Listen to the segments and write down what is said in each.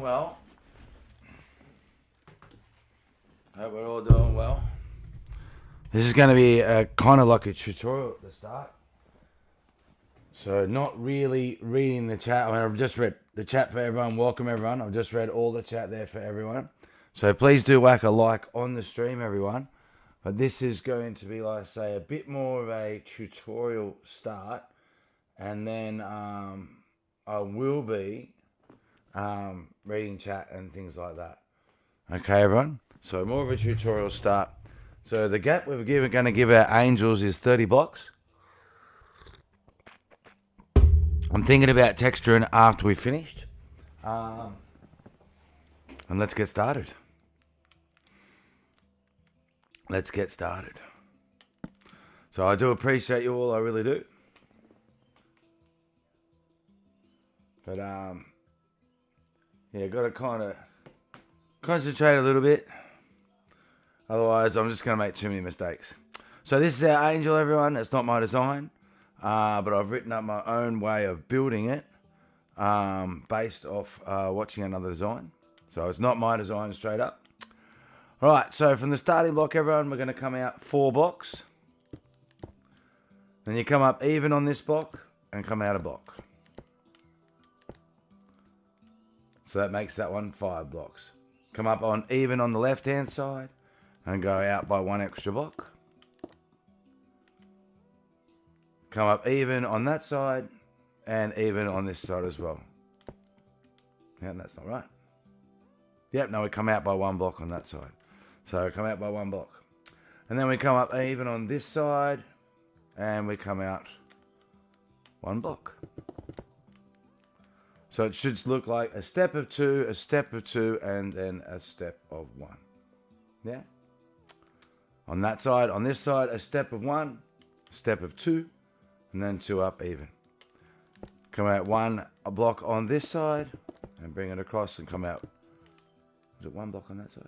well. Hope we're all doing well. This is going to be kind of like a tutorial at the start. So not really reading the chat. I mean, I've just read the chat for everyone. Welcome everyone. I've just read all the chat there for everyone. So please do whack a like on the stream, everyone. But this is going to be, like I say, a bit more of a tutorial start. And then I will be reading chat and things like that. Okay, everyone? So more of a tutorial start. So the gap we're going to give our angels is 30 blocks. I'm thinking about texturing after we finished. And let's get started. Let's get started. So I do appreciate you all, I really do. But yeah, got to kind of concentrate a little bit. Otherwise, I'm just going to make too many mistakes. So this is our angel, everyone. It's not my design, but I've written up my own way of building it based off watching another design. So it's not my design straight up. All right, so from the starting block, everyone, we're going to come out 4 blocks. Then you come up even on this block and come out a block. So that makes that one 5 blocks. Come up on even on the left-hand side and go out by 1 extra block. Come up even on that side and even on this side as well. Yeah, that's not right. Yep, no, we come out by 1 block on that side. So come out by 1 block. And then we come up even on this side and we come out 1 block. So it should look like a step of 2, a step of 2, and then a step of 1. Yeah? On that side, on this side, a step of 1, a step of 2, and then 2 up even. Come out a block on this side and bring it across and come out. Is it 1 block on that side?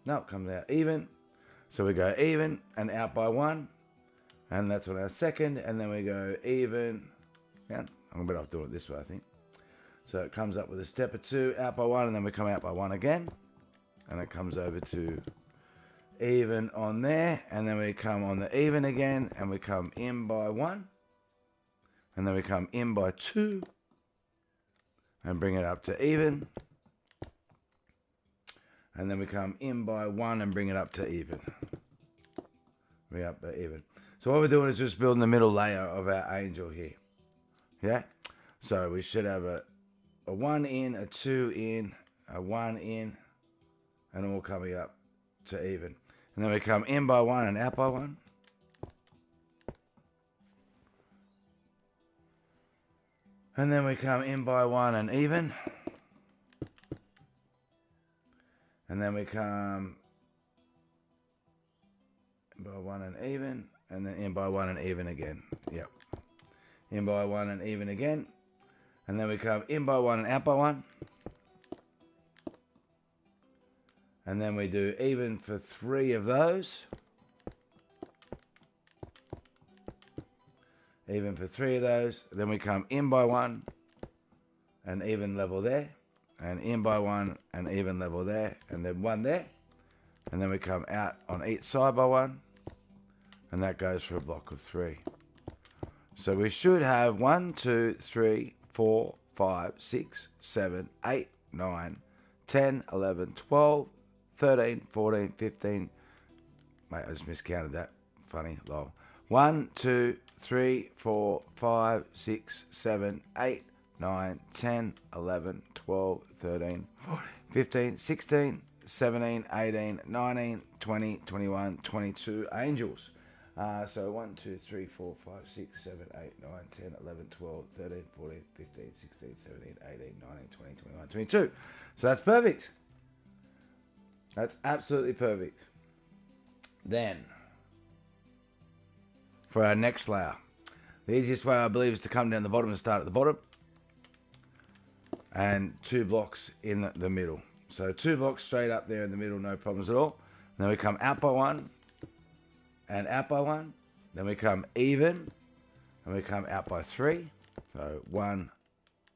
No, it comes out even. So we go even and out by 1. And that's on our second. And then we go even. Yeah, I'm better off doing it this way, I think. So it comes up with a step of 2, out by 1, and then we come out by 1 again. And it comes over to even on there. And then we come on the even again. And we come in by 1. And then we come in by 2. And bring it up to even. And then we come in by 1 and bring it up to even. Bring up to even. So what we're doing is just building the middle layer of our angel here. Yeah? So we should have a 1 in, a 2 in, a 1 in, and all coming up to even. And then we come in by 1 and out by 1. And then we come in by 1 and even. And then we come in by 1 and even. And then in by 1 and even again. Yep. In by 1 and even again. And then we come in by 1 and out by 1. And then we do even for 3 of those. Even for 3 of those. Then we come in by 1 and even level there. And in by 1 and even level there. And then 1 there. And then we come out on each side by 1. And that goes for a block of 3. So we should have 1, 2, 3, 4, 5, 6, 7, 8, 9, 10, 11, 12, 13, 14, 15. Mate, I just miscounted that. Funny, lol. 1, 2, 3, 4, 5, 6, 7, 8, 9, 10, 11, 12, 13, 14, 15, 16, 17, 18, 19, 20, 21, 22 angels. So 1, 2, 3, 4, 5, 6, 7, 8, 9, 10, 11, 12, 13, 14, 15, 16, 17, 18, 19, 20, 21, 22. So that's perfect. That's absolutely perfect. Then, for our next layer, the easiest way I believe is to come down the bottom and start at the bottom. And 2 blocks in the middle. So 2 blocks straight up there in the middle, no problems at all. And then we come out by 1. And out by 1, then we come even, and we come out by 3. So 1,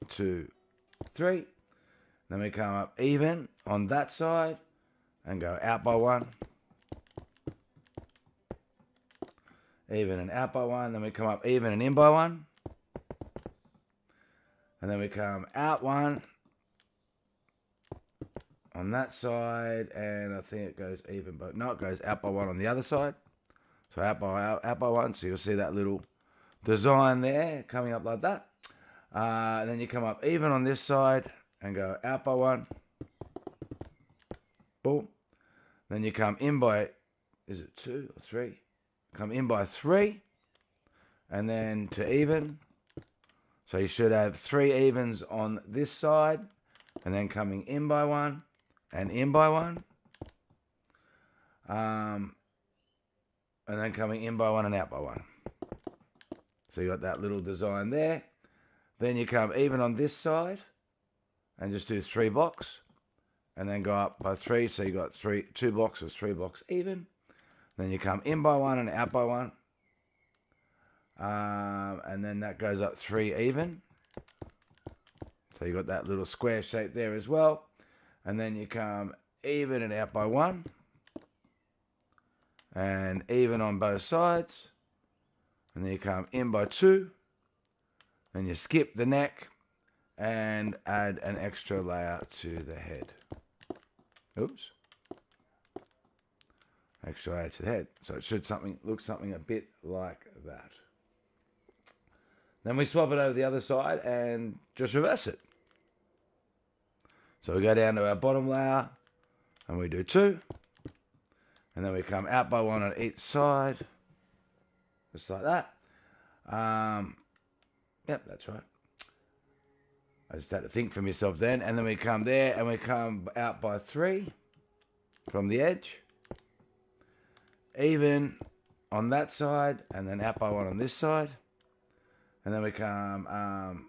2, 3, Then we come up even on that side and go out by 1. Even and out by 1. Then we come up even and in by 1. And then we come out 1 on that side, and I think it goes even, but no, it goes out by 1 on the other side. So out by 1, so you'll see that little design there coming up like that. And then you come up even on this side and go out by 1. Boom. Then you come in by, is it 2 or 3? Come in by 3, and then to even. So you should have 3 evens on this side, and then coming in by 1 and in by 1. And then coming in by 1 and out by 1. So you got that little design there. Then you come even on this side and just do 3 blocks, and then go up by 3. So you got 2 blocks or 3 blocks even. Then you come in by 1 and out by 1. And then that goes up 3 even. So you got that little square shape there as well. And then you come even and out by 1. And even on both sides. And then you come in by 2. Then you skip the neck and add an extra layer to the head. Oops. Extra layer to the head. So it should look something a bit like that. Then we swap it over the other side and just reverse it. So we go down to our bottom layer and we do 2. And then we come out by 1 on each side. Just like that. Yep, that's right. I just had to think for myself then. And then we come there and we come out by 3 from the edge. Even on that side and then out by 1 on this side. And then we come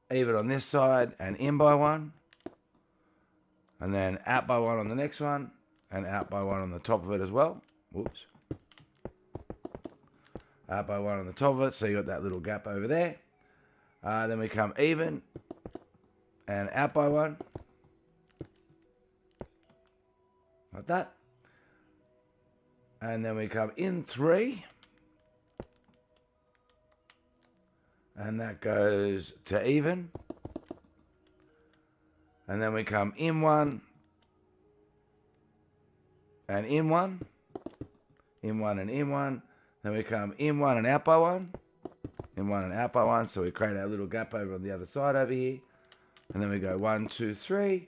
even on this side and in by 1. And then out by 1 on the next one. And out by 1 on the top of it as well. Whoops. Out by 1 on the top of it. So you got that little gap over there. Then we come even and out by 1. Like that. And then we come in 3. And that goes to even. And then we come in 1. And in 1. In 1 and in 1. Then we come in 1 and out by 1. In 1 and out by 1. So we create our little gap over on the other side over here. And then we go 1, 2, 3.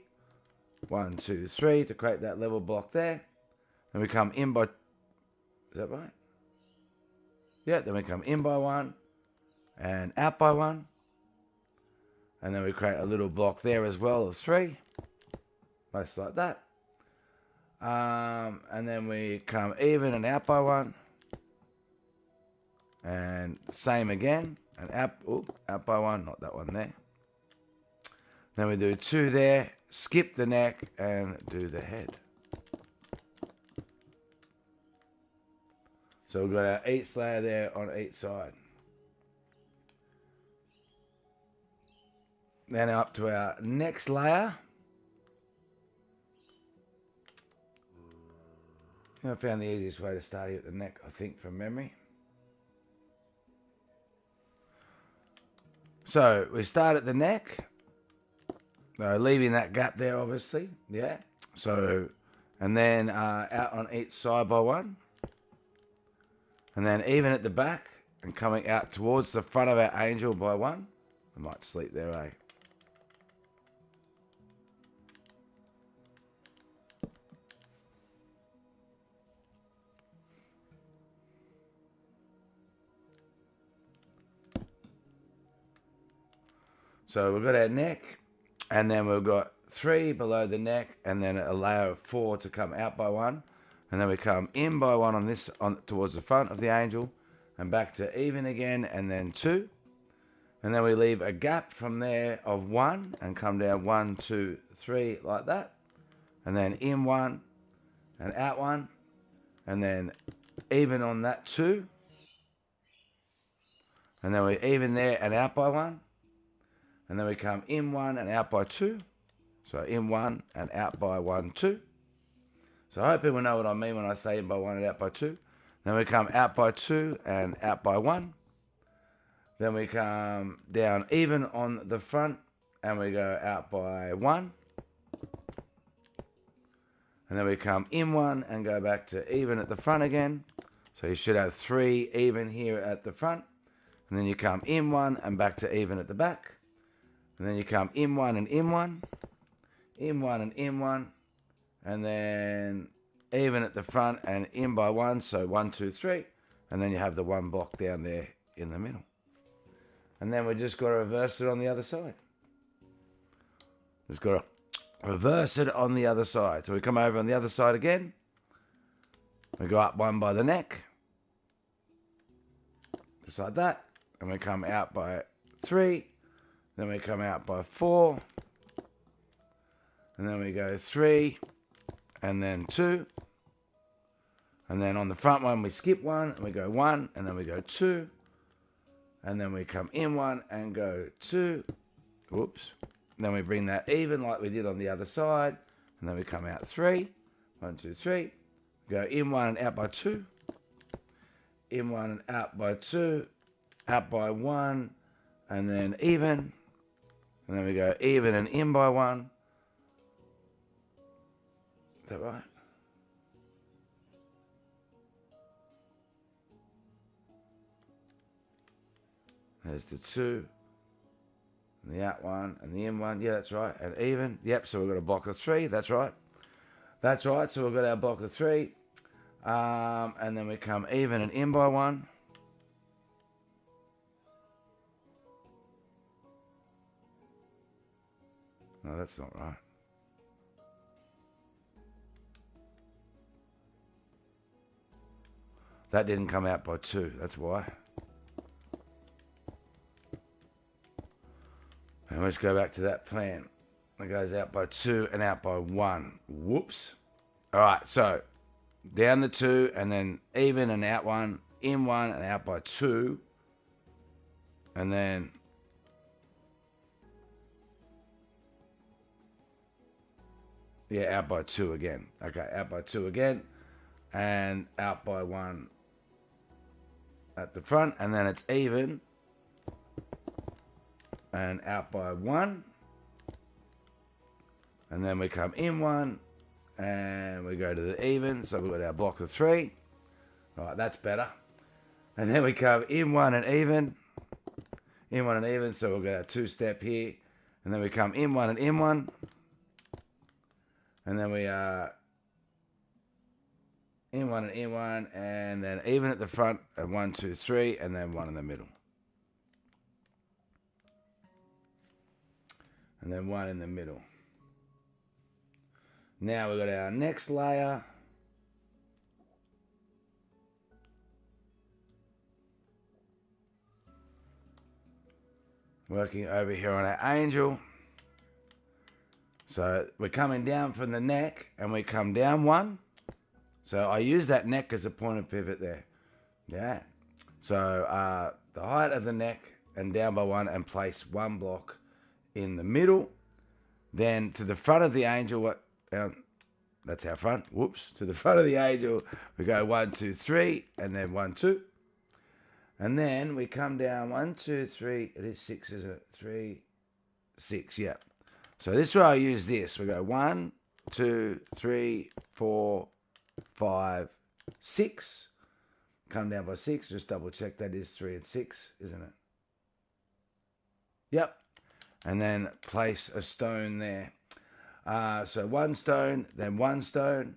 1, 2, 3 to create that level block there. Then we come in by... Is that right? Yeah, then we come in by 1. And out by 1. And then we create a little block there as well of 3. Just like that. And then we come even and out by 1. And same again. And out by 1. Not that one there. Then we do 2 there. Skip the neck and do the head. So we've got our each layer there on each side. Then up to our next layer. I found the easiest way to start here at the neck, I think, from memory. So we start at the neck, leaving that gap there, obviously. Yeah. So, and then out on each side by 1. And then even at the back and coming out towards the front of our angel by 1. I might sleep there, eh? So we've got our neck, and then we've got 3 below the neck, and then a layer of 4 to come out by 1. And then we come in by 1 on towards the front of the angel, and back to even again, and then 2. And then we leave a gap from there of 1, and come down 1, 2, 3, like that. And then in 1, and out 1, and then even on that 2. And then we even there and out by 1. And then we come in 1 and out by 2. So in 1 and out by 1, 2. So I hope people know what I mean when I say in by 1 and out by 2. Then we come out by 2 and out by 1. Then we come down even on the front and we go out by 1. And then we come in 1 and go back to even at the front again. So you should have 3 even here at the front. And then you come in 1 and back to even at the back. And then you come in 1 and in 1. In 1 and in 1. And then even at the front and in by 1. So 1, 2, 3. And then you have the 1 block down there in the middle. And then we just got to reverse it on the other side. Just got to reverse it on the other side. So we come over on the other side again. We go up 1 by the neck. Just like that. And we come out by 3. Then we come out by 4. And then we go 3. And then 2. And then on the front one, we skip 1. And we go 1. And then we go 2. And then we come in 1 and go 2. Whoops. And then we bring that even like we did on the other side. And then we come out 3. 1, 2, 3. Go in 1 and out by 2. In 1 and out by 2. Out by 1. And then even. And then we go even and in by 1. Is that right? There's the 2. And the out 1 and the in 1. Yeah, that's right. And even. Yep, so we've got a block of 3. That's right. That's right. So we've got our block of 3. And then we come even and in by 1. No, that's not right. That didn't come out by 2. That's why. And let's go back to that plan. It goes out by 2 and out by 1. Whoops. All right, so down the 2 and then even and out 1, in 1 and out by 2. And then yeah, out by 2 again. Okay, out by 2 again. And out by 1 at the front. And then it's even. And out by 1. And then we come in 1. And we go to the even. So we've got our block of 3. All right, that's better. And then we come in 1 and even. In 1 and even. So we've got our 2-step here. And then we come in 1 and in 1. And then we are in 1 and in 1. And then even at the front. And 1, 2, 3. And then 1 in the middle. And then 1 in the middle. Now we've got our next layer. Working over here on our angel. So we're coming down from the neck and we come down 1. So I use that neck as a point of pivot there. Yeah. So the height of the neck and down by 1 and place 1 block in the middle. Then to the front of the angel, that's our front. Whoops. To the front of the angel, we go 1, 2, 3, and then 1, 2. And then we come down 1, 2, 3. It is 6, isn't it? 3, 6. Yeah. So this is where I use this. We go 1, 2, 3, 4, 5, 6. Come down by 6. Just double check that is 3 and 6, isn't it? Yep. And then place a stone there. So 1 stone, then 1 stone.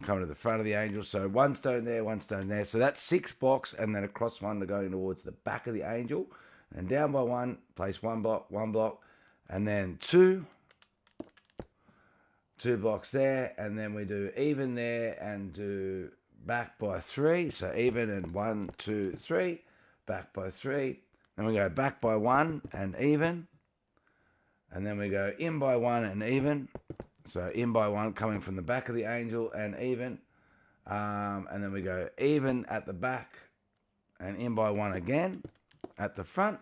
Coming to the front of the angel. So 1 stone there, 1 stone there. So that's 6 blocks, and then across 1 to going towards the back of the angel. And down by 1, place 1 block, 1 block. And then 2 blocks there. And then we do even there and do back by 3. So even and 1, 2, 3. Back by 3. Then we go back by 1 and even. And then we go in by 1 and even. So in by 1 coming from the back of the angel and even. And then we go even at the back and in by 1 again at the front.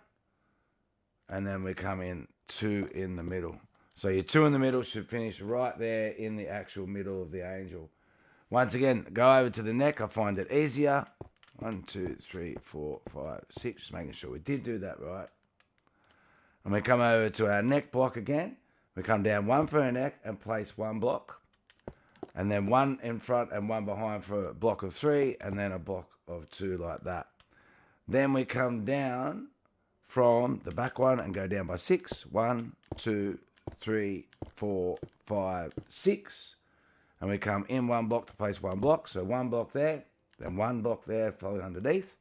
And then we come in 2 in the middle. So your 2 in the middle should finish right there in the actual middle of the angel. Once again, go over to the neck. I find it easier. 1, 2, 3, 4, 5, 6. Just making sure we did do that right. And we come over to our neck block again. We come down 1 for our neck and place 1 block. And then 1 in front and 1 behind for a block of 3. And then a block of 2 like that. Then we come down from the back one and go down by 6. 1, 2, 3, 4, 5, 6. And we come in 1 block to place 1 block. So 1 block there, then 1 block there following underneath.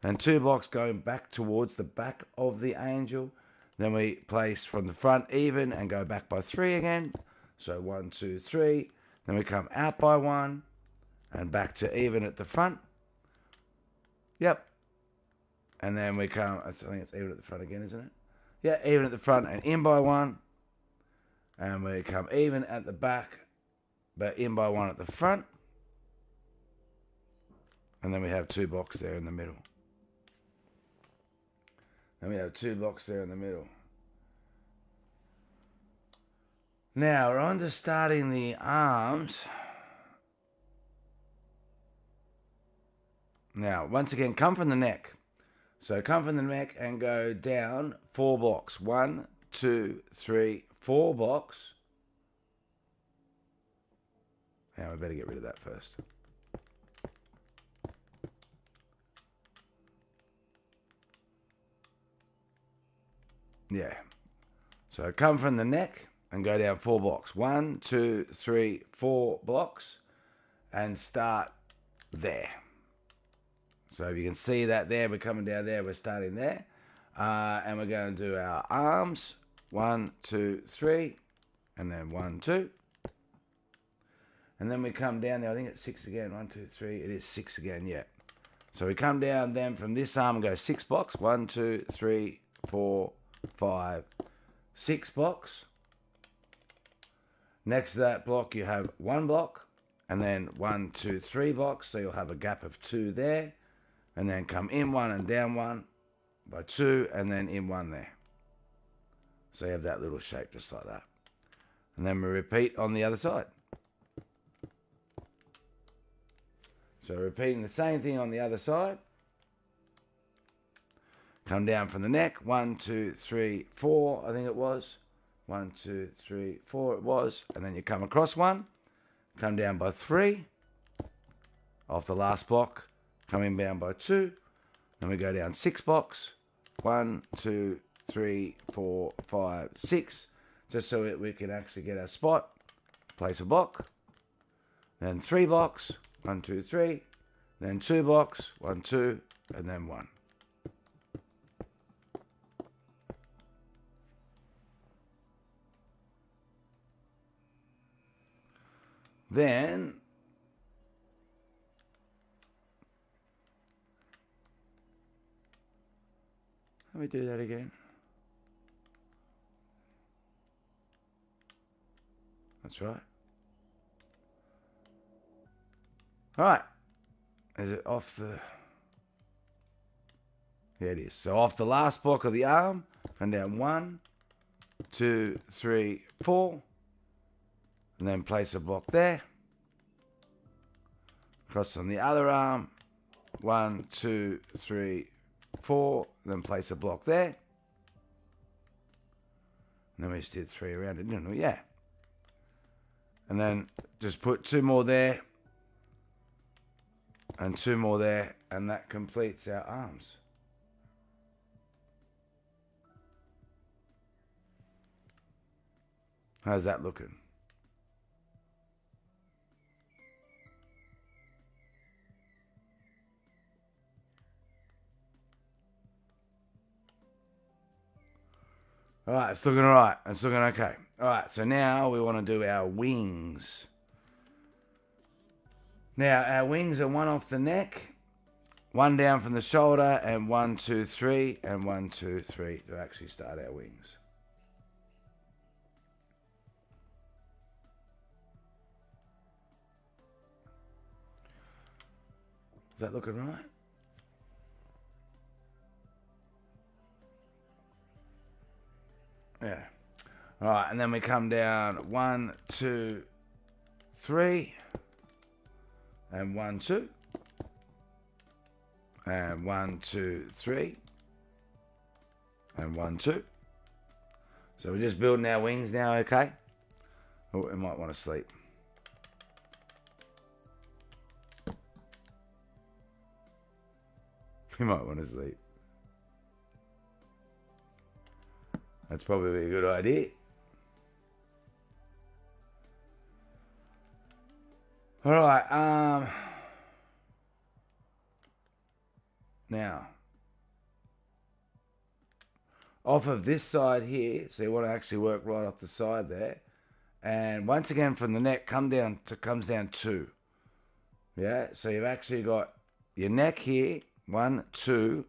And 2 blocks going back towards the back of the angel. Then we place from the front even and go back by 3 again. So 1, 2, 3. Then we come out by 1 and back to even at the front. Yep. And then we come, I think it's even at the front again, isn't it? Yeah, even at the front and in by 1. And we come even at the back, but in by 1 at the front. And then we have 2 blocks there in the middle. Then we have 2 blocks there in the middle. Now we're on to starting the arms. Now, once again, come from the neck. So come from the neck and go down 4 blocks. 1, 2, 3, 4 blocks. Now we better get rid of that first. Yeah. So come from the neck and go down 4 blocks. 1, 2, 3, 4 blocks. And start there. So if you can see that there, we're coming down there, we're starting there. And we're going to do our arms. 1, 2, 3. And then 1, 2. And then we come down there, I think it's 6 again. 1, 2, 3. It is 6 again, yeah. So we come down then from this arm and go 6 blocks. 1, 2, 3, 4, 5, 6 blocks. Next to that block, you have 1 block. And then 1, 2, 3 blocks. So you'll have a gap of 2 there. And then come in 1 and down 1 by 2. And then in 1 there. So you have that little shape just like that. And then we repeat on the other side. So repeating the same thing on the other side. Come down from the neck. 1, 2, 3, 4, I think it was. 1, 2, 3, 4 it was. And then you come across 1. Come down by 3. Off the last block. Coming down by 2. Then we go down 6 blocks. 1, 2, 3, 4, 5, 6. Just so that we can actually get our spot. Place a block. Then 3 blocks. 1, 2, 3. Then 2 blocks. 1, 2. And then 1. Then let me do that again. That's right. All right. Is it off the... Yeah, it is. So off the last block of the arm, come down 1, 2, 3, 4. And then place a block there. Cross on the other arm. 1, 2, 3, 4. Then place a block there. And then we just did 3 around it, didn't we? Yeah. And then just put 2 more there. And 2 more there. And that completes our arms. How's that looking? All right, it's looking all right. It's looking okay. All right, so now we want to do our wings. Now, our wings are 1 off the neck, 1 down from the shoulder, and 1, 2, 3, and 1, 2, 3 to actually start our wings. Is that looking right? Yeah. All right, and then we come down 1, 2, 3, and 1, 2, and 1, 2, 3, and 1, 2. So we're just building our wings now, okay? Oh, we might want to sleep. We might want to sleep. That's probably a good idea. All right. Now, off of this side here, so you want to actually work right off the side there, and once again from the neck comes down 2. Yeah. So you've actually got your neck here, 1, 2.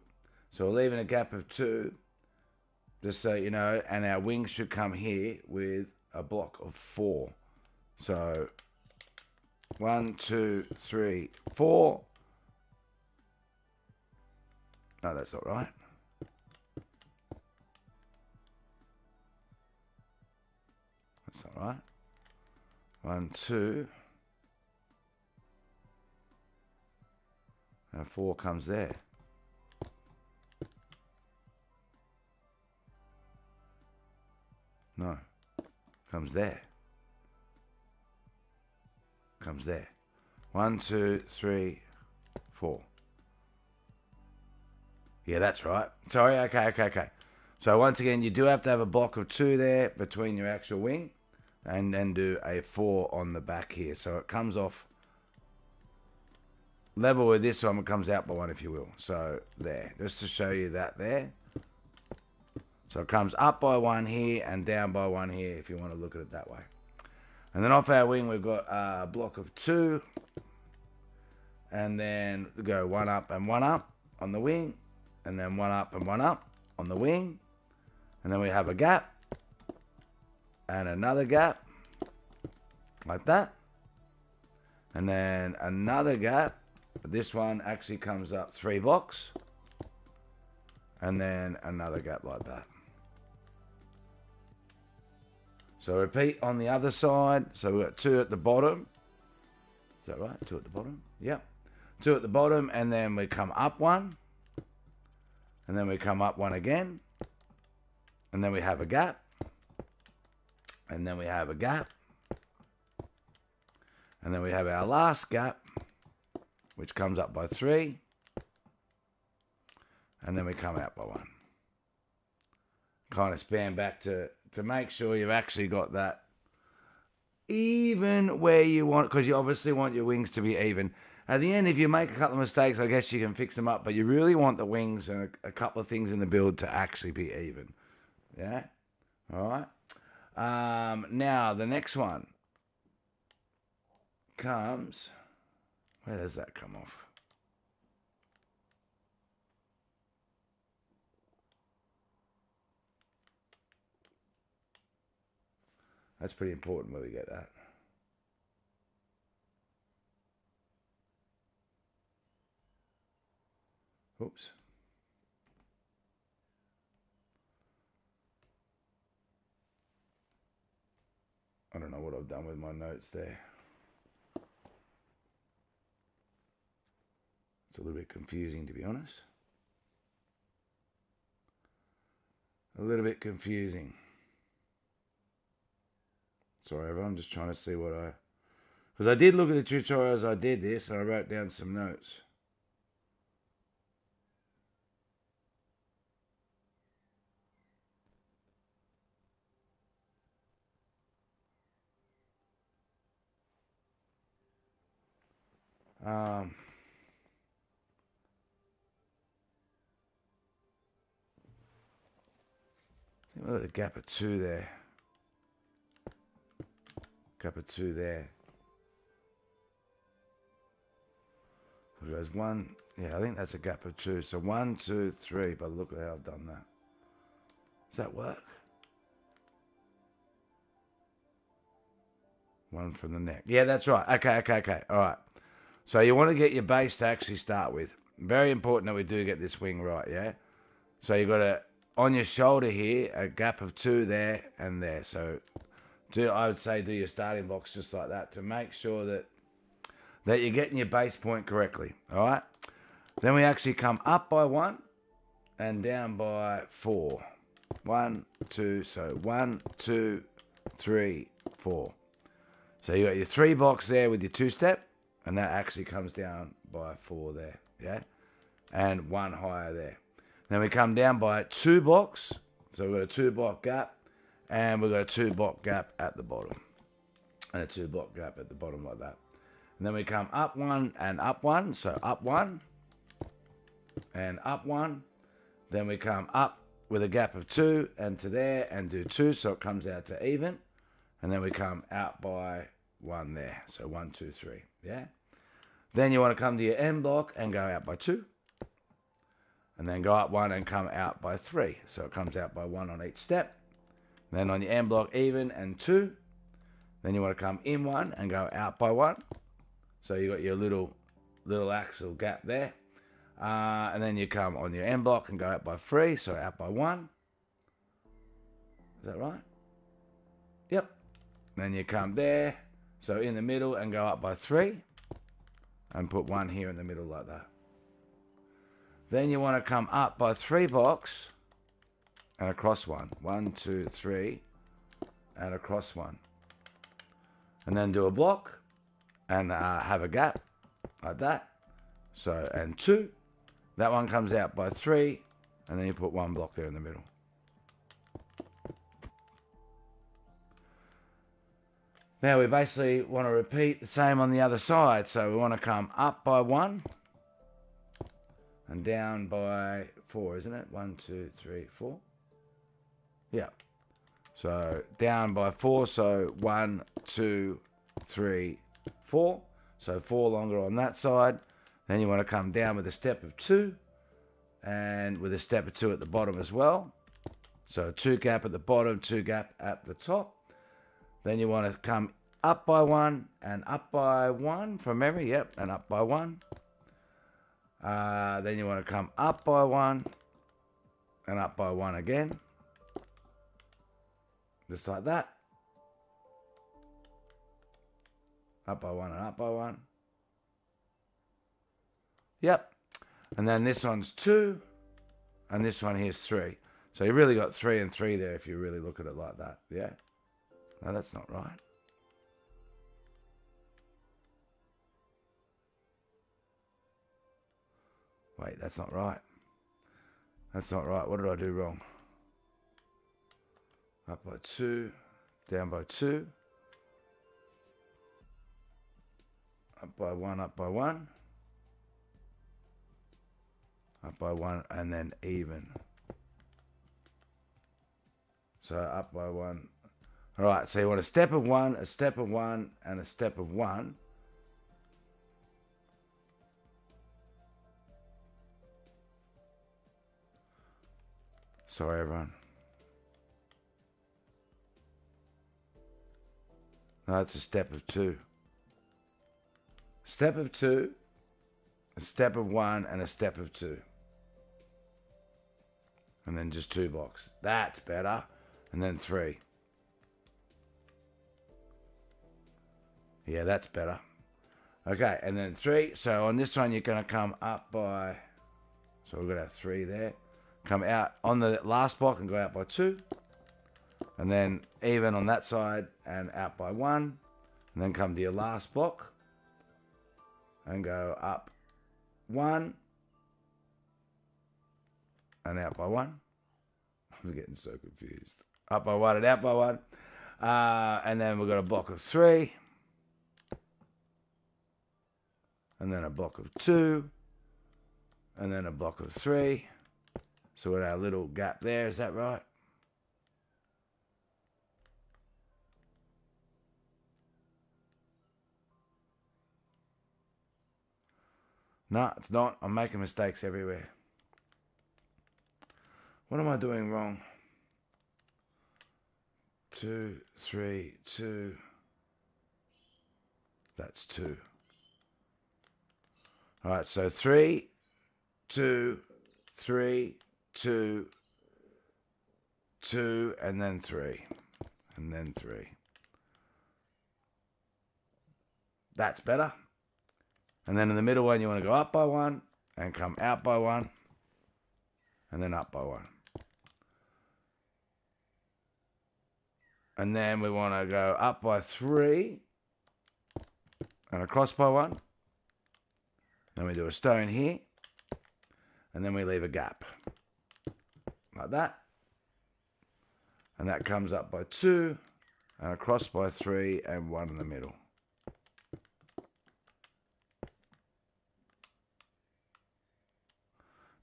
So we're leaving a gap of 2. Just so you know, and our wings should come here with a block of 4. So 1, 2, 3, 4. No, that's not right. That's not right. 1, 2. And 4 comes there. No. Comes there. Comes there. 1, 2, 3, 4. Yeah, that's right. Sorry, okay. So once again, you do have to have a block of 2 there between your actual wing, and then do a 4 on the back here. So it comes off level with this one, it comes out by 1, if you will. So there, just to show you that there. So it comes up by 1 here and down by 1 here, if you want to look at it that way. And then off our wing, we've got a block of 2. And then we go 1 up and 1 up on the wing. And then 1 up and 1 up on the wing. And then we have a gap. And another gap. Like that. And then another gap. This one actually comes up 3 blocks. And then another gap like that. So repeat on the other side. So we've got 2 at the bottom. Is that right? 2 at the bottom? Yep. 2 at the bottom, and then we come up 1. And then we come up 1 again. And then we have a gap. And then we have a gap. And then we have our last gap, which comes up by 3. And then we come out by 1. Kind of span back to make sure you've actually got that even where you want, because you obviously want your wings to be even. At the end, if you make a couple of mistakes, I guess you can fix them up, but you really want the wings and a couple of things in the build to actually be even. Yeah? All right. Now, the next one comes... Where does that come off? That's pretty important where we get that. Oops. I don't know what I've done with my notes there. It's a little bit confusing, to be honest. A little bit confusing. Sorry, everyone. I'm just trying to see what I... Because I did look at the tutorials, I did this, and I wrote down some notes. We've got a gap of 2 there. Gap of 2 there. There's 1. Yeah, I think that's a gap of 2. So 1, 2, 3. But look at how I've done that. Does that work? 1 from the neck. Yeah, that's right. Okay. All right. So you want to get your base to actually start with. Very important that we do get this wing right, yeah? So you've got to on your shoulder here, a gap of 2 there and there. So I would say do your starting blocks just like that to make sure that you're getting your base point correctly. All right. Then we actually come up by 1 and down by 4. 1, 2, so 1, 2, 3, 4. So you got your 3 blocks there with your 2-step, and that actually comes down by 4 there, yeah? And 1 higher there. Then we come down by 2 blocks, so we've got a 2-block gap, and we've got a 2-block gap at the bottom, and a 2-block gap at the bottom like that. And then we come up 1 and up 1, so up 1 and up 1. Then we come up with a gap of 2 and to there and do 2, so it comes out to even. And then we come out by 1 there, so 1, 2, 3, yeah? Then you want to come to your end block and go out by 2. And then go up 1 and come out by 3, so it comes out by 1 on each step. Then on your end block, even and 2. Then you want to come in 1 and go out by 1. So you got your little actual gap there. And then you come on your end block and go out by 3, so out by 1. Is that right? Yep. Then you come there, so in the middle and go up by 3. And put 1 here in the middle like that. Then you want to come up by 3 blocks and across 1. 1, 2, 3, and across 1. And then do a block and have a gap like that. So, and 2. That one comes out by 3, and then you put 1 block there in the middle. Now we basically want to repeat the same on the other side. So we want to come up by 1 and down by 4, isn't it? 1, 2, 3, 4. Yeah. So down by 4, so 1, 2, 3, 4. So 4 longer on that side. Then you want to come down with a step of 2 and with a step of 2 at the bottom as well. So 2 gap at the bottom, 2 gap at the top. Then you want to come up by 1 and up by 1 from memory. Yep, and up by 1. Then you want to come up by 1 and up by 1 again. Just like that. Up by 1 and up by 1. Yep. And then this one's 2. And this one here's 3. So you really got 3 and 3 there if you really look at it like that. Yeah? No, that's not right. Wait, that's not right. That's not right. What did I do wrong? Up by 2. Down by 2. Up by 1, up by 1. Up by 1, and then even. So up by 1. All right, so you want a step of 1, a step of 1, and a step of 1. Sorry, everyone. No, it's a step of 2. Step of 2, a step of 1, and a step of 2. And then just 2 blocks. That's better. And then 3. Yeah, that's better. Okay, and then 3. So on this one, you're going to come up by... So we're going to have 3 there. Come out on the last block and go out by 2. And then even on that side and out by 1. And then come to your last block. And go up 1. And out by 1. I'm getting so confused. Up by 1 and out by 1. And then we've got a block of 3. And then a block of 2. And then a block of 3. So we've got our little gap there. Is that right? No, it's not. I'm making mistakes everywhere. What am I doing wrong? 2, 3, 2. That's 2. All right, so 3, 2, 3, 2, 2, and then 3, and then 3. That's better. And then in the middle one, you want to go up by 1 and come out by 1 and then up by 1. And then we want to go up by 3 and across by 1. Then we do a stone here. And then we leave a gap. Like that. And that comes up by 2 and across by 3 and 1 in the middle.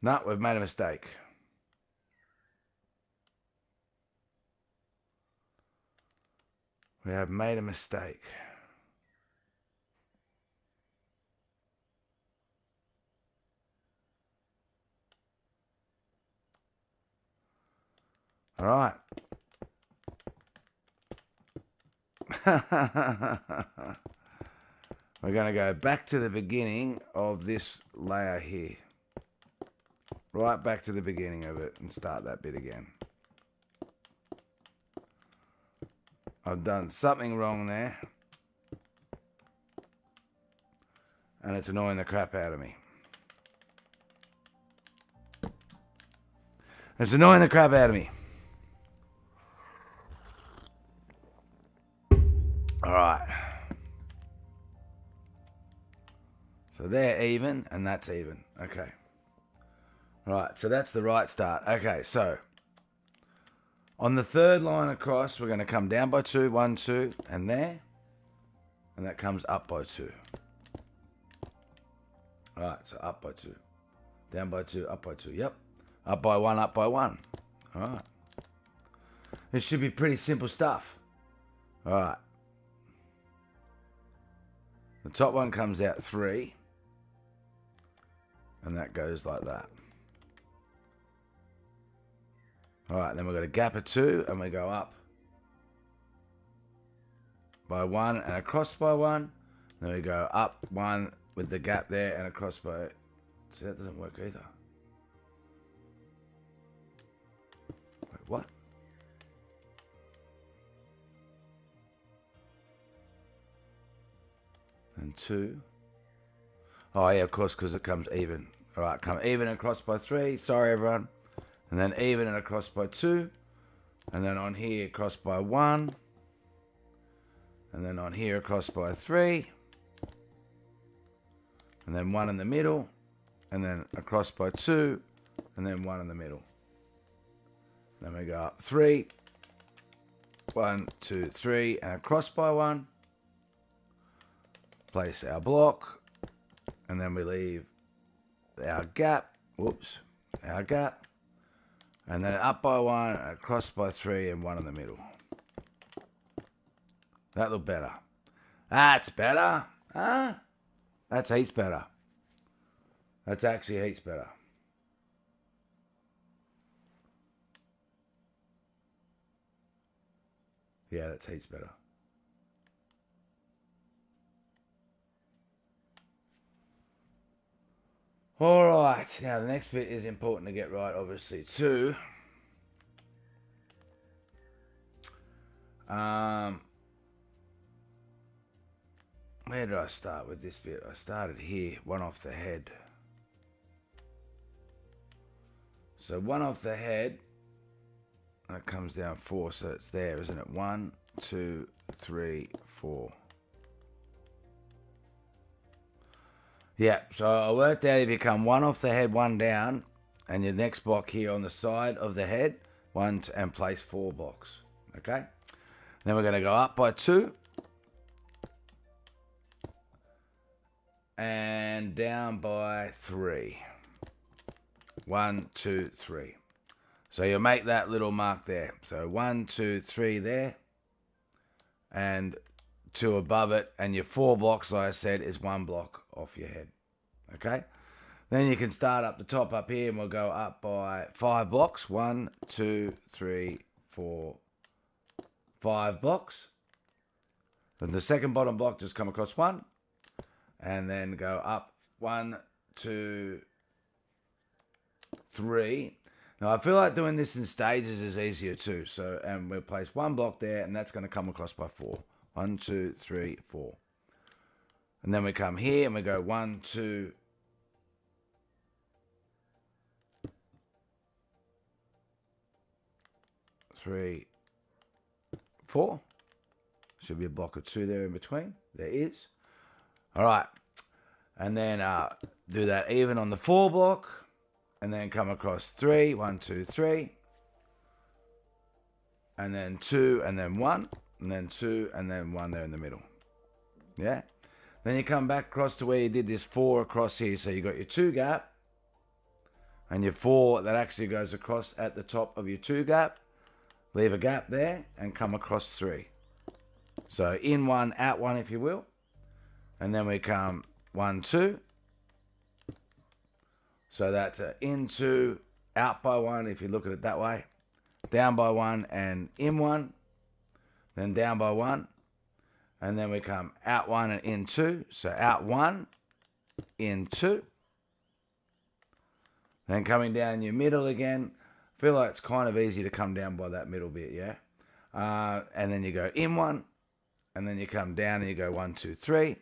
No, we've made a mistake. We have made a mistake. All right. We're going to go back to the beginning of this layer here. Right back to the beginning of it and start that bit again. I've done something wrong there. And it's annoying the crap out of me. It's annoying the crap out of me. All right. So they're even and that's even. Okay. Right, so that's the right start. Okay, so on the third line across, we're going to come down by 2, 1, 2, and there. And that comes up by 2. All right, so up by 2. Down by 2, up by 2. Yep. Up by 1, up by 1. All right. This should be pretty simple stuff. All right. The top one comes out 3. And that goes like that. All right, then we've got a gap of 2, and we go up by 1 and across by 1. Then we go up 1 with the gap there and across by... See, that doesn't work either. Wait, what? And 2. Oh, yeah, of course, because it comes even. All right, come even across by 3. Sorry, everyone. And then even and across by 2. And then on here, across by 1. And then on here, across by 3. And then 1 in the middle. And then across by 2. And then 1 in the middle. Then we go up 3. 1, 2, 3. And across by 1. Place our block. And then we leave our gap. Whoops. Our gap. And then up by 1, across by 3, and 1 in the middle. That looked better. That's better. Huh? That's heaps better. That's actually heaps better. Yeah, that's heaps better. All right. Now, the next bit is important to get right, obviously, too. Where did I start with this bit? I started here, 1 off the head. So 1 off the head, and it comes down 4, so it's there, isn't it? 1, 2, 3, 4. Yeah, so I worked out if you come 1 off the head, 1 down, and your next block here on the side of the head, 1 and place 4 blocks. Okay? Then we're going to go up by 2. And down by 3. 1, 2, 3. So you'll make that little mark there. So 1, 2, 3 there. And 2 above it. And your 4 blocks, like I said, is 1 block off your head. Okay? Then you can start up the top up here and we'll go up by 5 blocks. 1, 2, 3, 4, 5 blocks. Then the second bottom block, just come across 1. And then go up 1, 2, 3. Now, I feel like doing this in stages is easier too. So, and we'll place one block there, and that's going to come across by 4. 1, 2, 3, 4. And then we come here, and we go 1, 2, 3, 4. Should be a block or 2 there in between. There is. All right. And then do that even on the 4 block. And then come across 3. 1, 2, 3. And then 2, and then 1. And then 2, and then 1 there in the middle. Yeah? Then you come back across to where you did this 4 across here. So you got your 2 gap. And your 4 that actually goes across at the top of your 2 gap. Leave a gap there and come across 3. So in 1, out 1 if you will. And then we come 1, 2. So that's in 2, out by 1 if you look at it that way. Down by 1 and in 1. Then down by 1. And then we come out 1 and in 2. So out 1, in 2. Then coming down your middle again. I feel like it's kind of easy to come down by that middle bit, yeah? And then you go in 1. And then you come down and you go 1, 2, 3.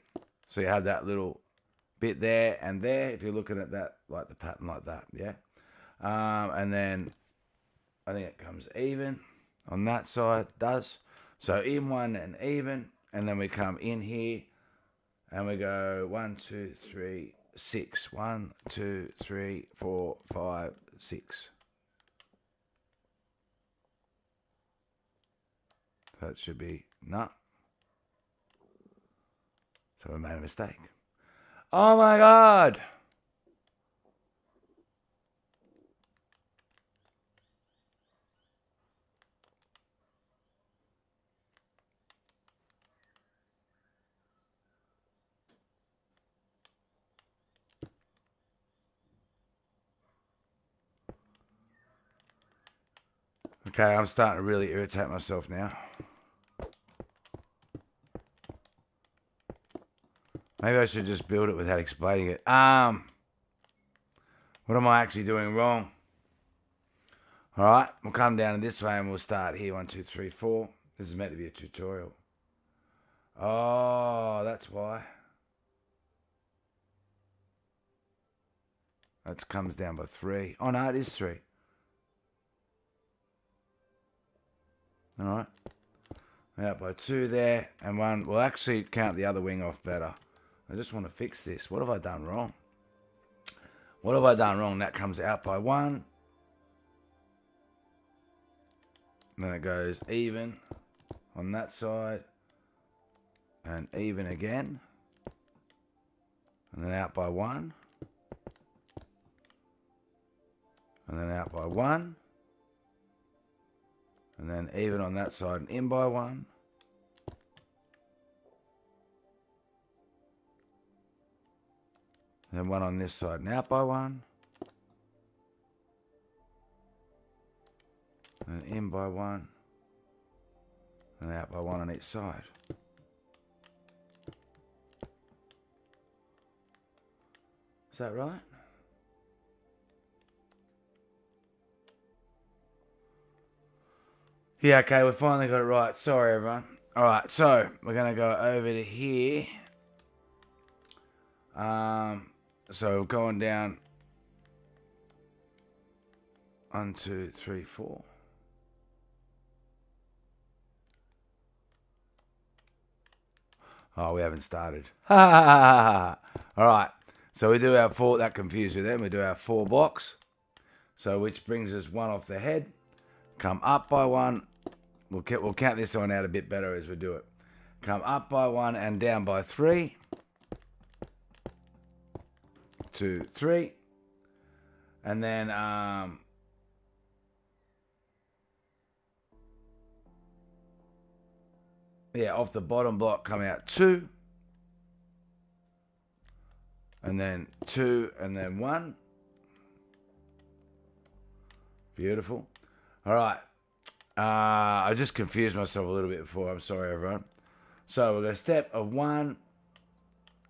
So you have that little bit there and there. If you're looking at that, like the pattern like that, yeah? And then I think it comes even on that side, does. So in 1 and even. And then we come in here and we go 1, 2, 3, 6. 1, 2, 3, 4, 5, 6. That should be no. So we made a mistake. Oh my God! Okay, I'm starting to really irritate myself now. Maybe I should just build it without explaining it. What am I actually doing wrong? All right, we'll come down this way and we'll start here. 1, 2, 3, 4. This is meant to be a tutorial. Oh, that's why. That comes down by 3. Oh, no, it is 3. All right. Out by 2 there. And 1. We'll actually count the other wing off better. I just want to fix this. What have I done wrong? What have I done wrong? That comes out by 1. And then it goes even on that side. And even again. And then out by 1. And then out by 1. And then even on that side and in by 1. And then 1 on this side and out by 1. And in by 1. And out by 1 on each side. Is that right? Yeah, okay, we finally got it right. Sorry, everyone. All right, so we're going to go over to here. So going down 1, 2, 3, 4. Oh, we haven't started. All right, so we do our 4. That confused you then. We do our 4 blocks. So which brings us 1 off the head. Come up by 1. We'll count this one out a bit better as we do it. Come up by 1 and down by 3. 2, 3. And then off the bottom block come out 2. And then 2 and then 1. Beautiful. All right. I just confused myself a little bit before. I'm sorry, everyone. So we've got a step of 1.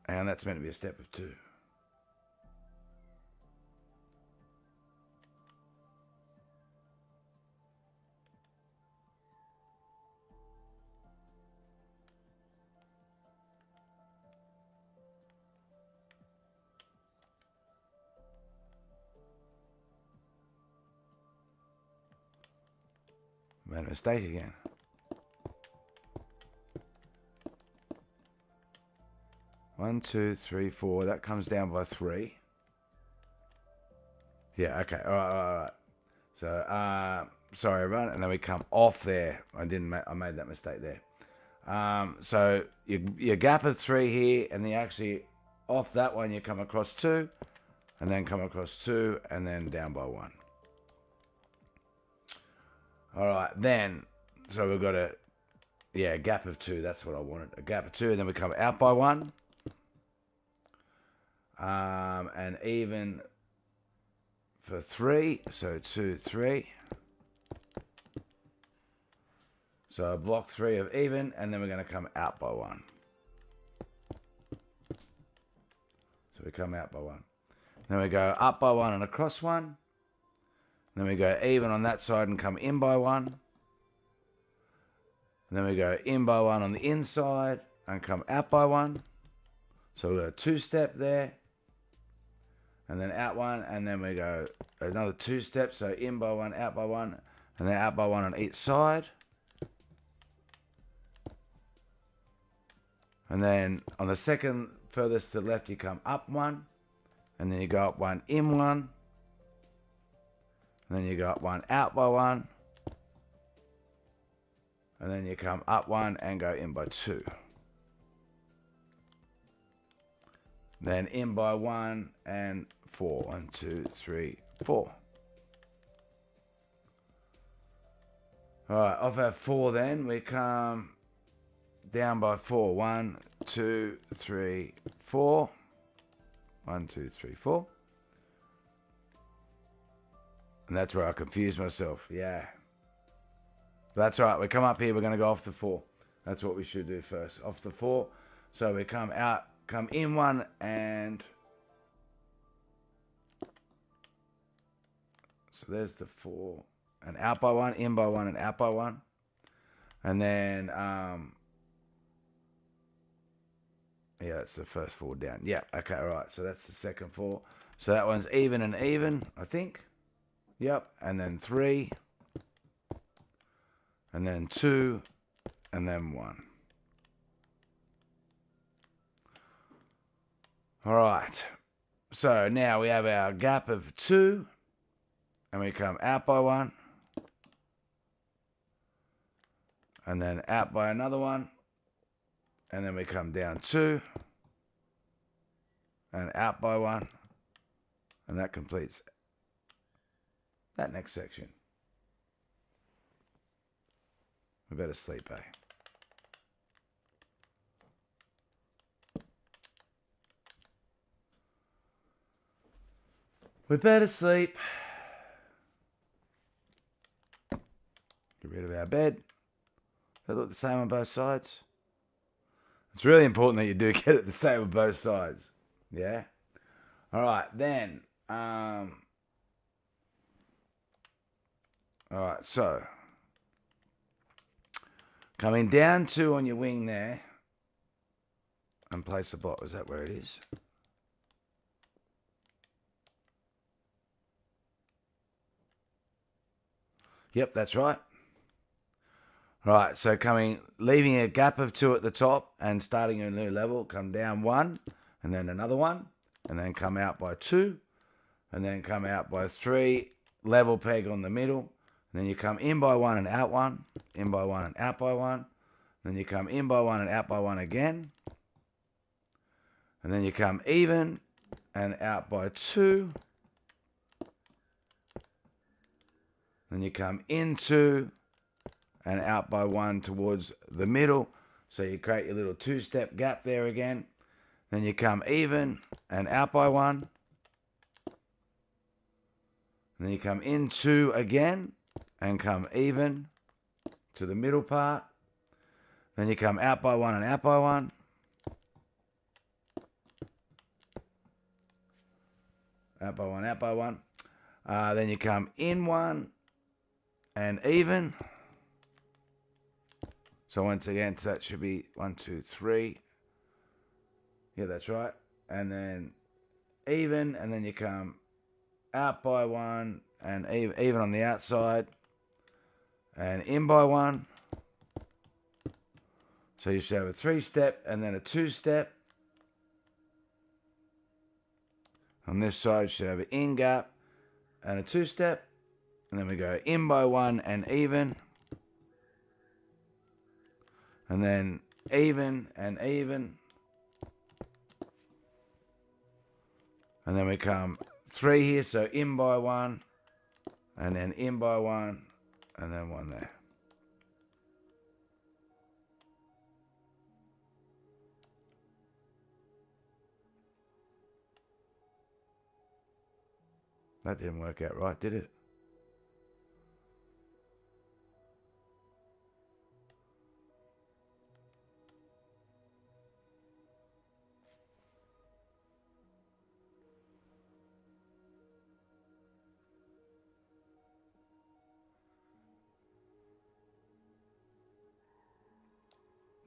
And that's meant to be a step of 2. Made a mistake again. One, two, three, four. That comes down by 3. Yeah, okay. All right. So, sorry, everyone. And then we come off there. I made that mistake there. So your gap of 3 here, and then actually off that one you come across 2, and then come across 2, and then down by 1. All right, then, so we've got a gap of 2. That's what I wanted. A gap of 2, and then we come out by 1. And even for 3, so 2, 3. So block 3 of even, and then we're going to come out by 1. So we come out by 1. Then we go up by 1 and across 1. Then we go even on that side and come in by 1. And then we go in by 1 on the inside and come out by 1. So we've got a 2-step there. And then out 1, and then we go another 2 steps. So in by 1, out by 1, and then out by 1 on each side. And then on the second furthest to the left, you come up 1, and then you go up 1, in 1, and then you go up 1, out by 1, and then you come up 1 and go in by 2. Then in by 1 and 4. 1, 2, 3, 4. All right, off our 4 then, we come down by 4. 1, 2, 3, 4. 1, 2, 3, 4. And that's where I confused myself. Yeah. That's right. We come up here. We're going to go off the 4. That's what we should do first. Off the 4. So we come out, come in 1, and so there's the 4. And out by 1, in by 1, and out by 1. And then, yeah, that's the first 4 down. Yeah, okay, all right. So that's the second 4. So that one's even and even, I think. Yep, and then 3. And then 2. And then 1. All right. So now we have our gap of 2. And we come out by 1. And then out by another 1. And then we come down 2. And out by 1. And that completes that next section. We better sleep, eh? We better sleep. Get rid of our bed. Does that look the same on both sides? It's really important that you do get it the same on both sides. Yeah? All right, then. All right, so. Coming down 2 on your wing there. And place a block. Is that where it is? Yep, that's right. Right, so leaving a gap of 2 at the top and starting a new level, come down 1, and then another 1, and then come out by 2, and then come out by 3, level peg on the middle, and then you come in by 1 and out 1, in by 1 and out by 1, then you come in by 1 and out by 1 again, and then you come even and out by 2, then you come into and out by 1 towards the middle. So you create your little 2-step gap there again. Then you come even and out by 1. And then you come in 2 again and come even to the middle part. Then you come out by 1 and out by 1. Out by 1, out by 1. Then you come in 1 and even. So once again, so that should be 1, 2, 3. Yeah, that's right. And then even, and then you come out by 1 and even on the outside. and in by 1. So you should have a 3-step and then a 2-step. On this side, you should have an in gap and a 2-step. And then we go in by 1 and even. And then even and even. And then we come 3 here, so in by 1. And then in by 1. And then 1 there. That didn't work out right, did it?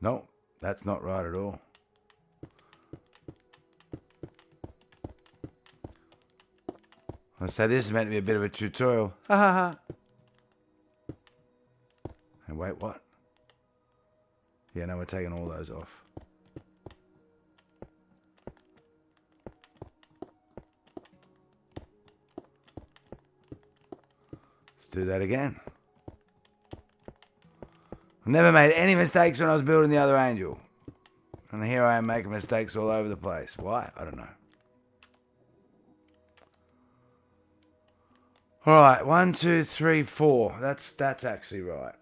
No, that's not right at all. So this is meant to be a bit of a tutorial. Ha ha ha. And wait, what? Yeah, no, we're taking all those off. Let's do that again. I never made any mistakes when I was building the other angel. And here I am making mistakes all over the place. Why? I don't know. All right, 1, 2, 3, 4. That's actually right.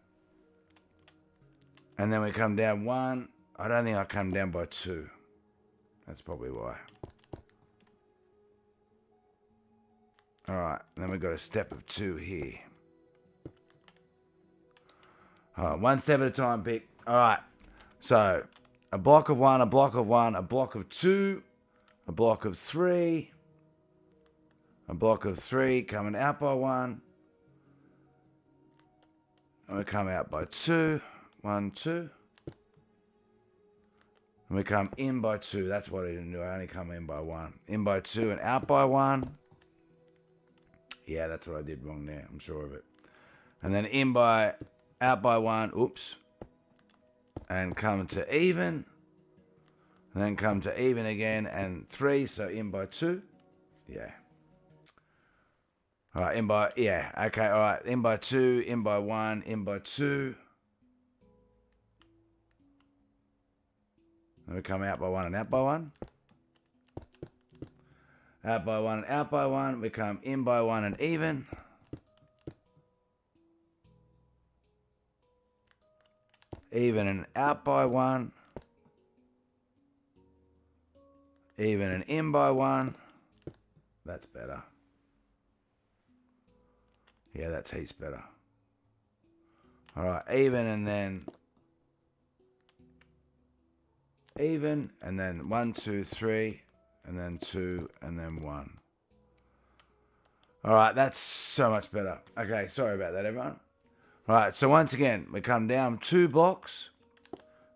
And then we come down 1. I don't think I come down by 2. That's probably why. All right, then we've got a step of 2 here. All right, 1 step at a time, pick. All right, so a block of 1, a block of 1, a block of 2, a block of 3, a block of 3 coming out by 1. And we come out by 2. 1, 2. And we come in by 2. That's what I didn't do. I only come in by 1. In by 2 and out by 1. Yeah, that's what I did wrong there. I'm sure of it. And then in by, out by 1. Oops. And come to even. And then come to even again and 3. So in by 2. Yeah. All right, in by, yeah. Okay, all right. In by 2, in by 1, in by 2. And we come out by 1 and out by 1. Out by 1 and out by 1. We come in by 1 and even. Even and out by 1. Even and in by 1. That's better. Yeah, that's heaps better. All right, even and then even, and then 1, 2, 3, and then 2, and then 1. All right, that's so much better. Okay, sorry about that, everyone. All right, so once again, we come down 2 blocks,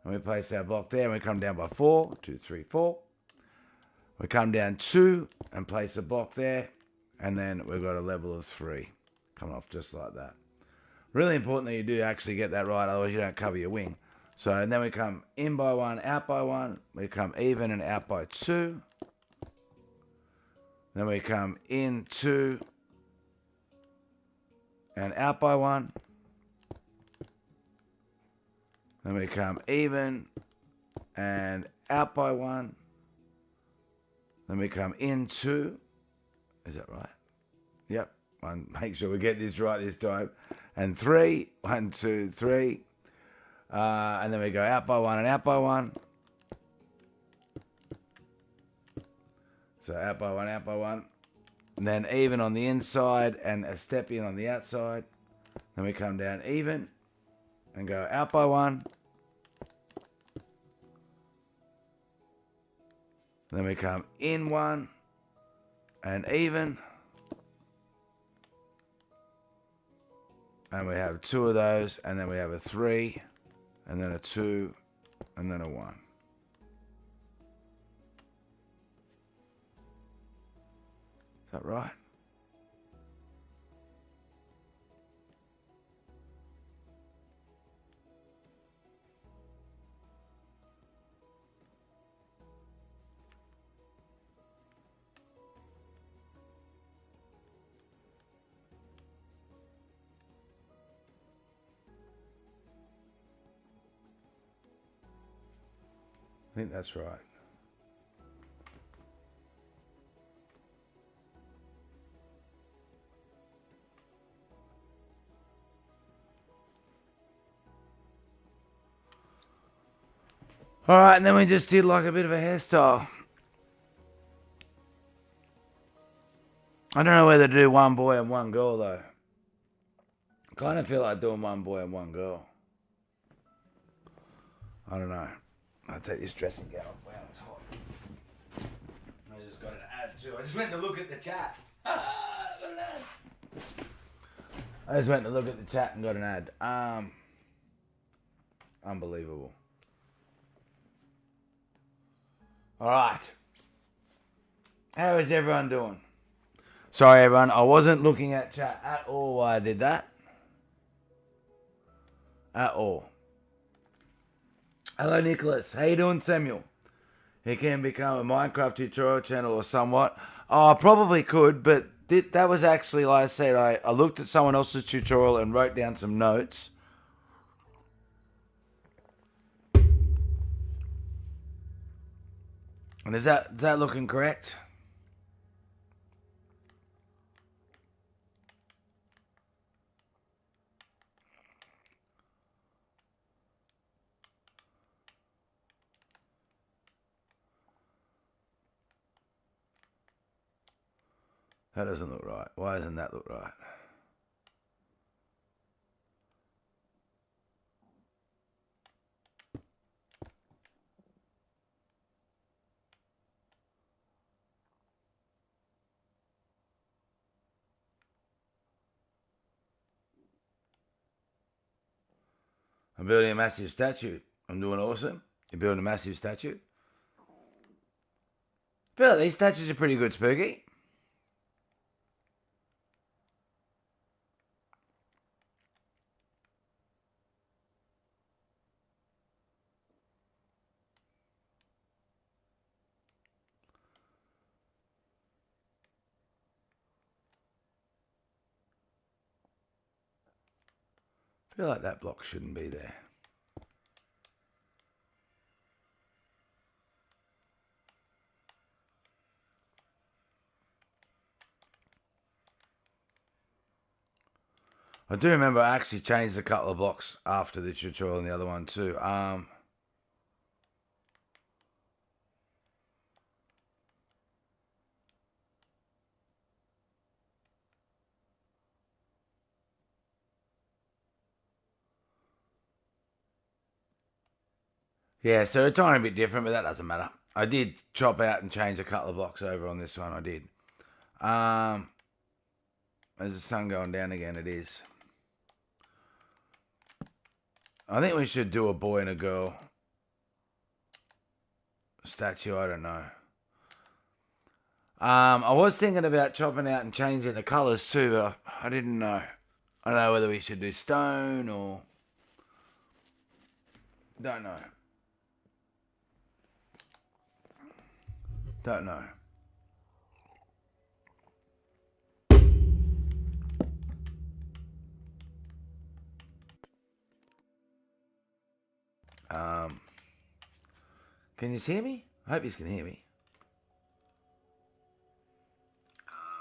and we place our block there, and we come down by 4, 2, 3, 4. We come down 2 and place a block there, and then we've got a level of 3 coming off just like that. Really important that you do actually get that right, otherwise you don't cover your wing. So, and then we come in by 1, out by 1. We come even and out by 2. Then we come in 2 and out by 1. Then we come even and out by 1. Then we come in 2. Is that right? Yep. Make sure we get this right this time. And 3. 1, 2, 3. And then we go out by 1 and out by 1. So out by 1, out by 1. And then even on the inside and a step in on the outside. Then we come down even and go out by 1. Then we come in 1 and even. And we have 2 of those, and then we have a 3, and then a 2, and then a 1. Is that right? I think that's right. All right, and then we just did like a bit of a hairstyle. I don't know whether to do one boy and one girl though. I kind of feel like doing one boy and one girl. I don't know. I'll take this dressing gown off. Wow, it's hot. I just got an ad too. I just went to look at the chat. I got an ad. I just went to look at the chat and got an ad. Unbelievable. All right. How is everyone doing? Sorry, everyone. I wasn't looking at chat at all while I did that. At all. Hello, Nicholas. How you doing, Samuel? He can become a Minecraft tutorial channel or somewhat. Oh, I probably could, but that was actually, like I said, I looked at someone else's tutorial and wrote down some notes. And is that looking correct? That doesn't look right. Why doesn't that look right? I'm building a massive statue. I'm doing awesome. You're building a massive statue. I feel like these statues are pretty good, Spooky. I feel like that block shouldn't be there. I do remember I actually changed a couple of blocks after the tutorial and the other one too. Yeah, so a tiny bit different, but that doesn't matter. I did chop out and change a couple of blocks over on this one. I did. Is the sun going down again? It is. I think we should do a boy and a girl statue. I don't know. I was thinking about chopping out and changing the colours too, but I didn't know. I don't know whether we should do stone or... Don't know. Don't know. Can you hear me? I hope you can hear me.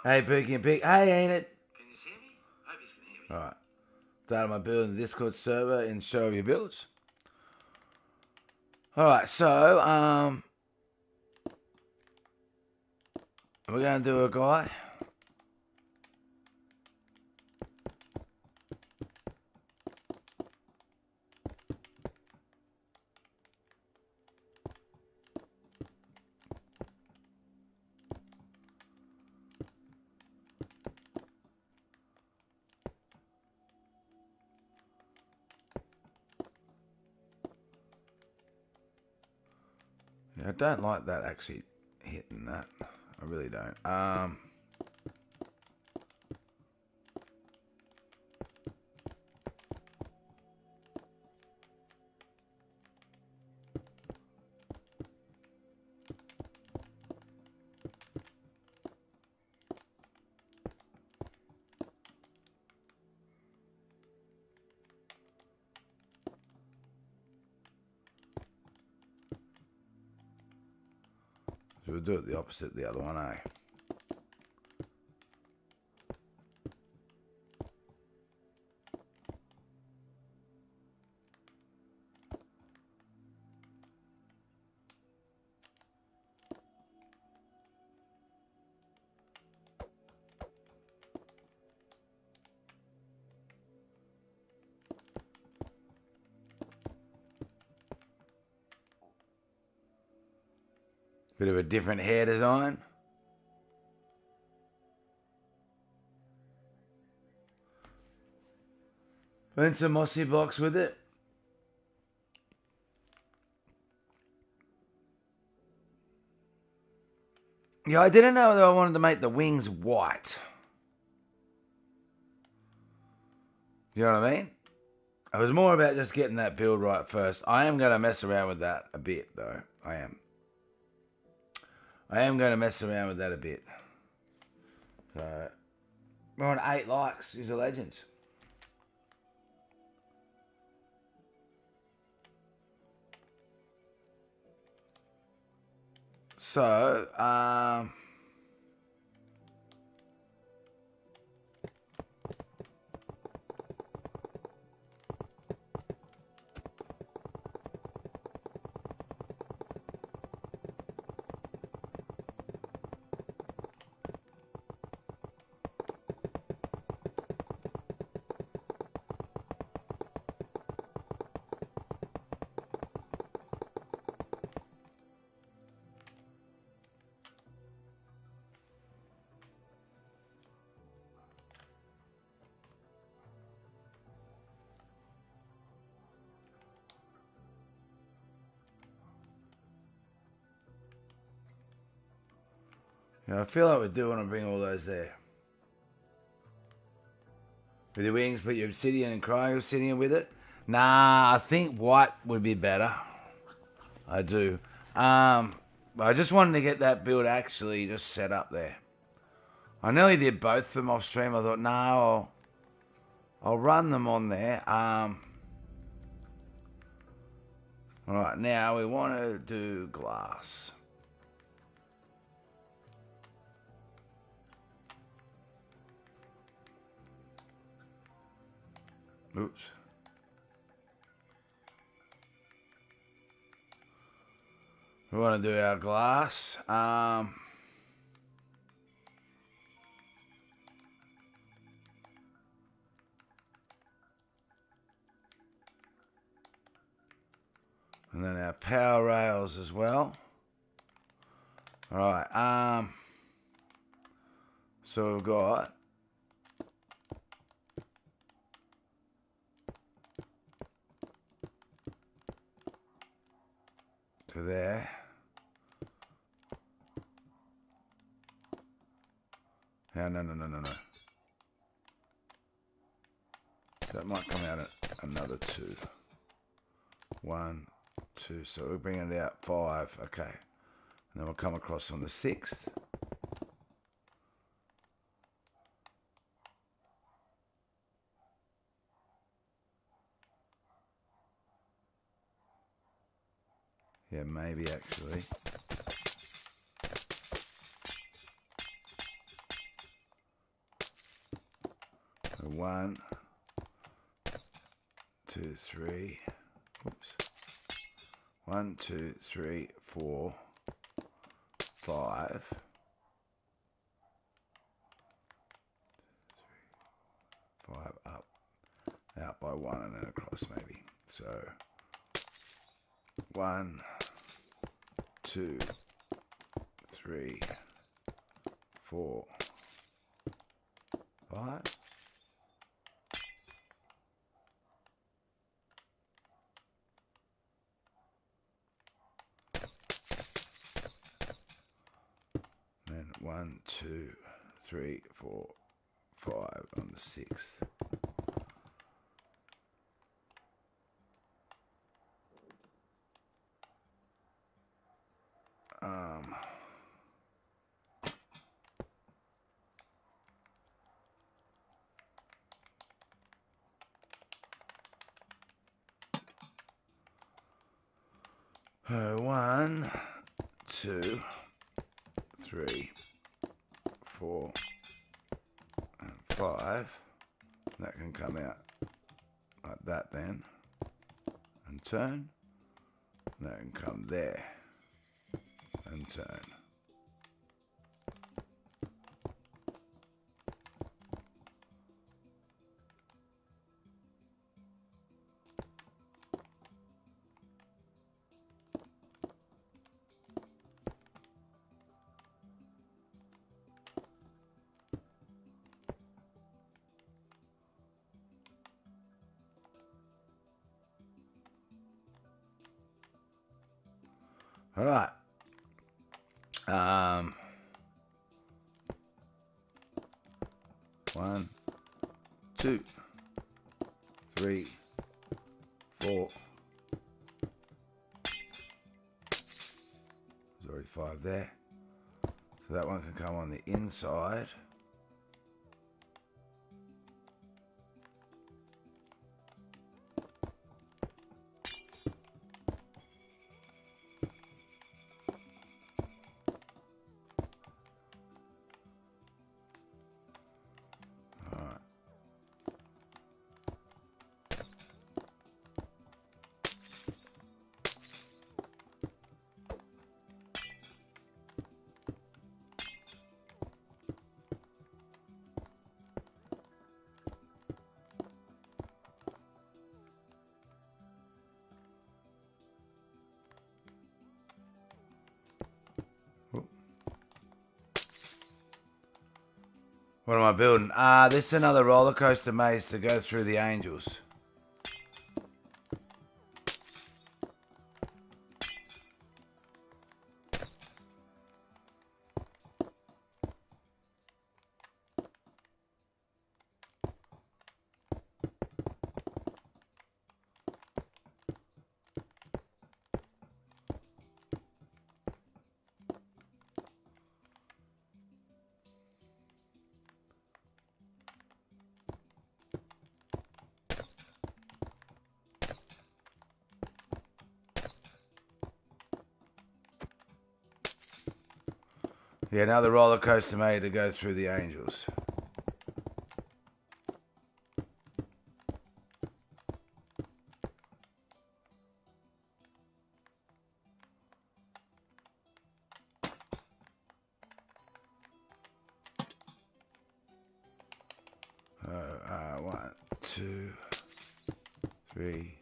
Hey, Pookie and Pig. Hey, ain't it? Can you hear me? I hope you can hear me. Alright. Started my build in the Discord server in Show of Your Builds. Alright, so, we're going to do a guy. Yeah, I don't like that actually hitting that. I really don't. So we'll do it the opposite, the other one, eh? Bit of a different hair design. And some mossy blocks with it. Yeah, I didn't know that I wanted to make the wings white. You know what I mean? It was more about just getting that build right first. I am going to mess around with that a bit, though. I am going to mess around with that a bit. So, we're on 8 likes. He's a legend. So, I feel like we do want to bring all those there. With your wings, put your obsidian and crying obsidian with it. Nah, I think white would be better. I do. I just wanted to get that build actually just set up there. I nearly did both of them off stream. I thought, no, I'll run them on there. All right, now we want to do glass. Oops. We want to do our glass. And then our power rails as well. All right. So we've got to there. No. That might come out at another 2. 1, 2. So we're bringing it out 5. Okay. And then we'll come across on the 6th. Yeah, maybe actually. So 1, 2, 3. Oops. 1, 2, 3, 4, 5. 5 up, out by 1, and then across maybe. So 1, 2, 3, 4, 5. Then 1, 2, 3, 4, 5 on the 6th. So 1, 2, 3, 4, and 5. That can come out like that then, and turn. That can come there, and turn. All right. 1, 2, 3, 4. There's already 5 there. So that one can come on the inside. What am I building? This is another roller coaster maze to go through the angels. Yeah, another roller coaster maze to go through the angels. One, 2, 3.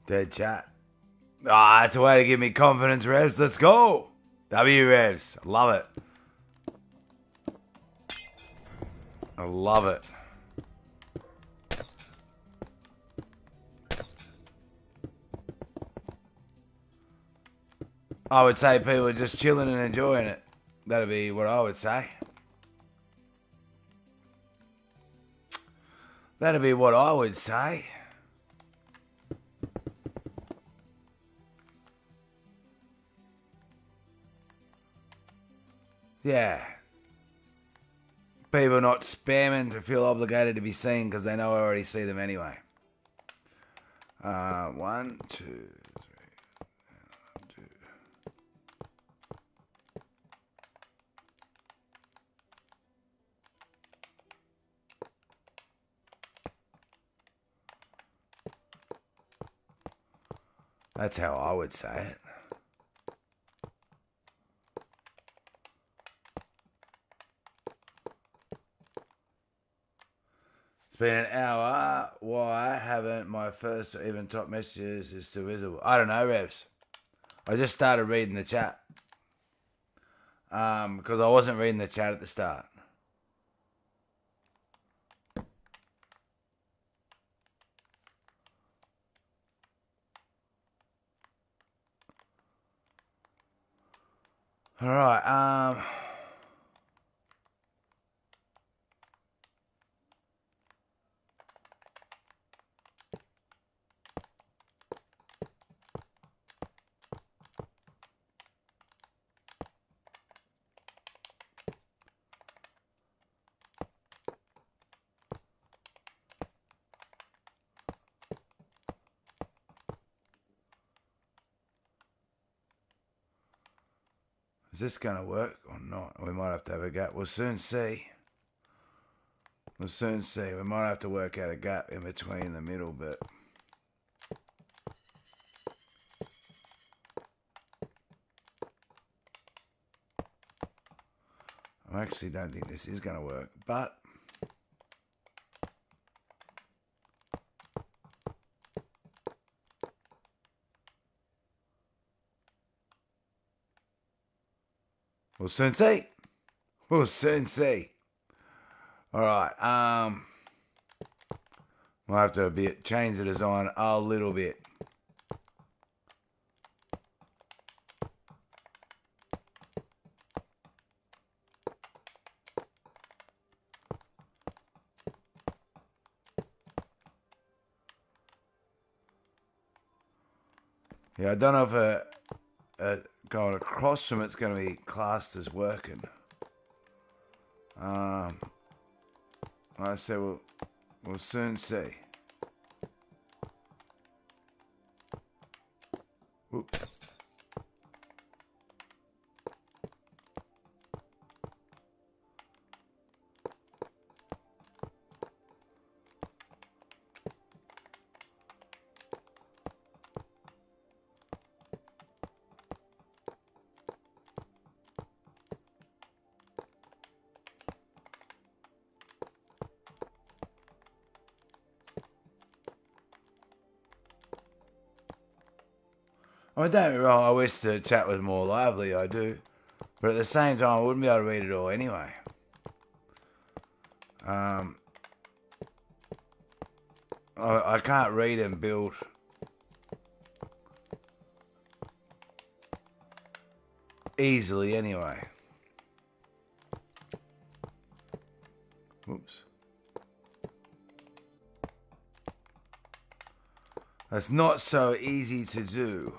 Dead chat. That's a way to give me confidence, Revs. Let's go. W Revs. I love it. I love it. I would say people are just chilling and enjoying it. That'd be what I would say. That'd be what I would say. Yeah. People not spamming to feel obligated to be seen because they know I already see them anyway. 1, 2, 3, 2. That's how I would say it. It's been an hour. Why haven't my first or even top messages is still visible? I don't know, Revs. I just started reading the chat. Because I wasn't reading the chat at the start. All right. Is this going to work or not? We might have to have a gap. We'll soon see. We'll soon see. We might have to work out a gap in between the middle bit. I actually don't think this is going to work, but we'll soon see. We'll soon see. All right. We'll have to change the design a little bit. Yeah, I don't know if going across from it's going to be classed as working. Like I said, we'll soon see. Oops. I mean, don't get me wrong, I wish the chat was more lively, I do. But at the same time, I wouldn't be able to read it all anyway. I can't read and build easily anyway. Oops. That's not so easy to do.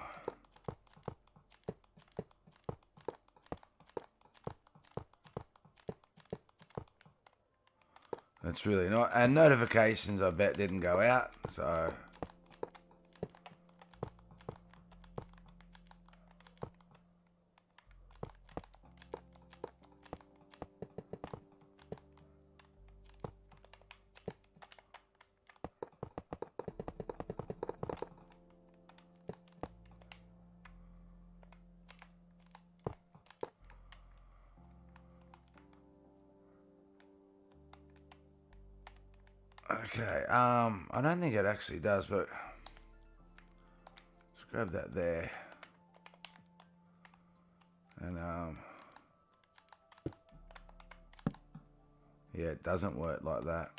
That's really not. And notifications, I bet, didn't go out. So. Okay, I don't think it actually does, but let's grab that there. And, yeah, it doesn't work like that.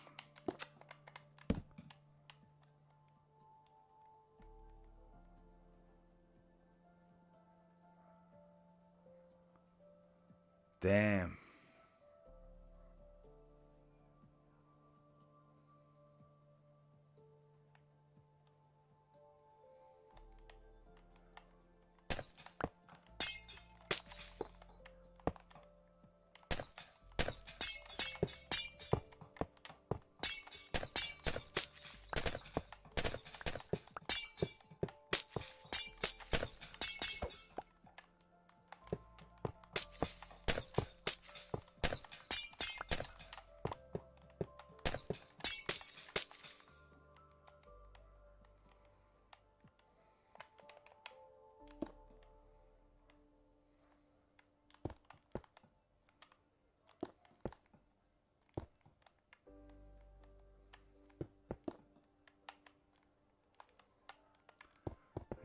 Damn.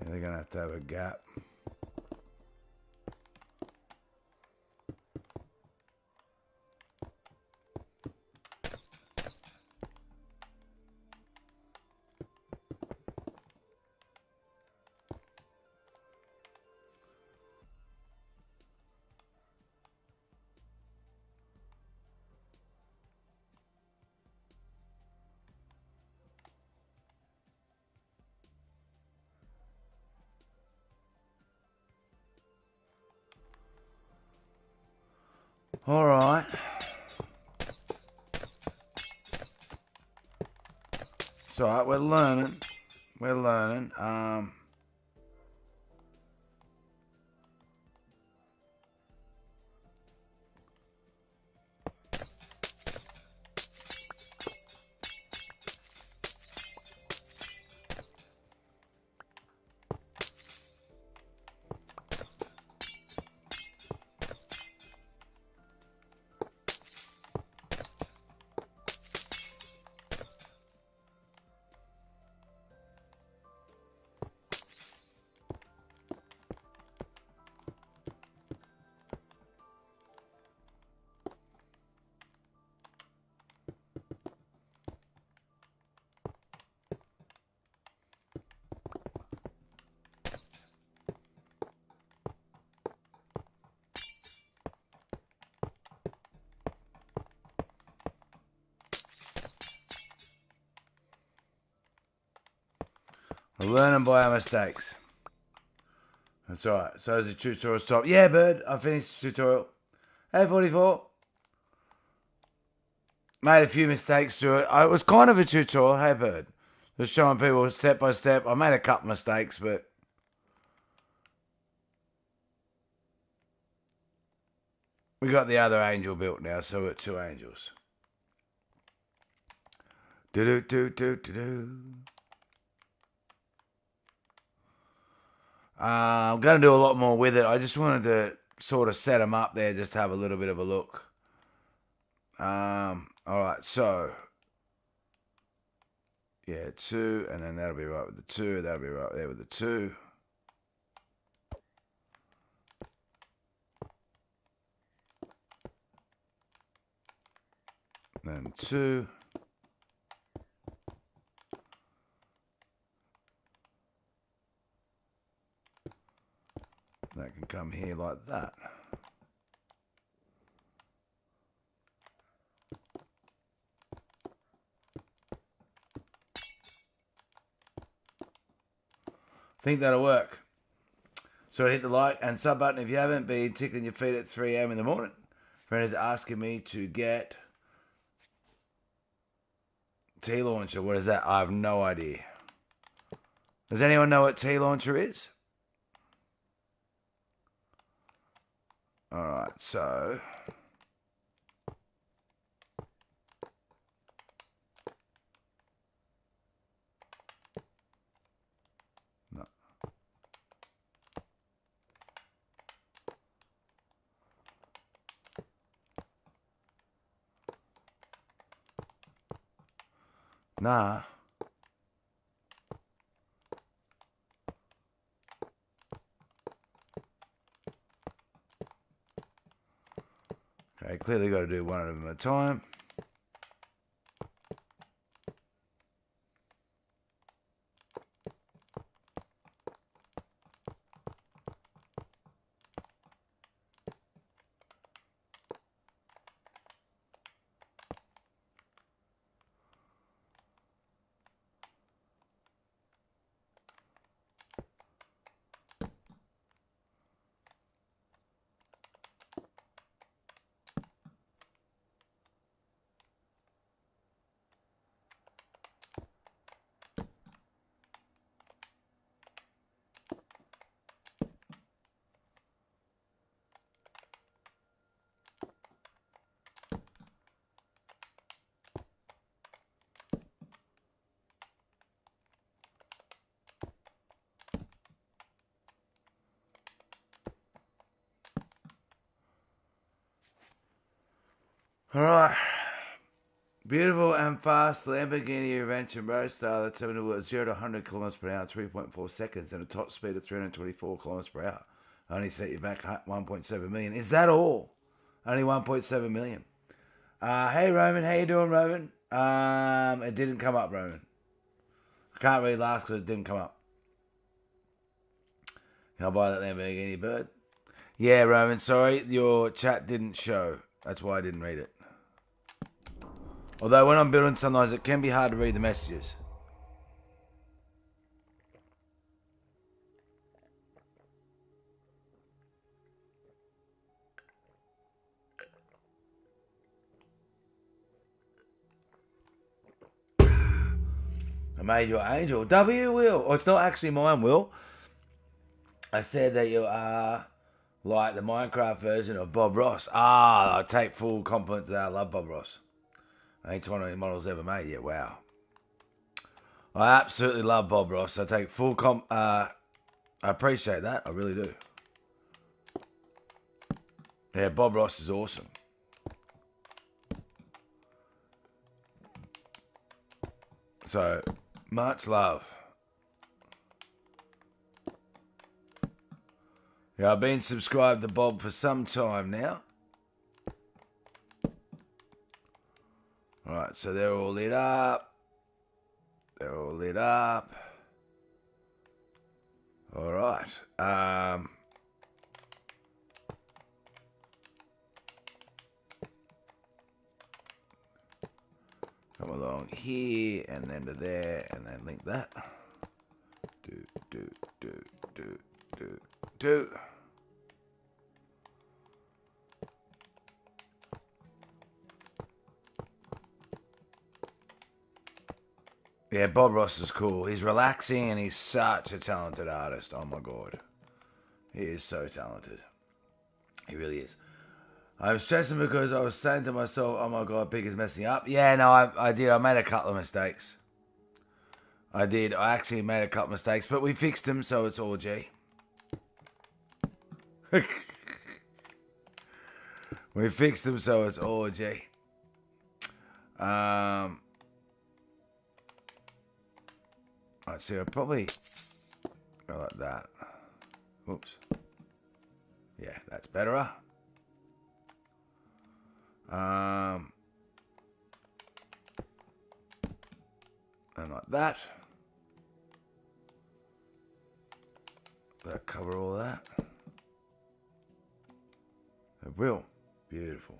Yeah, they're going to have a gap. All right. It's all right. We're learning. We're learning. We're learning by our mistakes. That's all right. So the tutorial stop. Yeah, Bird. I finished the tutorial. Hey, 44. Made a few mistakes through it. It was kind of a tutorial. Hey, Bird. Just showing people step by step. I made a couple mistakes, but we got the other angel built now, so we're 2 angels. Do-do-do-do-do-do. I'm going to do a lot more with it. I just wanted to sort of set them up there, just to have a little bit of a look. All right, so yeah, 2, and then that'll be right with the 2. That'll be right there with the 2. Then 2. That can come here like that. Think that'll work. So hit the like and sub button if you haven't been tickling your feet at 3 a.m. in the morning. Friend is asking me to get T-Launcher. What is that? I have no idea. Does anyone know what T-Launcher is? Alright, so no. Nah. Okay, clearly got to do one of them at a time. Alright. Beautiful and fast Lamborghini Adventure Roadster that's 0 to 100 kilometers per hour, 3.4 seconds, and a top speed of 324 kilometers per hour. Only set you back 1.7 million. Is that all? Only 1.7 million. Hey Roman, how you doing, Roman? It didn't come up, Roman. I can't read last because it didn't come up. Can I buy that Lamborghini bird? Yeah, Roman, sorry, your chat didn't show. That's why I didn't read it. Although when I'm building, sometimes it can be hard to read the messages. made your angel. W, Will. Oh, it's not actually mine, Will. I said that you are like the Minecraft version of Bob Ross. I take full compliment to that. I love Bob Ross. Each one of the models ever made. Yeah, wow. I absolutely love Bob Ross. I take full I appreciate that. I really do. Yeah, Bob Ross is awesome. So, much love. Yeah, I've been subscribed to Bob for some time now. Alright, so they're all lit up. They're all lit up. Alright. Come along here, and then to there, and then link that. Do. Yeah, Bob Ross is cool. He's relaxing and he's such a talented artist. Oh my god. He is so talented. He really is. I'm stressing because I was saying to myself, oh my god, Pig is messing up. Yeah, no, I did. I made a couple of mistakes. I did. I actually made a couple of mistakes, but we fixed them, so it's all G. We fixed them, so it's all G. Right, so I'll probably go like that. Oops. Yeah, that's better. And like that. That cover all that. It will. Beautiful.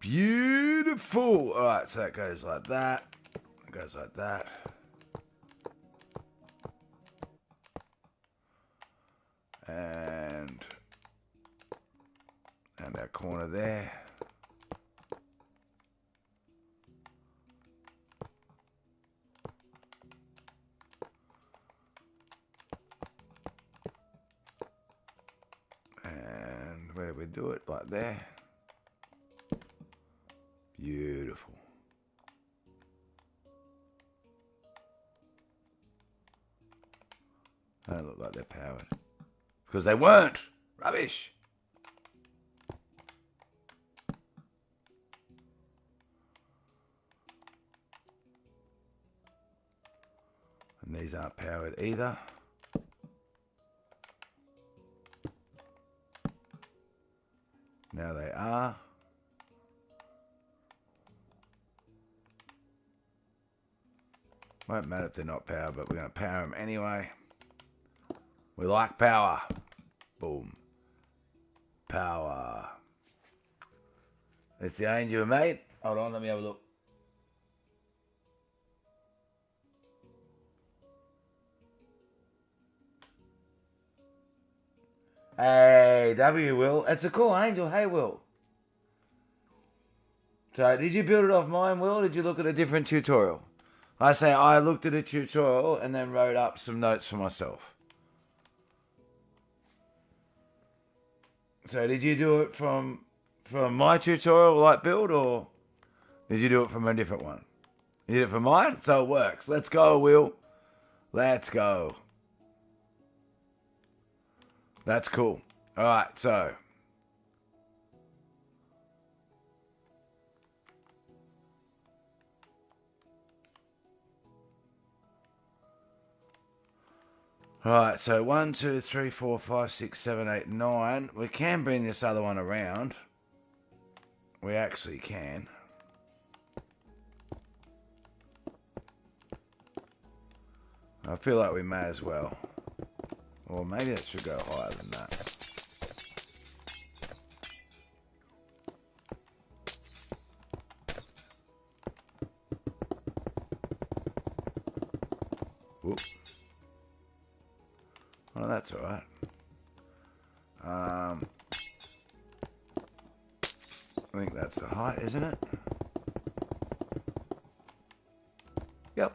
Beautiful. All right, so that goes like that. It goes like that. And that corner there. And where do we do it? Like there. Beautiful. They don't look like they're powered. Because they weren't. Rubbish. And these aren't powered either. Now they are. Won't matter if they're not powered, but we're going to power them anyway. We like power. Boom. Power. It's the angel mate. Hold on, let me have a look. Hey, W, Will. It's a cool angel. Hey, Will. So, did you build it off mine, Will, or did you look at a different tutorial? I say I looked at a tutorial and then wrote up some notes for myself. So, did you do it from my tutorial, like build, or did you do it from a different one? You did it from mine? So it works. Let's go, Will. Let's go. That's cool. All right, so. All right, so 1, 2, 3, 4, 5, 6, 7, 8, 9. We can bring this other one around. We actually can. I feel like we may as well. Or maybe it should go higher than that. Whoop. Oh, that's all right. I think that's the height, isn't it? Yep.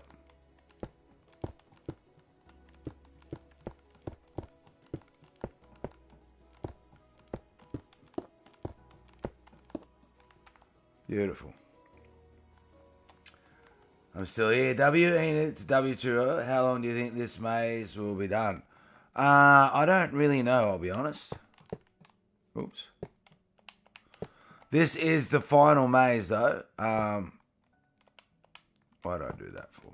Beautiful. I'm still here. It's W2. How long do you think this maze will be done? I don't really know, I'll be honest. Oops. This is the final maze, though. Why do I do that for?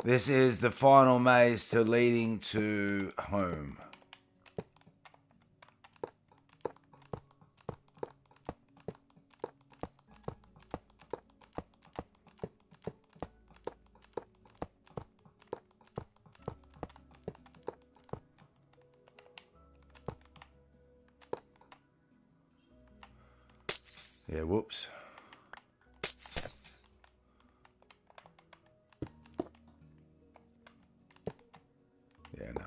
This is the final maze to leading to home. Yeah, whoops. Yeah, no.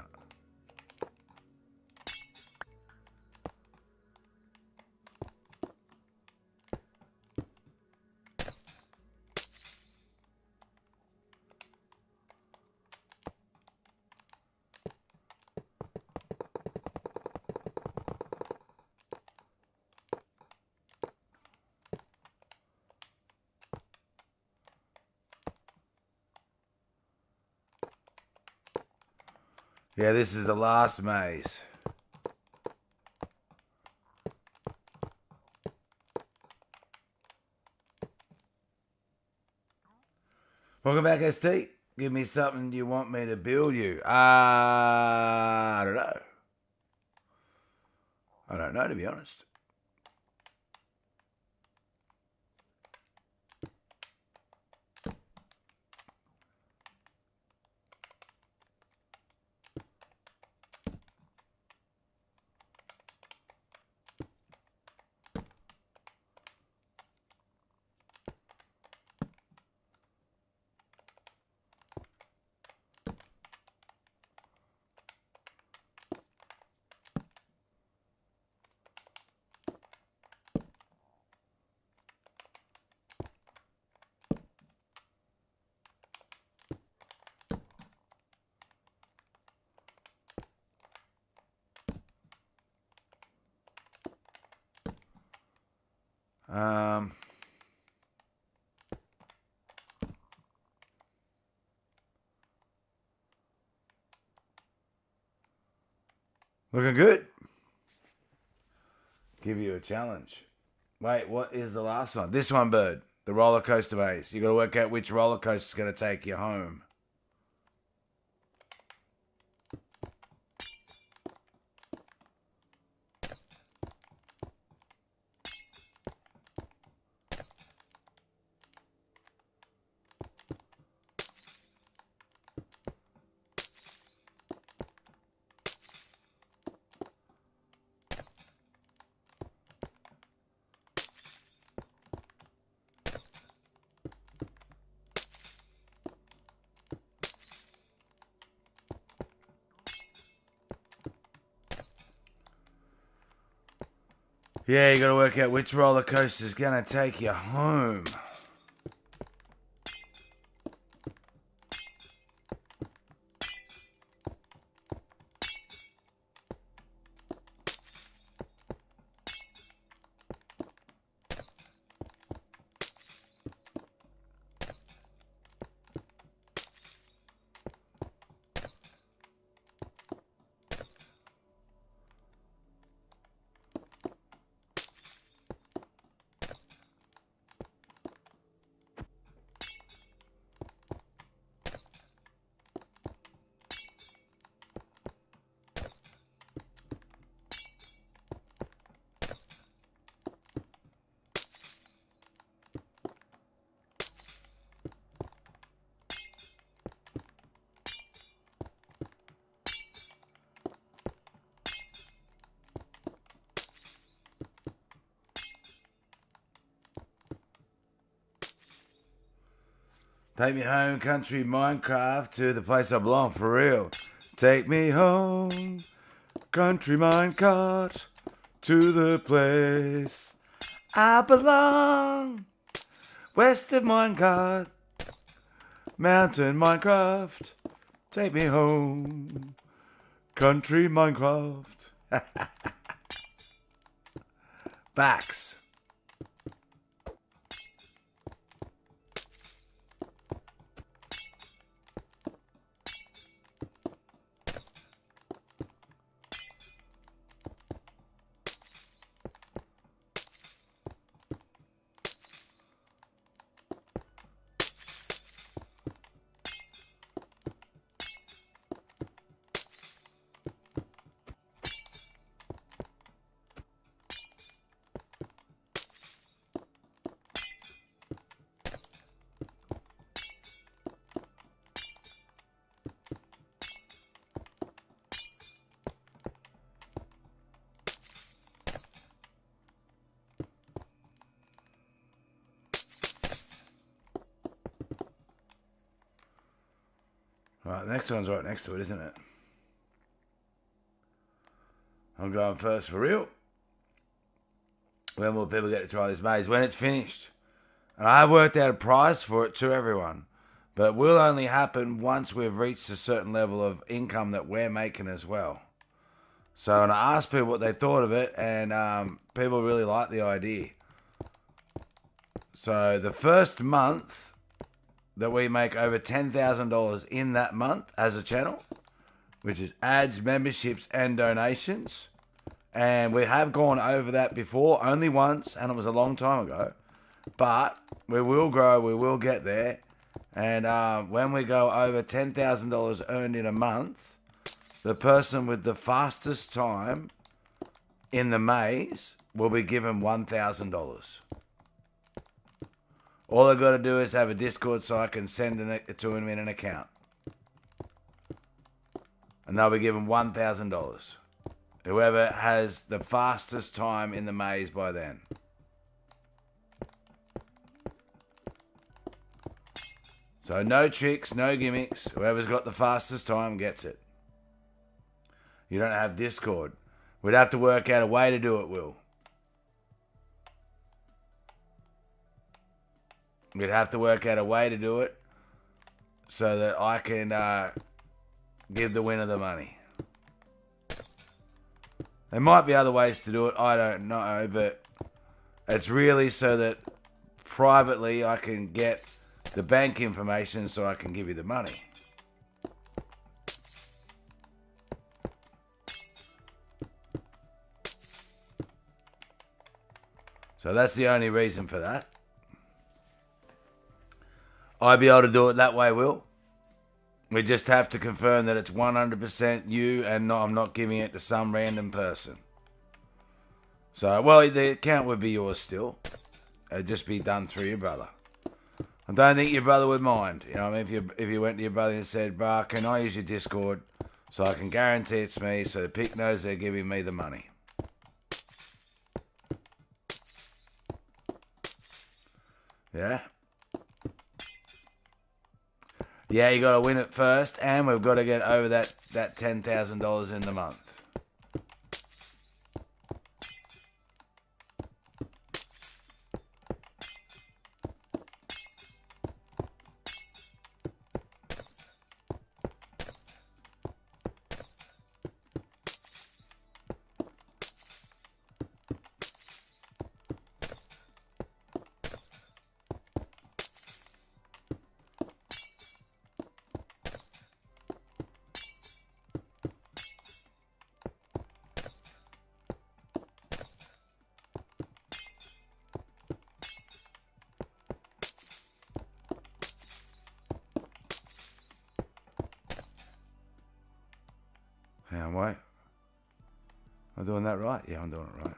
Yeah, this is the last maze. Welcome back, ST. Give me something you want me to build you. I don't know. I don't know, to be honest. Looking good. Give you a challenge. Wait, what is the last one? This one, Bird. The roller coaster maze. You got to work out which roller coaster is going to take you home. Yeah, you got to work out which roller coaster is going to take you home. Take me home, country Minecraft, to the place I belong, for real. Take me home, country minecart, to the place I belong. West of Minecart, Mountain Minecraft, take me home, country Minecraft. Facts. Right, the next one's right next to it, isn't it? I'm going first for real. When will people get to try this maze? When it's finished. And I have worked out a price for it to everyone. But it will only happen once we've reached a certain level of income that we're making as well. So, and I asked people what they thought of it, and people really like the idea. So the first month that we make over $10,000 in that month as a channel, which is ads, memberships, and donations. And we have gone over that before, only once, and it was a long time ago. But we will grow, we will get there. And when we go over $10,000 earned in a month, the person with the fastest time in the maze will be given $1,000. All I've got to do is have a Discord so I can send it to him in an account. And they'll be given $1,000. Whoever has the fastest time in the maze by then. So no tricks, no gimmicks. Whoever's got the fastest time gets it. You don't have Discord. We'd have to work out a way to do it, Will. We'd have to work out a way to do it so that I can give the winner the money. There might be other ways to do it, I don't know, but it's really so that privately I can get the bank information so I can give you the money. So that's the only reason for that. I'd be able to do it that way, Will. We just have to confirm that it's 100% you and I'm not giving it to some random person. So, well, the account would be yours still. It'd just be done through your brother. I don't think your brother would mind. You know what I mean? If you went to your brother and said, "Bro, can I use your Discord so I can guarantee it's me so the pick knows they're giving me the money?" Yeah? Yeah, you got to win it first, and we've got to get over that $10,000 in the month. Hang on, wait. Am I doing that right? Yeah, I'm doing it right.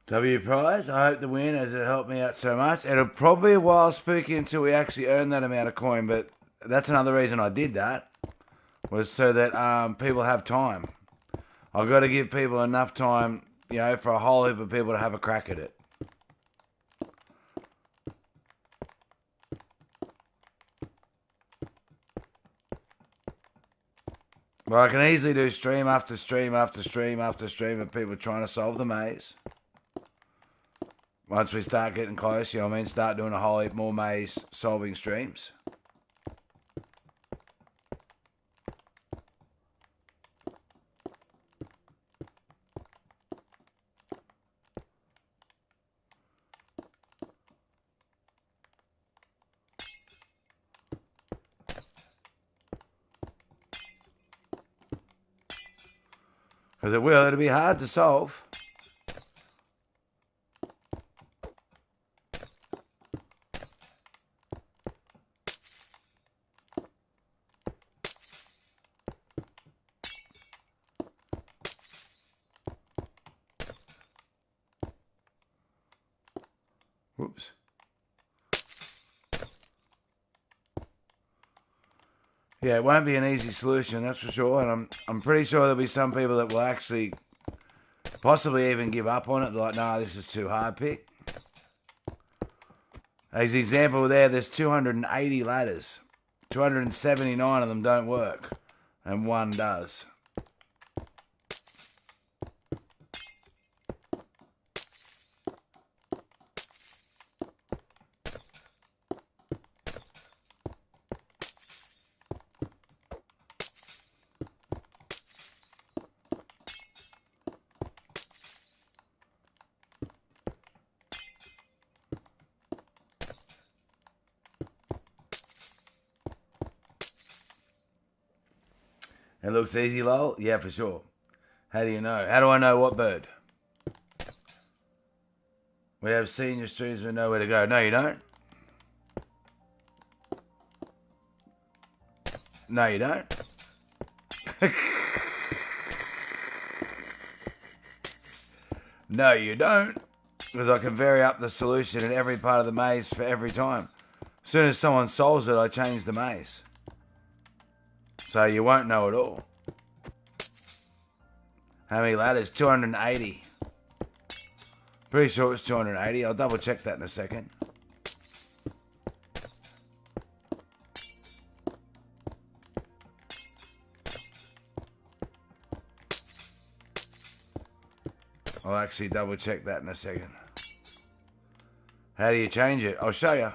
W prize. I hope to win as it helped me out so much. It'll probably be a while, Spooky, until we actually earn that amount of coin, but that's another reason I did that, was so that people have time. I've got to give people enough time, for a whole heap of people to have a crack at it. Well, I can easily do stream after stream after stream after stream of people trying to solve the maze. Once we start getting close, start doing a whole heap more maze solving streams. Because it'll be hard to solve. Whoops. Yeah, it won't be an easy solution, that's for sure. And I'm pretty sure there'll be some people that will actually possibly even give up on it. They're like, nah, this is too hard, pick. As the example there, there's 280 ladders. 279 of them don't work, and one does. It looks easy, lol? Yeah, for sure. How do you know? How do I know what bird? We have senior streams, we know where to go. No, you don't. No, you don't. No, you don't. Because I can vary up the solution in every part of the maze for every time. As soon as someone solves it, I change the maze. So you won't know at all. How many ladders? 280. Pretty sure it's 280. I'll double check that in a second. I'll actually double check that in a second. How do you change it? I'll show you.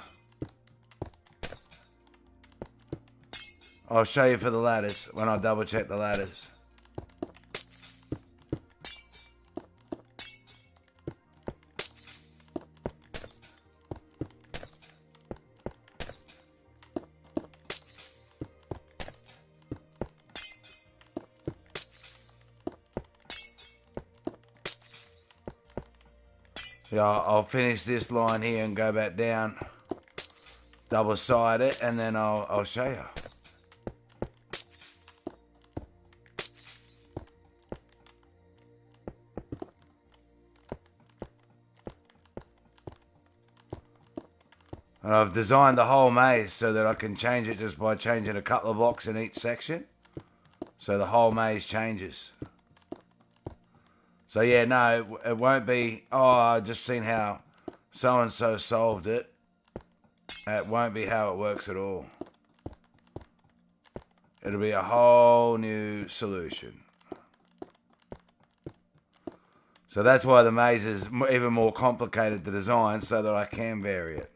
I'll show you for the ladders when I double check the ladders. Yeah, I'll finish this line here and go back down, double side it, and then I'll show you. And I've designed the whole maze so that I can change it just by changing a couple of blocks in each section. So the whole maze changes. So yeah, no, it won't be, I've just seen how so-and-so solved it. It won't be how it works at all. It'll be a whole new solution. So that's why the maze is even more complicated to design so that I can vary it.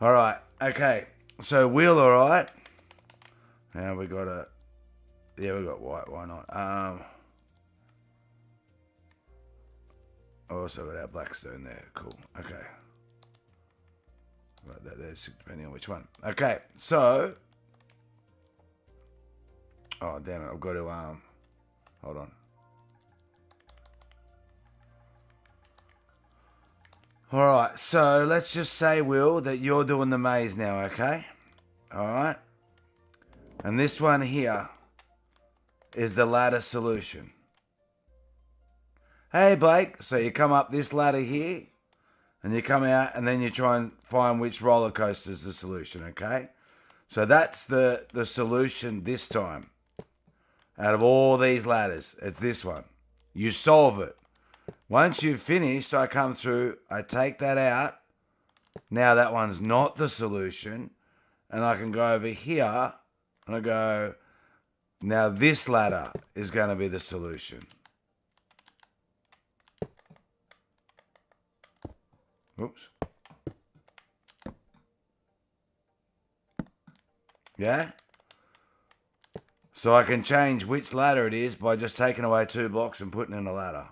All right, okay. So wheel, all right. Now we got a, yeah, we got white. Why not? Also got our blackstone there. Cool. Okay. Right, that there's depending on which one. Okay, so. Oh damn it! I've got to hold on. All right, so let's just say, Will, that you're doing the maze now, okay? All right. And this one here is the ladder solution. Hey, Blake, so you come up this ladder here, and you come out, and then you try and find which roller coaster is the solution, okay? So that's the solution this time. Out of all these ladders, it's this one. You solve it. Once you've finished, I come through, I take that out. Now that one's not the solution. And I can go over here, and I go, now this ladder is going to be the solution. Oops. Yeah? So I can change which ladder it is by just taking away 2 blocks and putting in a ladder.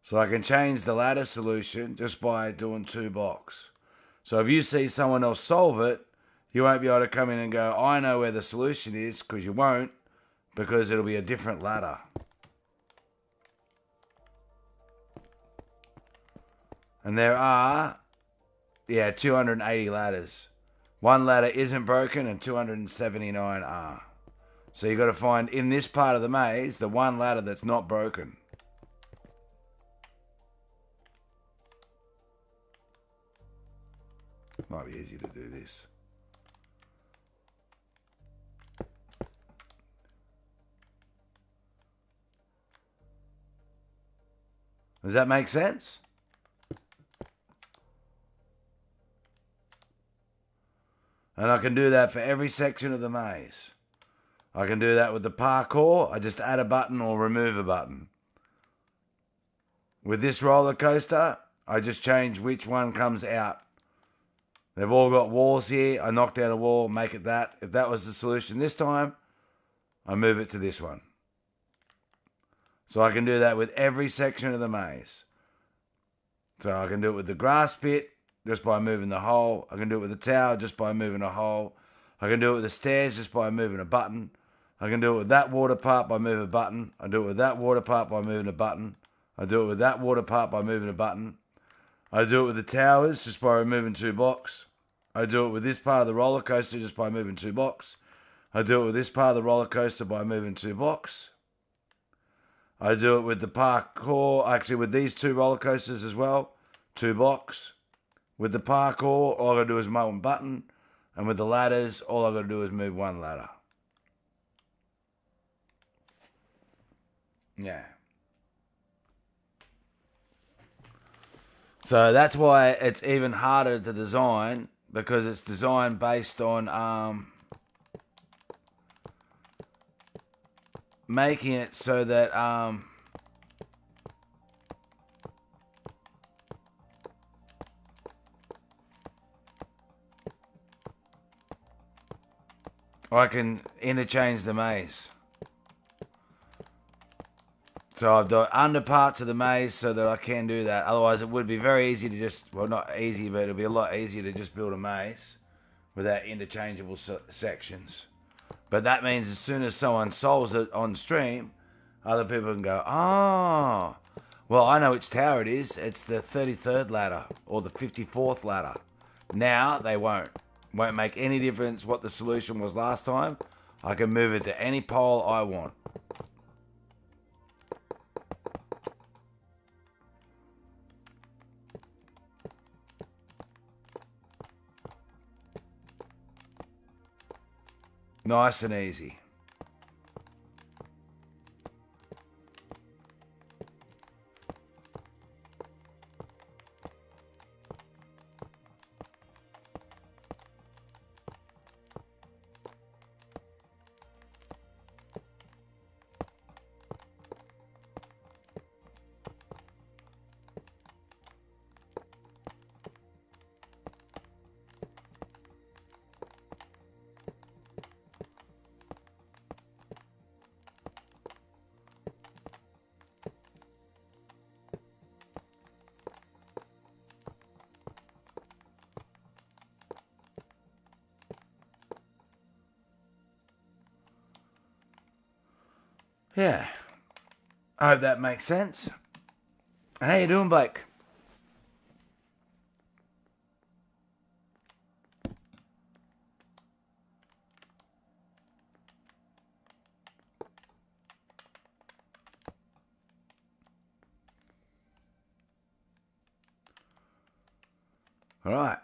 So I can change the ladder solution just by doing 2 blocks. So if you see someone else solve it, you won't be able to come in and go, I know where the solution is, because you won't, because it'll be a different ladder. And there are, 280 ladders. One ladder isn't broken and 279 are. So you've got to find, in this part of the maze, the one ladder that's not broken. Might be easy to do this. Does that make sense? And I can do that for every section of the maze. I can do that with the parkour. I just add a button or remove a button. With this roller coaster, I just change which one comes out. They've all got walls here. I knock down a wall, make it that. If that was the solution this time, I move it to this one. So I can do that with every section of the maze. So I can do it with the grass pit just by moving the hole. I can do it with the tower just by moving a hole. I can do it with the stairs just by moving a button. I can do it with that water part by moving a button. I do it with that water part by moving a button. I do it with that water part by moving a button. I do it with the towers just by removing 2 blocks. I do it with this part of the roller coaster just by moving 2 blocks. I do it with this part of the roller coaster by moving 2 blocks. I do it with the parkour, actually with these 2 roller coasters as well, 2 blocks. With the parkour, all I gotta do is move one button. And with the ladders, all I gotta do is move 1 ladder. Yeah. So that's why it's even harder to design, because it's designed based on making it so that I can interchange the maze. So I've done under parts of the maze so that I can do that. Otherwise, it would be very easy to just, well, not easy, but it'll be a lot easier to just build a maze without interchangeable sections. But that means as soon as someone solves it on stream, other people can go, oh, well, I know which tower it is. It's the 33rd ladder or the 54th ladder. Now they won't. Won't make any difference what the solution was last time. I can move it to any pole I want. Nice and easy. Yeah. I hope that makes sense. And how you doing, Blake? All right.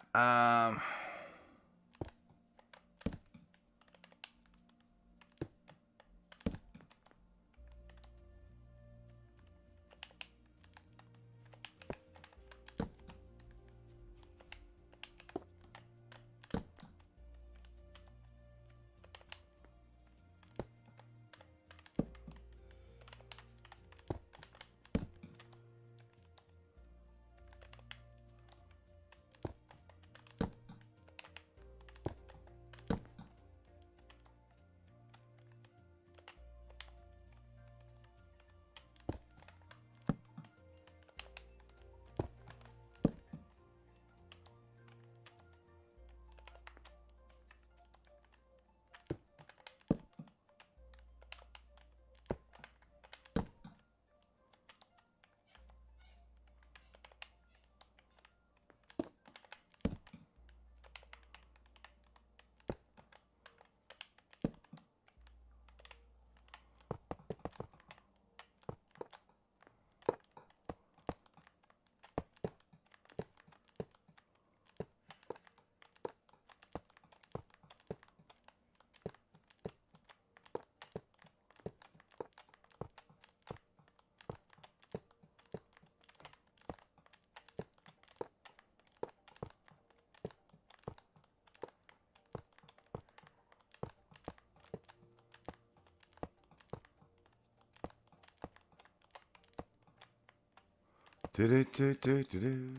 Do.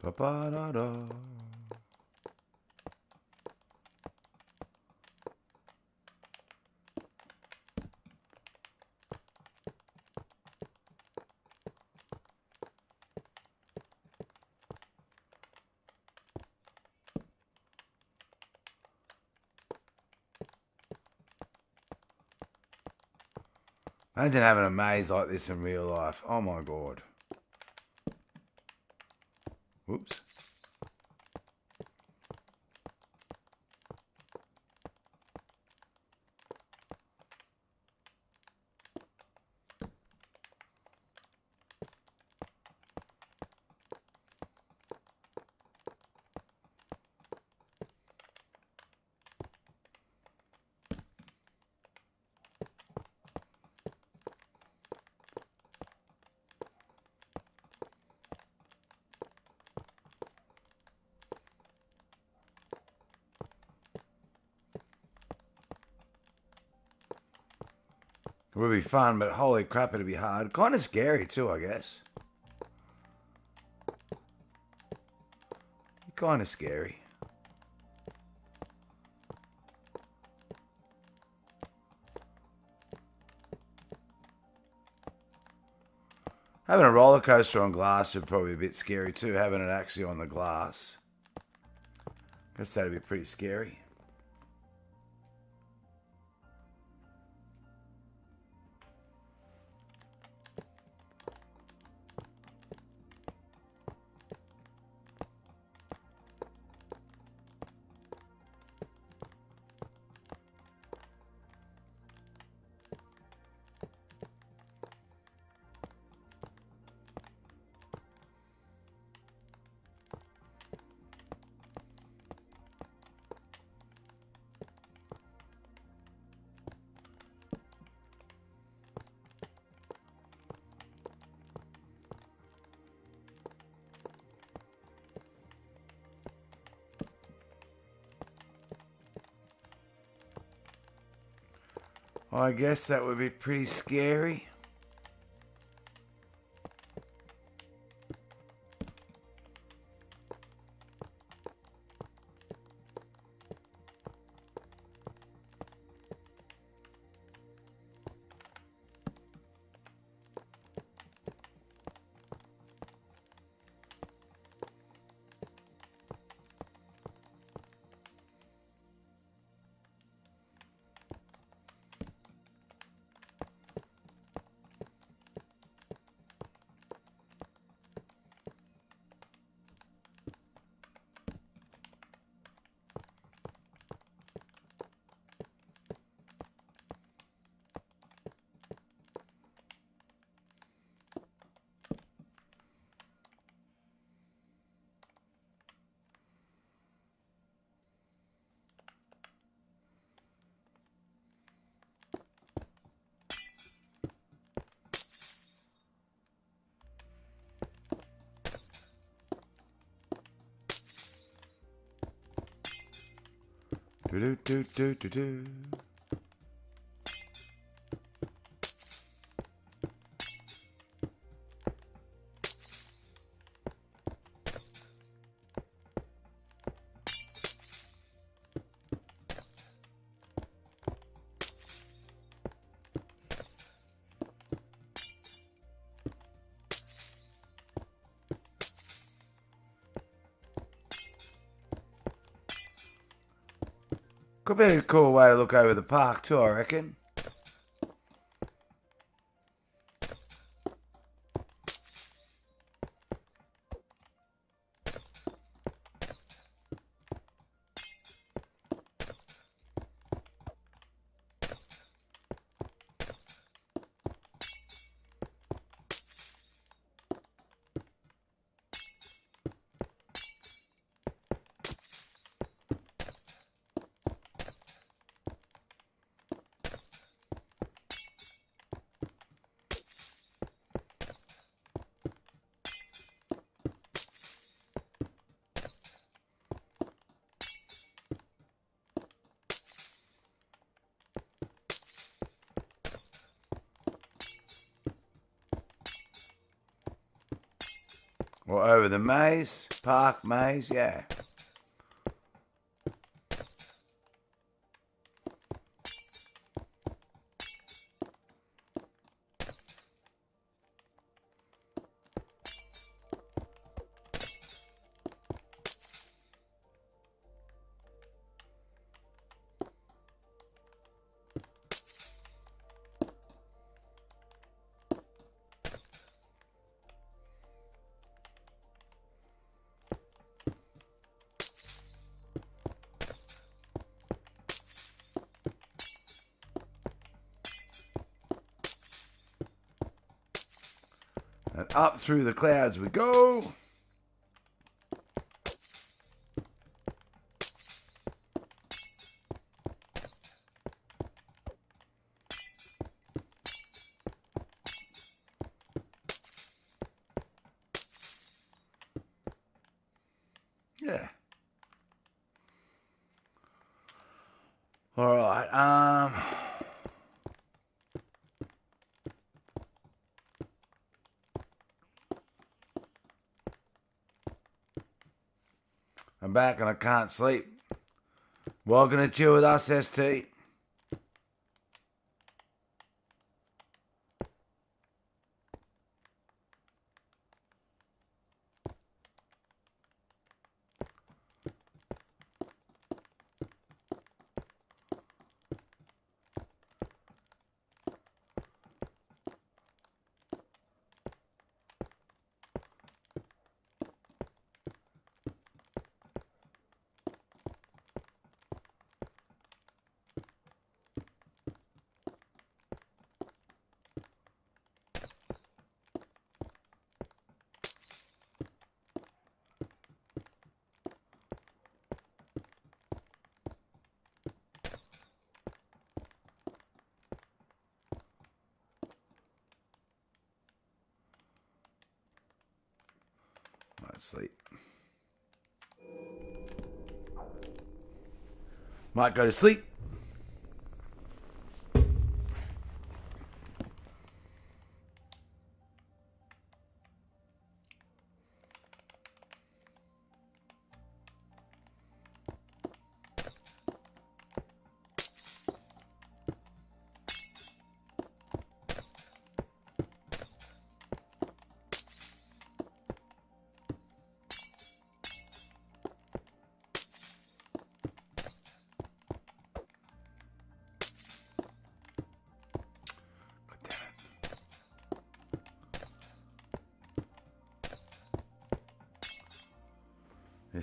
Ba-ba-da-da. Imagine having a maze like this in real life. Oh my god. Whoops. It would be fun, but holy crap, it'd be hard. Kind of scary too, I guess. Kind of scary. Having a roller coaster on glass would probably be a bit scary too, having it actually on the glass. Guess that'd be pretty scary. I guess that would be pretty scary. Do do do do do do. Could be a cool way to look over the park too, I reckon. Or over the maze, park maze, yeah. And up through the clouds we go. Yeah. All right. I'm back and I can't sleep. Welcome to Chill with Us, ST. Might sleep. Might go to sleep.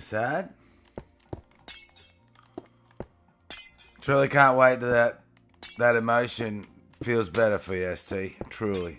You're sad? Truly can't wait till that emotion feels better for you, ST. Truly.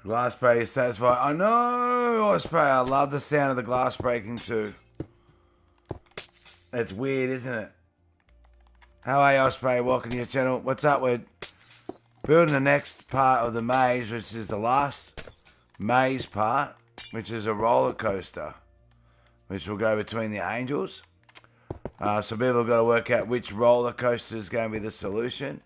Glass break is satisfying. I know, Osprey. I love the sound of the glass breaking too. It's weird, isn't it? How are you, Osprey? Welcome to your channel. What's up? We're building the next part of the maze, which is the last maze part, which is a roller coaster, which will go between the angels. So people have got to work out which roller coaster is going to be the solution.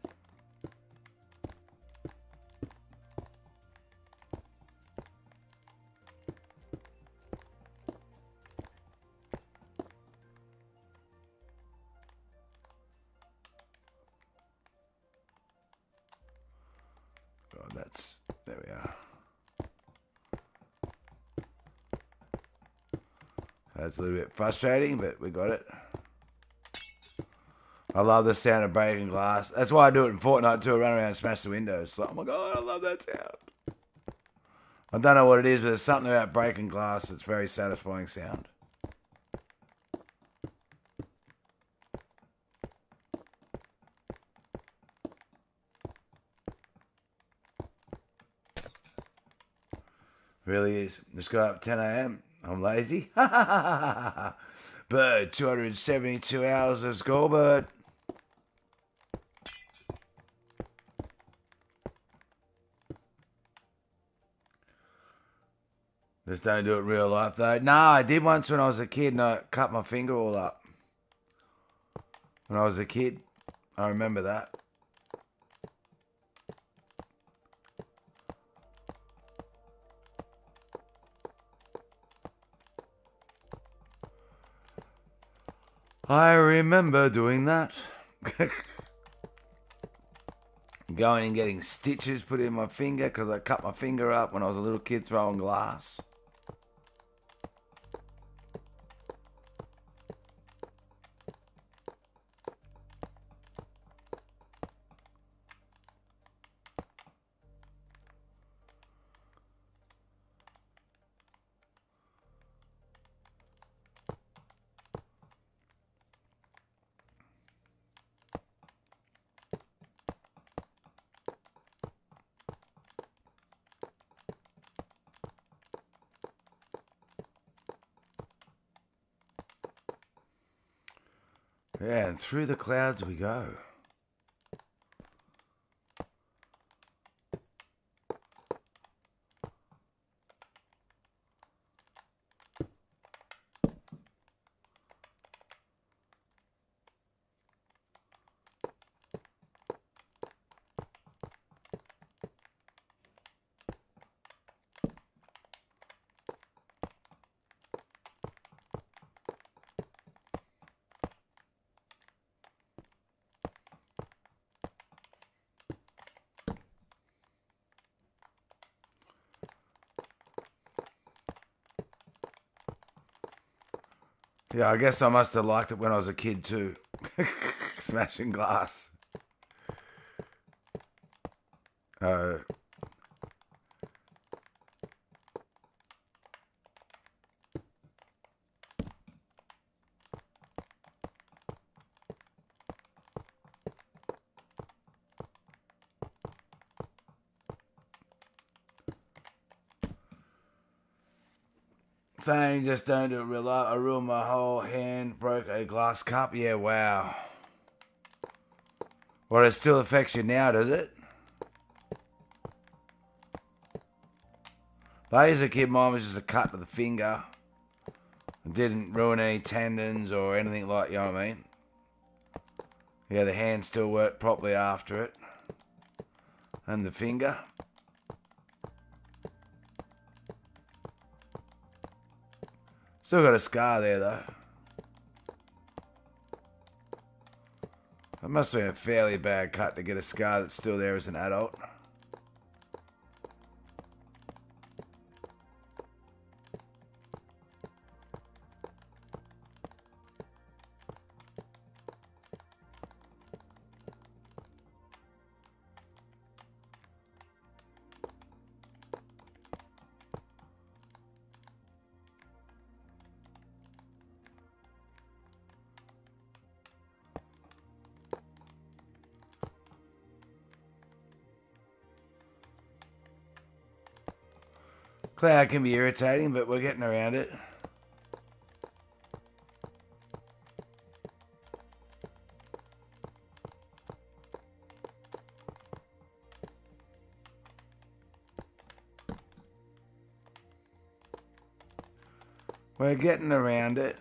God, there we are. That's a little bit frustrating, but we got it. I love the sound of breaking glass. That's why I do it in Fortnite too. I run around and smash the windows. So, oh my God, I love that sound. I don't know what it is, but there's something about breaking glass that's very satisfying sound. Really is. Just got up at 10 a.m. I'm lazy. Bird, 272 hours of score, bird. Just don't do it real life, though. No, I did once when I was a kid, and I cut my finger all up. When I was a kid, I remember that. I remember doing that. Going and getting stitches put in my finger because I cut my finger up when I was a little kid throwing glass. Yeah, and through the clouds we go. Yeah, I guess I must have liked it when I was a kid too. Smashing glass. Uh, Saying just don't do it real life. I ruined my whole hand, broke a glass cup. Yeah, wow. Well, it still affects you now, does it? But as a kid, mine was just a cut to the finger. It didn't ruin any tendons or anything like, you know what I mean? Yeah, the hand still worked properly after it. And the finger. Still got a scar there, though. It must have been a fairly bad cut to get a scar that's still there as an adult. Cloud can be irritating, but we're getting around it. We're getting around it.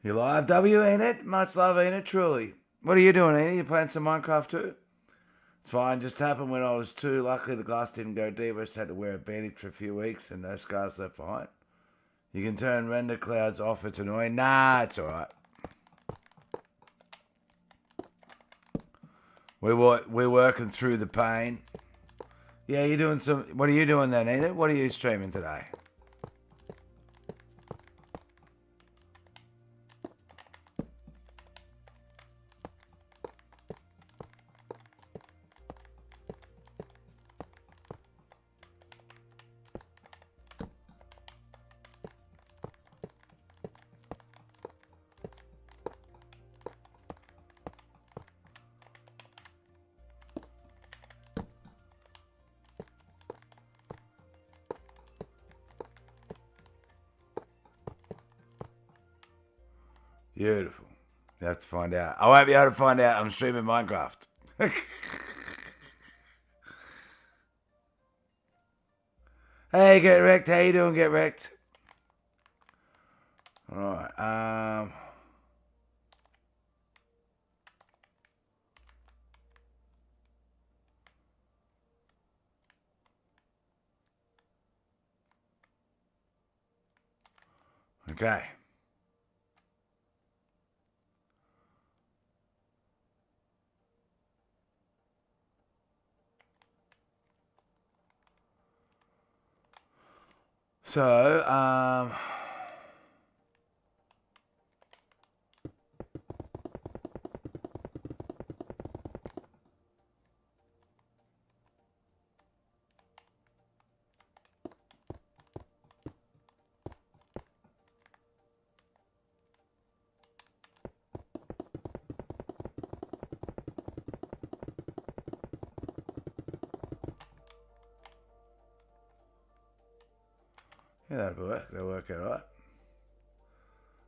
You live, W, ain't it? Much love, ain't it? Truly. What are you doing, Annie? You playing some Minecraft too? It's fine. Just happened when I was 2. Luckily, the glass didn't go deep. I just had to wear a bandage for a few weeks and no scars left behind. You can turn render clouds off. It's annoying. Nah, it's alright. We're working through the pain. Yeah, you're doing some... What are you doing then, Enid? What are you streaming today? Beautiful. You have to find out. I won't be able to find out. I'm streaming Minecraft. Hey, Get Wrecked. How you doing, Get Wrecked? Alright, okay. So, yeah, that'll work. That'll work out alright.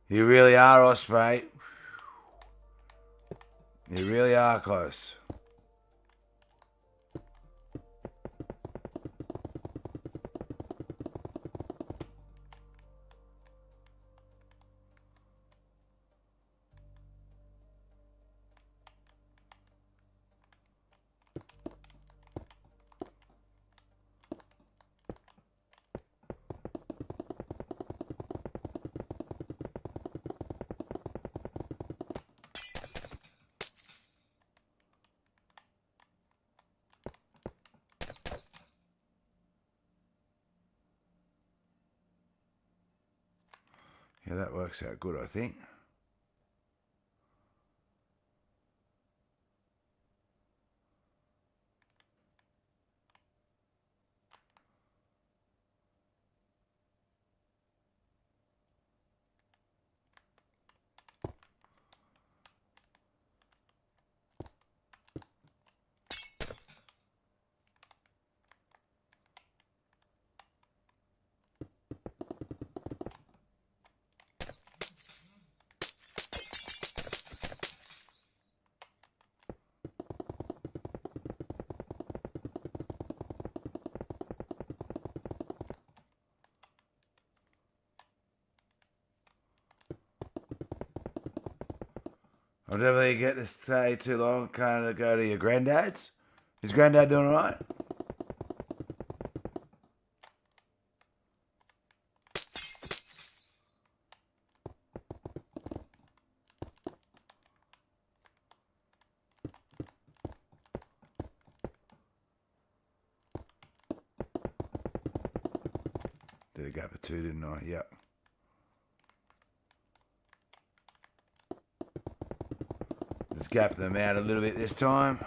You really are, Osprey. You really are close. Yeah, that works out good, I think. Whatever you get to stay too long, kind of go to your granddad's. Is granddad doing all right? Did a gap of 2, didn't I? Yep. Just gap them out a little bit this time.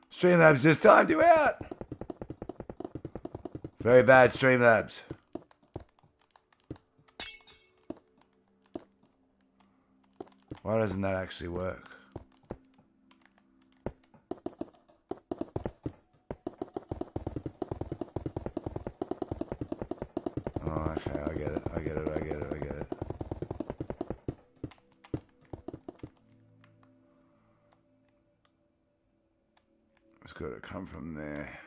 Streamlabs just timed you out. Very bad, Streamlabs. Why doesn't that actually work? Oh, okay, I get it. It's got to come from there.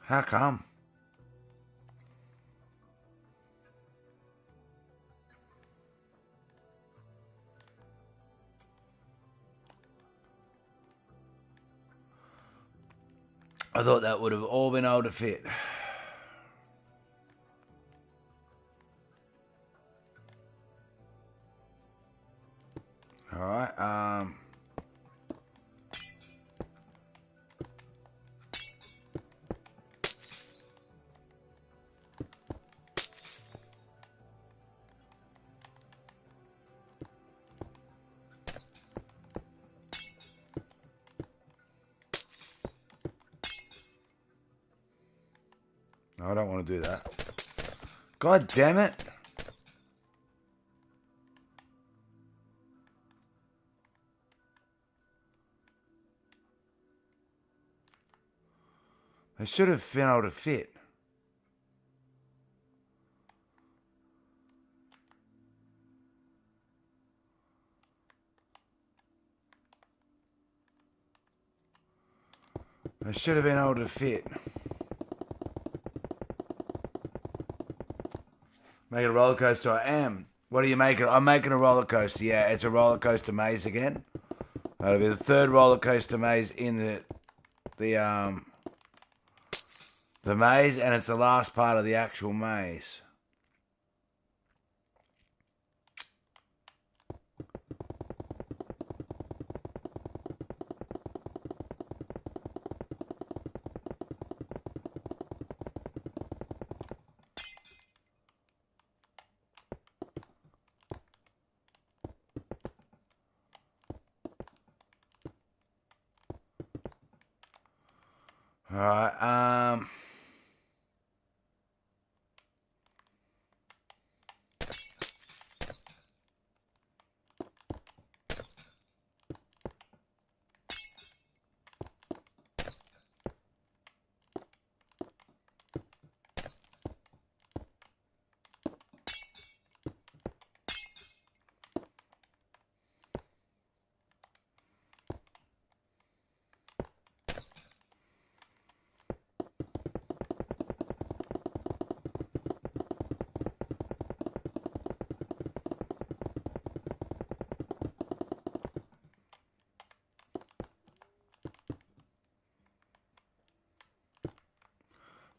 How come? I thought that would have all been able to fit. All right. No, I don't want to do that. God damn it. They should have been able to fit. They should have been able to fit. Make it a roller coaster. I am. What do you make it? I'm making a roller coaster. Yeah, it's a roller coaster maze again. That'll be the third roller coaster maze in the maze, and it's the last part of the actual maze. All right.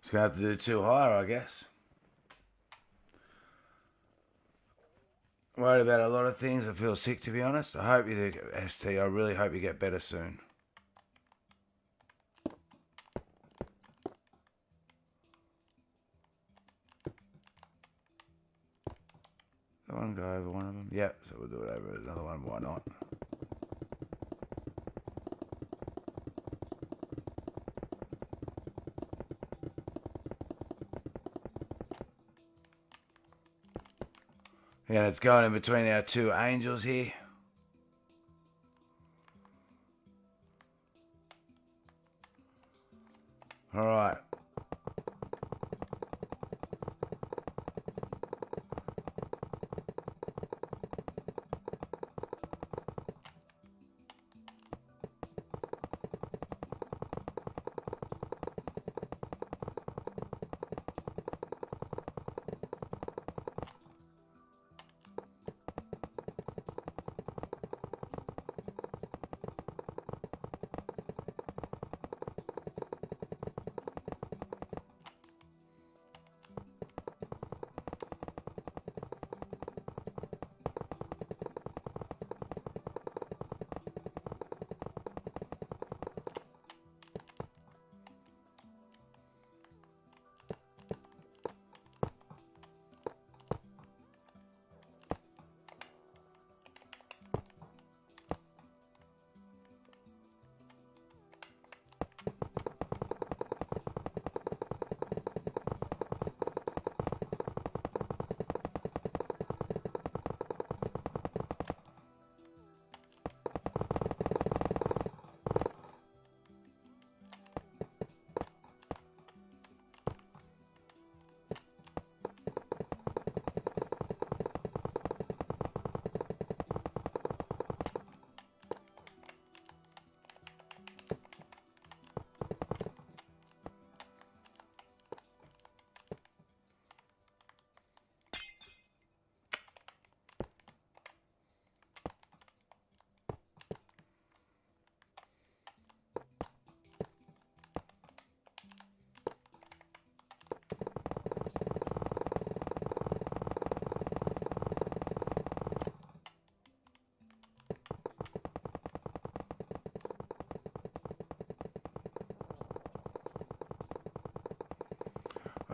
Just gonna have to do two higher, I guess. Worried about a lot of things. I feel sick, to be honest. I hope you do, ST. I really hope you get better soon. That one go over one of them. Yep. So we'll do it over another one. Why not? Yeah, it's going in between our two angels here. All right.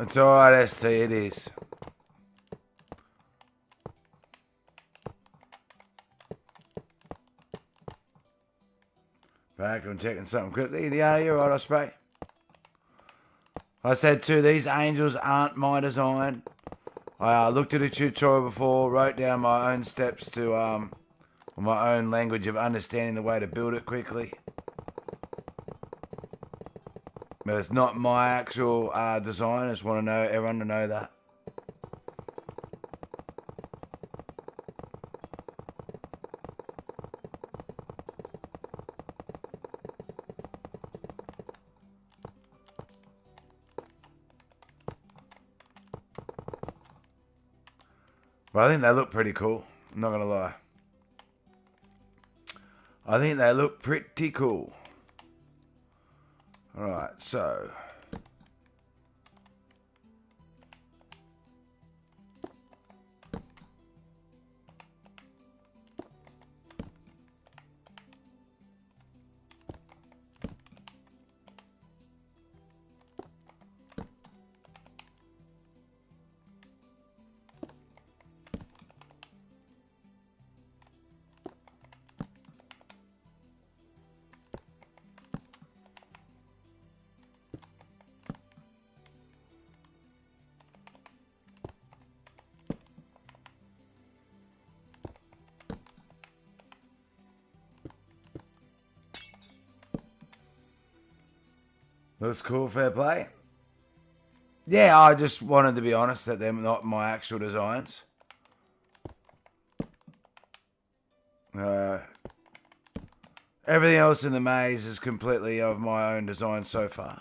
It's alright, ST, it is. Back, I'm checking something quickly. Yeah, you're right, I spray. I said too, these angels aren't my design. I looked at a tutorial before, wrote down my own steps to my own language of understanding the way to build it quickly. But it's not my actual design. I just want to know everyone to know that. But I think they look pretty cool. I'm not going to lie. I think they look pretty cool. Alright, so... Looks cool, fair play. Yeah, I just wanted to be honest that they're not my actual designs. Everything else in the maze is completely of my own design so far.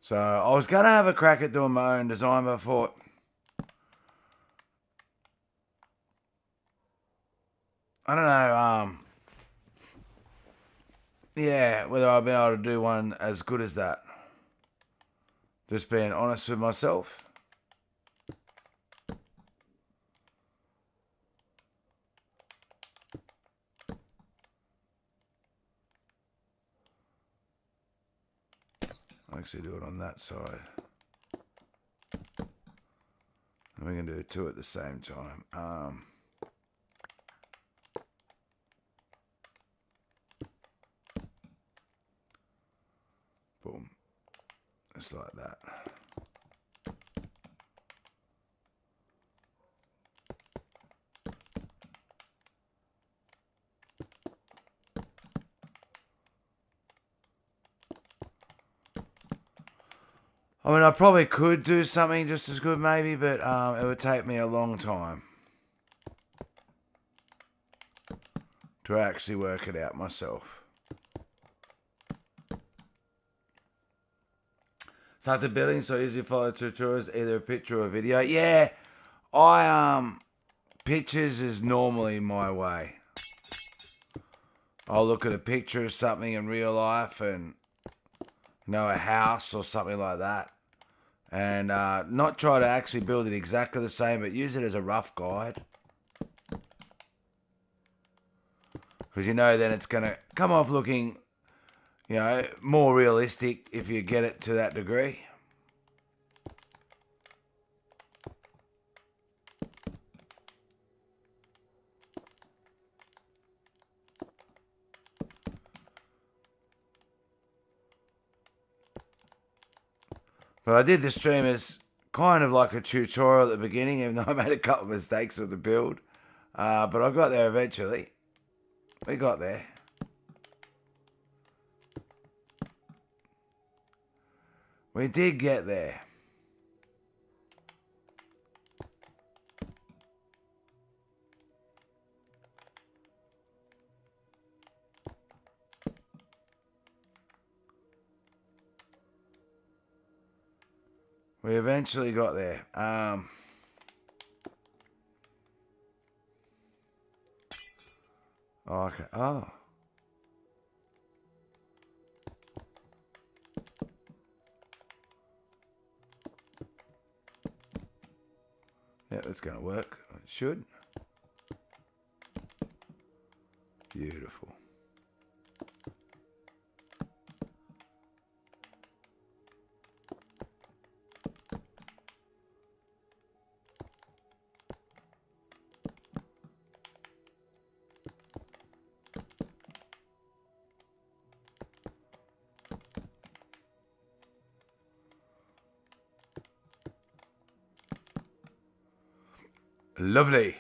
So I was going to have a crack at doing my own design, but I thought... I don't know, yeah, whether I've been able to do one as good as that. Just being honest with myself. I'll actually do it on that side. And we're going to do two at the same time. Boom. Just like that. I mean, I probably could do something just as good maybe, but it would take me a long time to actually work it out myself. Start the building so easy to follow tutorials, either a picture or a video. Yeah, pictures is normally my way. I'll look at a picture of something in real life and a house or something like that. And not try to actually build it exactly the same, but use it as a rough guide. Because then it's going to come off looking, more realistic if you get it to that degree. But I did the stream as kind of like a tutorial at the beginning, even though I made a couple of mistakes with the build. But I got there eventually. We got there. We did get there. We eventually got there. Okay. Oh. Yeah, that's going to work. It should. Beautiful. Lovely.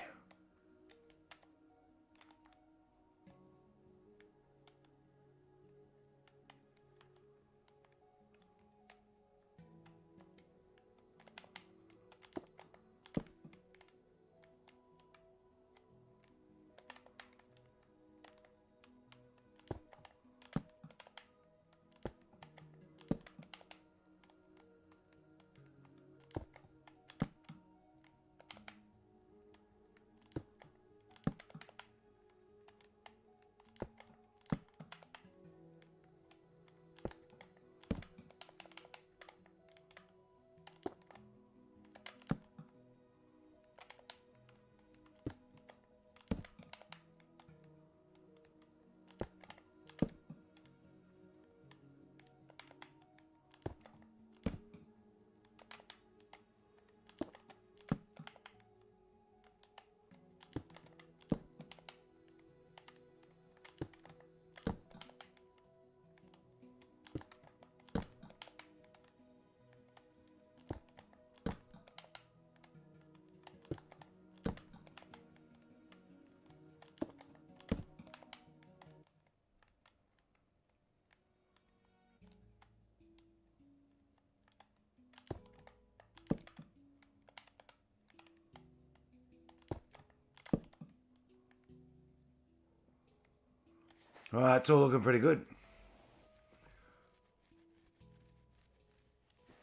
Well, it's all looking pretty good.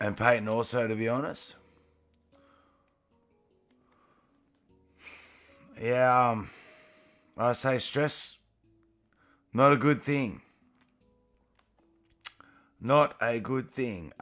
And Peyton also, to be honest. Yeah, I say stress, not a good thing. Not a good thing.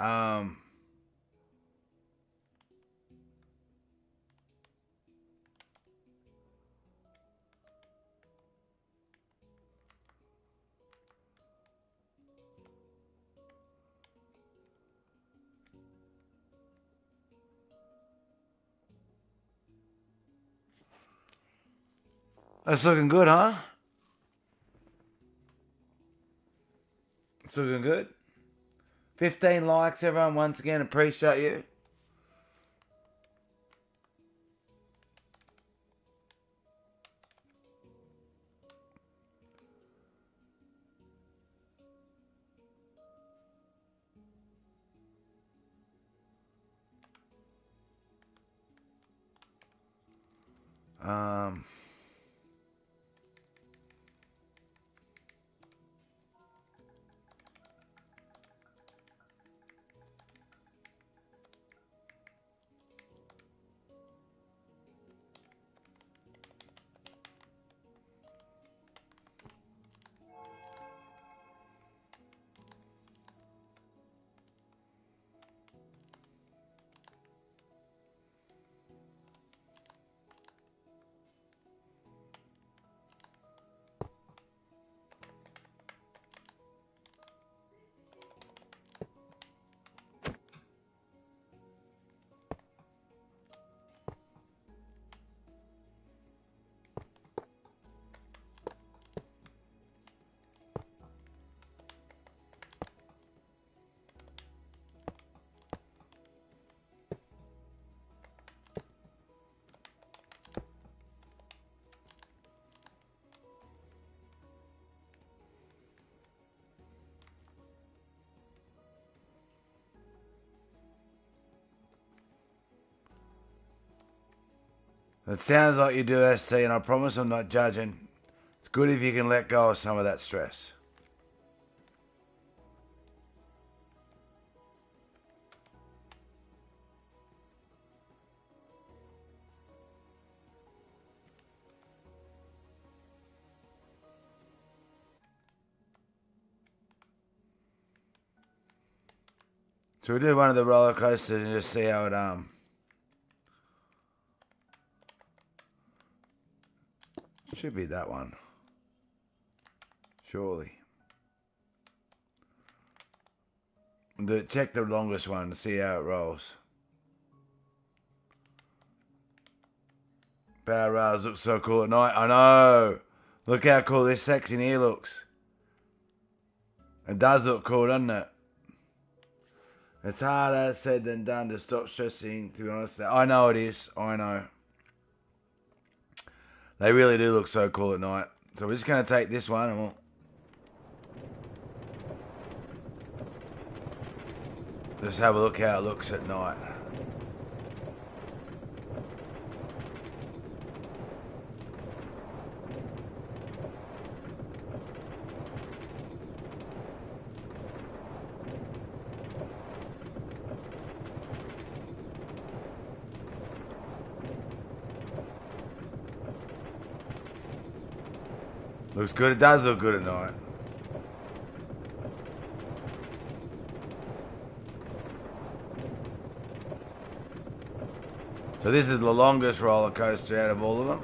That's looking good, huh? It's looking good. 15 likes, everyone. Once again, appreciate you. Um, it sounds like you do, ST, and I promise I'm not judging. It's good if you can let go of some of that stress. So we do one of the roller coasters and just see how it should be that one. Surely. Check the longest one to see how it rolls. Power rails look so cool at night. I know. Look how cool this section here looks. It does look cool, doesn't it? It's harder said than done to stop stressing, to be honest. I know it is. I know. They really do look so cool at night. So we're just going to take this one and we'll just have a look how it looks at night. Looks good. It does look good at night. So this is the longest roller coaster out of all of them.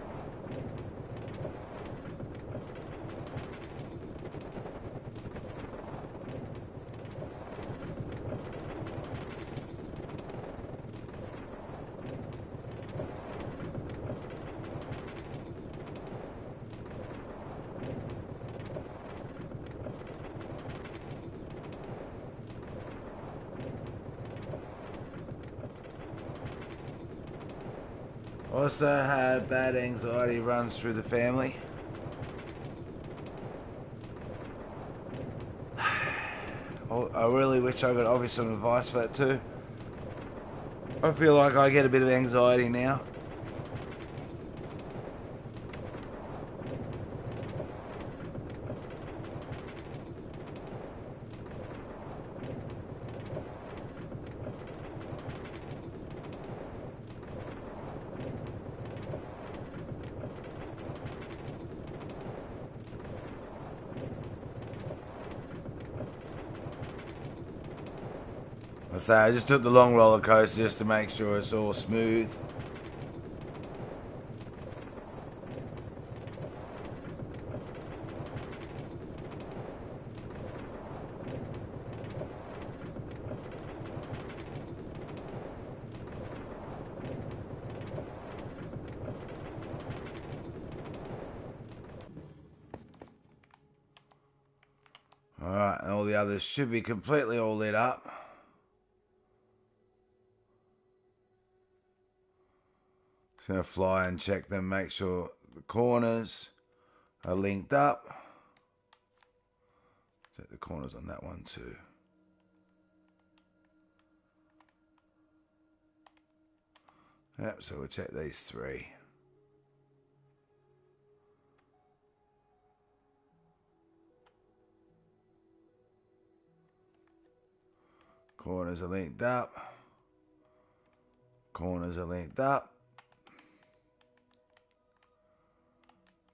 Also had bad anxiety runs through the family. I really wish I could offer you some advice for that too. I feel like I get a bit of anxiety now. I say I just took the long roller coaster just to make sure it's all smooth. Alright, and all the others should be completely all lit up. Just going to fly and check them, make sure the corners are linked up. Check the corners on that one too. Yep, so we'll check these three. Corners are linked up. Corners are linked up.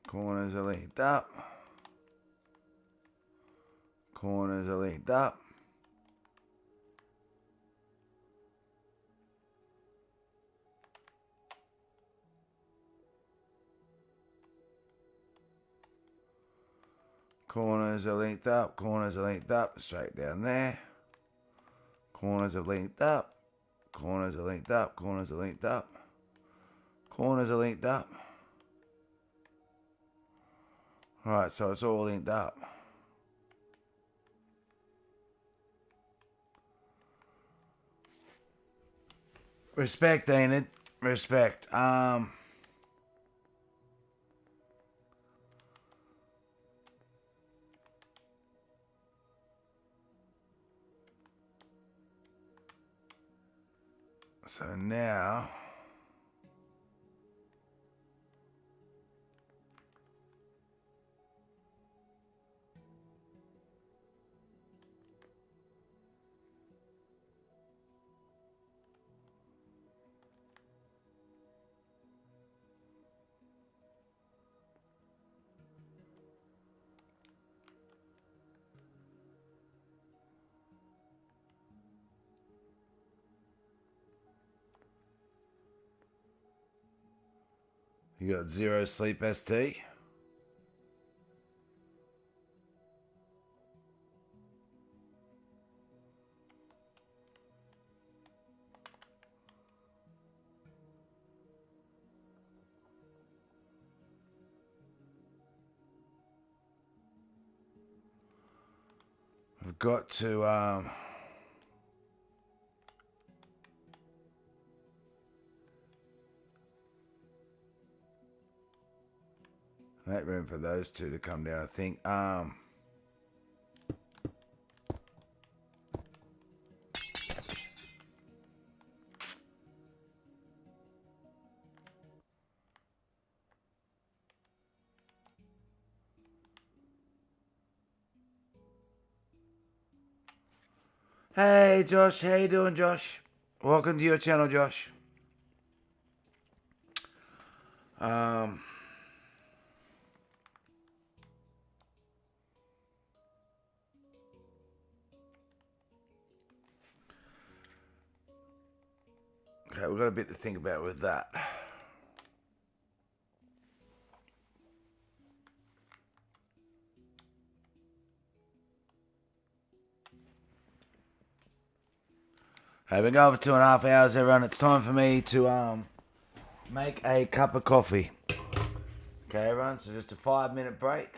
Corners are linked up. Corners are linked up. Corners are linked up. Corners are linked up. Straight down there. Corners are linked up. Corners are linked up. Corners are linked up. Corners are linked up. Alright, so it's all linked up. Respect, Enid. Respect. So now you got zero sleep ST. I've got to Make room for those two to come down, I think. Hey, Josh. How you doing, Josh? Welcome to your channel, Josh. Okay, we've got a bit to think about with that. I've been going for 2.5 hours, everyone. It's time for me to make a cup of coffee. Okay, everyone. So just a 5-minute break.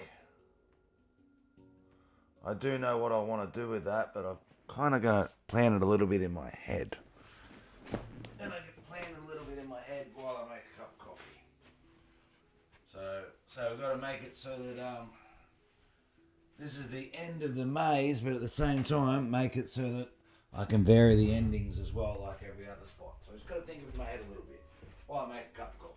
I do know what I want to do with that, but I've kind of got to plan it a little bit in my head. And I can plan it a little bit in my head while I make a cup of coffee. So we've got to make it so that this is the end of the maze, but at the same time make it so that I can vary the endings as well, like every other spot. So I just got to think of it in my head a little bit while I make a cup of coffee.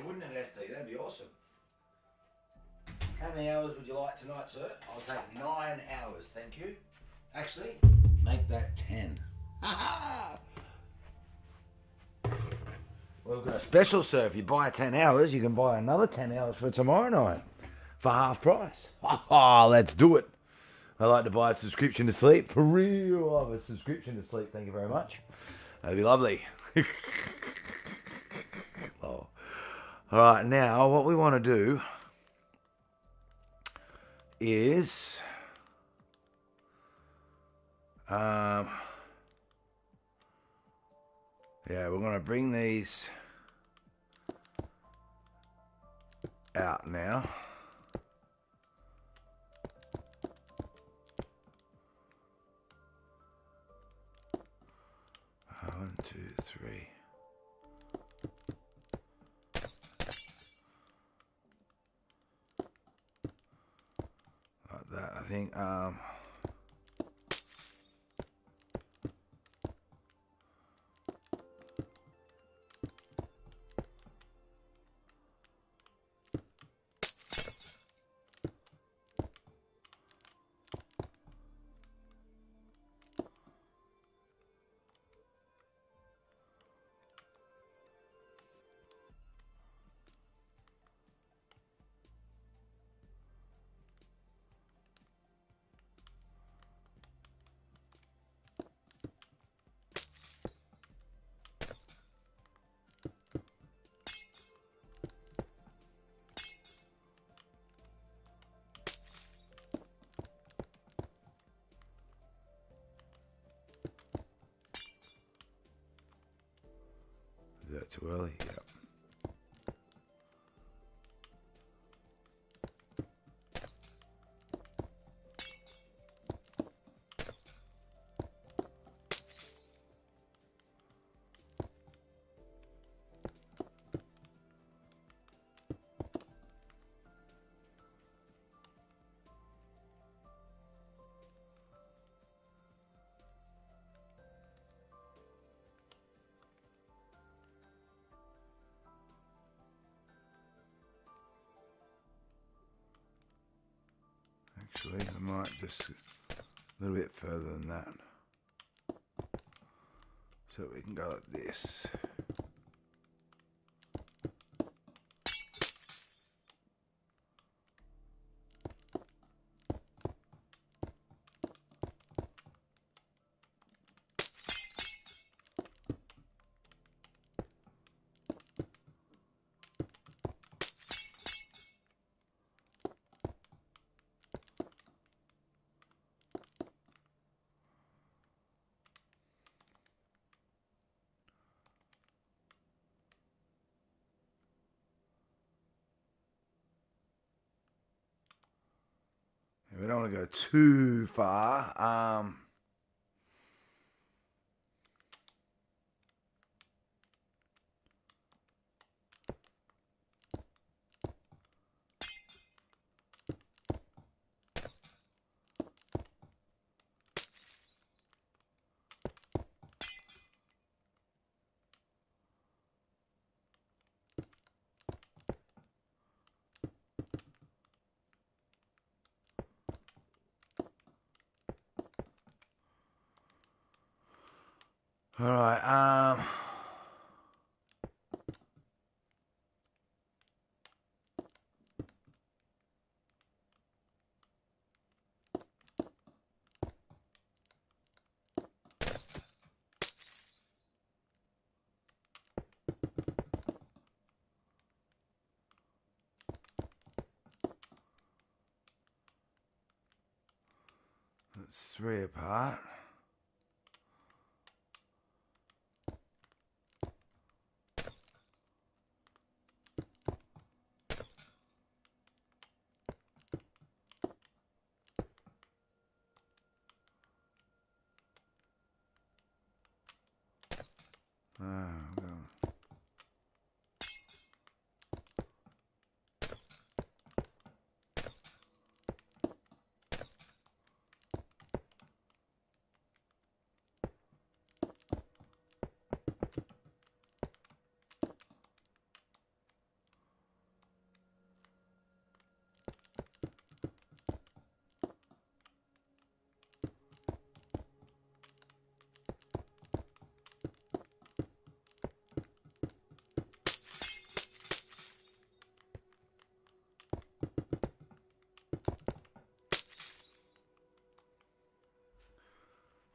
wouldn't it, ST? That'd be awesome. How many hours would you like tonight, sir? I'll take 9 hours, thank you. Actually, make that 10. We've got a special, sir. If you buy 10 hours, you can buy another 10 hours for tomorrow night for half price. Let's do it. I like to buy a subscription to sleep. For real, I have a subscription to sleep. Thank you very much. That'd be lovely. Oh. All right, now what we want to do is yeah, we're going to bring these out now. One, two, three. Like that, I think. Is that too early? Yep. Actually, I might just a little bit further than that. So we can go like this. We don't want to go too far. All right. That's 3 apart. Well.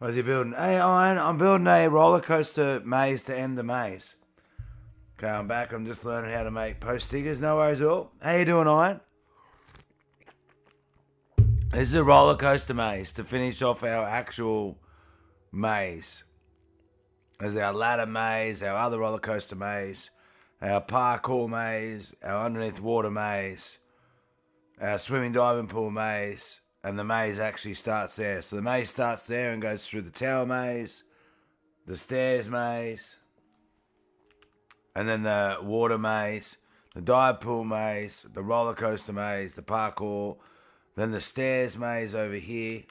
What's he building? Hey, Iron, I'm building a roller coaster maze to end the maze. Okay, I'm back. I'm just learning how to make post stickers. No worries at all. How you doing, Iron? This is a roller coaster maze to finish off our actual maze. There's our ladder maze, our other roller coaster maze, our parkour maze, our underneath water maze, our swimming diving pool maze, and the maze actually starts there. So the maze starts there and goes through the tower maze, the stairs maze, and then the water maze, the dive pool maze, the roller coaster maze, the parkour, then the stairs maze over here.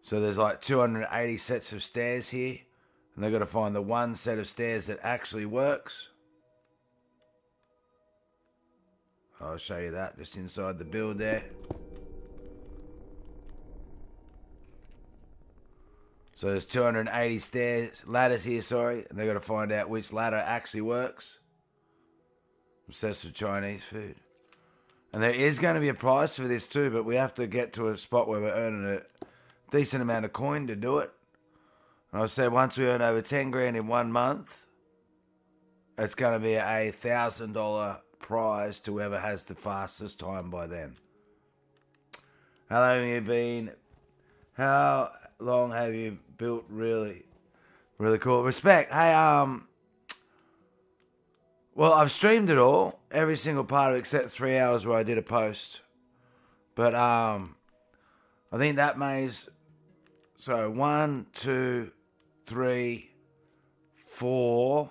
So there's like 280 sets of stairs here, and they've got to find the one set of stairs that actually works. I'll show you that just inside the build there. So there's 280 ladders here, sorry, and they've got to find out which ladder actually works. Obsessed with Chinese food. And there is going to be a prize for this too, but we have to get to a spot where we're earning a decent amount of coin to do it. And I said once we earn over 10 grand in 1 month, it's going to be a $1,000 prize to whoever has the fastest time by then. How long have you been? How long have you built? Really, really cool. Respect. Hey, well, I've streamed it all, every single part of it except 3 hours where I did a post. But I think that maze. So 1, 2, 3, 4,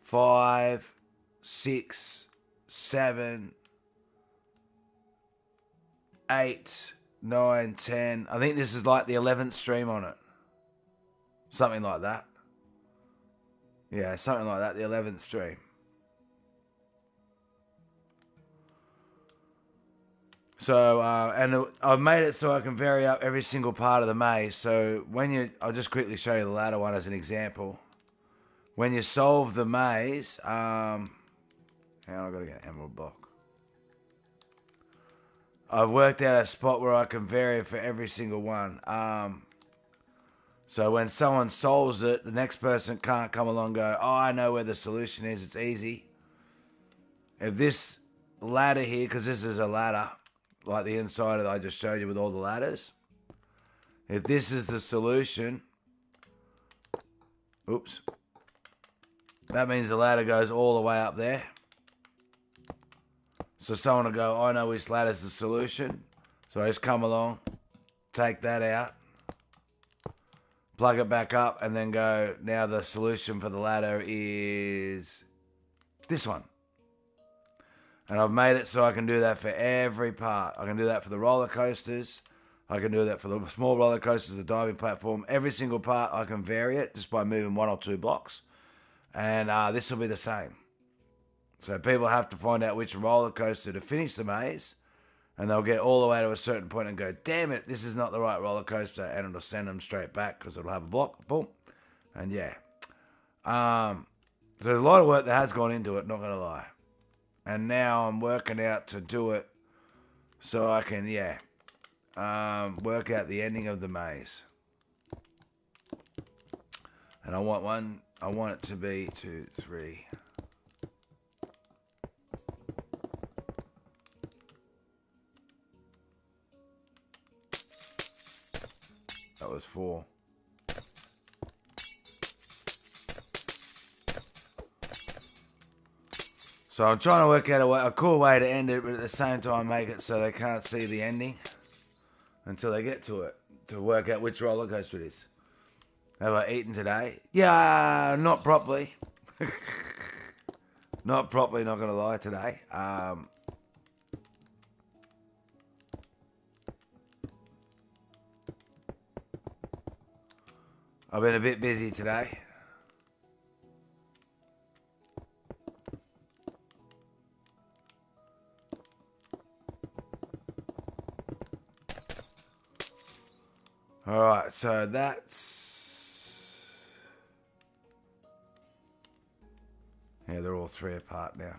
5, 6, 7, 8, 9, 10. I think this is like the 11th stream on it. Something like that. Yeah, something like that, the 11th stream. So, and I've made it so I can vary up every single part of the maze. So I'll just quickly show you the ladder one as an example. When you solve the maze, hang on, I've got to get an emerald block. I've worked out a spot where I can vary it for every single one. So when someone solves it, the next person can't come along and go, oh, I know where the solution is. It's easy. If this ladder here, because this is a ladder, like the inside that I just showed you with all the ladders. If this is the solution, oops, that means the ladder goes all the way up there. So someone will go, I know which ladder's the solution. So I just come along, take that out, plug it back up, and then go, now the solution for the ladder is this one. And I've made it so I can do that for every part. I can do that for the roller coasters. I can do that for the small roller coasters, the diving platform. Every single part I can vary it just by moving 1 or 2 blocks. And this will be the same. So people have to find out which roller coaster to finish the maze. And they'll get all the way to a certain point and go, damn it, this is not the right roller coaster. And it'll send them straight back because it'll have a block. Boom. And yeah. So there's a lot of work that has gone into it, not going to lie. And now I'm working out to do it so I can, work out the ending of the maze. And I want it to be 2, 3. That was 4. So I'm trying to work out a cool way to end it, but at the same time make it so they can't see the ending until they get to it, to work out which roller coaster it is. Have I eaten today? Yeah, not properly. Not properly, not going to lie, today. I've been a bit busy today. Alright, so that's... Yeah, they're all 3 apart now.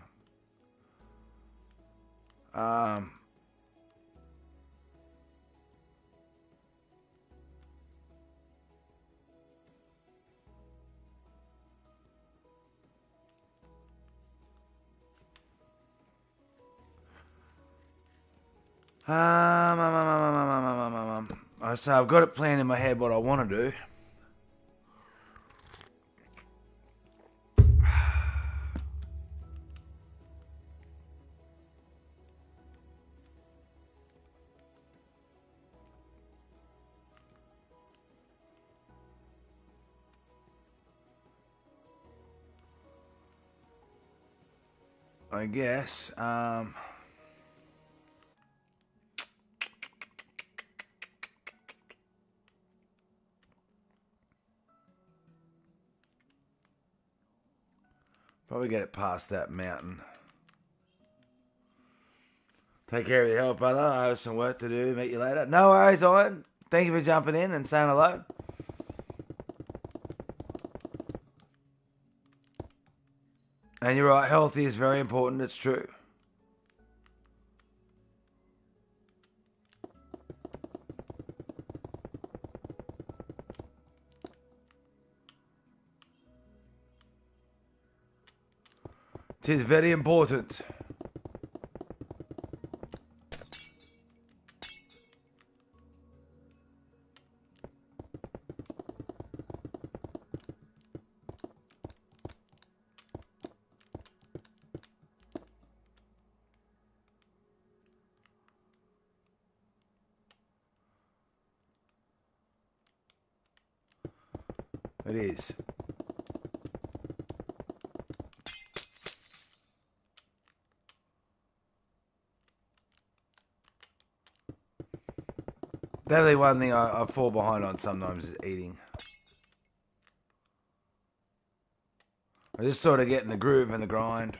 So I've got it planned in my head what I want to do. I guess. Probably get it past that mountain. Take care of your health, brother. I have some work to do. Meet you later. No worries, Ian. Thank you for jumping in and saying hello. And you're right, healthy is very important. It's true. It is very important. It is. Definitely one thing I fall behind on sometimes is eating. I just sort of get in the groove and the grind.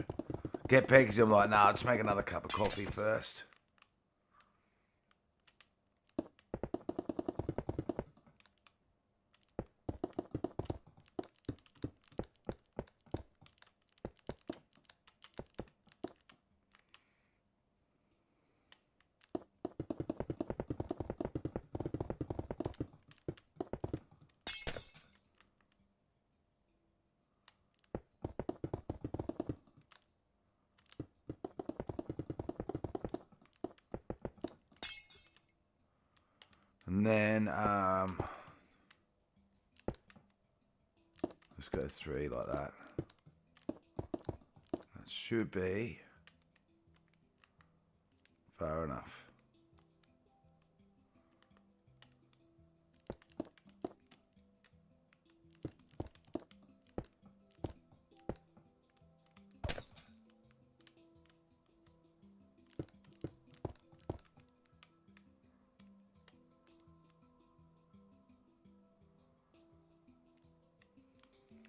Get pegs, I'm like, nah, I'll just make another cup of coffee first. And then, let's go 3 like that. That should be far enough.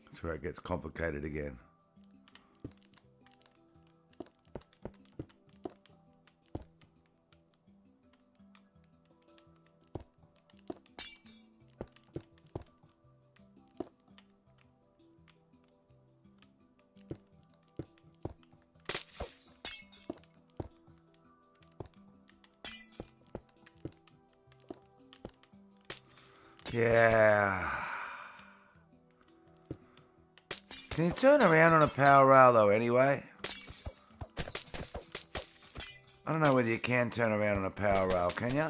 That's where it gets complicated again. Yeah. Can you turn around on a power rail though anyway? I don't know whether you can turn around on a power rail, can you?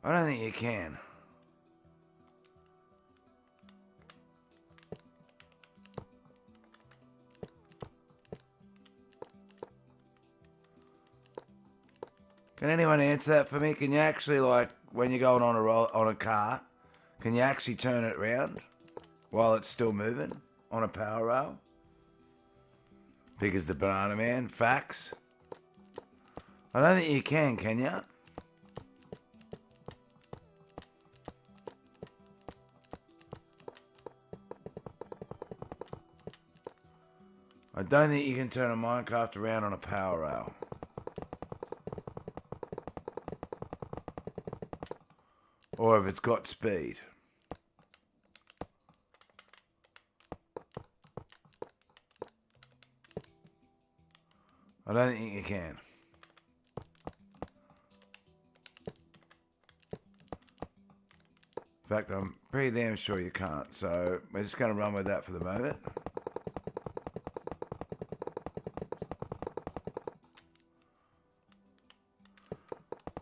I don't think you can. Can anyone answer that for me? Can you actually, like, when you're going on a car, can you actually turn it around while it's still moving on a power rail? Because the banana man, facts. I don't think you can you? I don't think you can turn a Minecraft around on a power rail. Or if it's got speed. I don't think you can. In fact, I'm pretty damn sure you can't. So we're just going to run with that for the moment.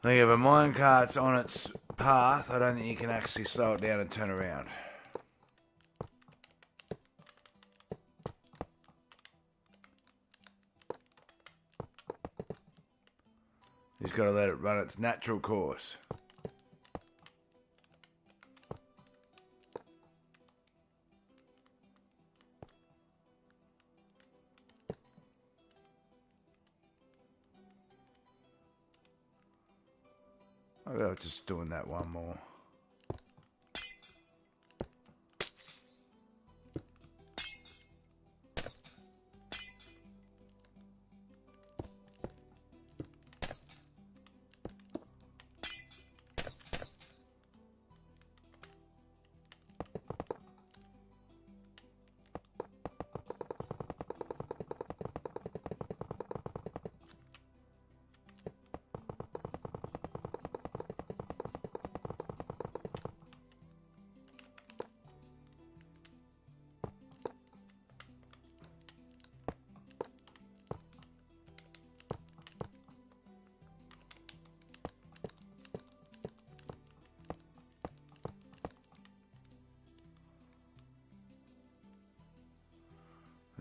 I think if a minecart's on its path, I don't think you can actually slow it down and turn around. You just got to let it run its natural course. Maybe I was just doing that one more.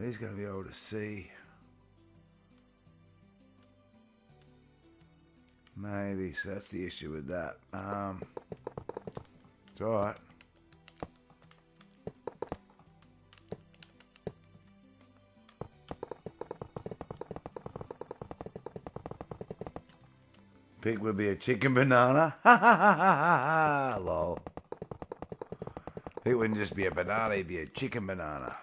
He's going to be able to see. Maybe, so that's the issue with that. It's alright. Pig would be a chicken banana. Ha ha ha ha ha. Lol. It wouldn't just be a banana, it'd be a chicken banana.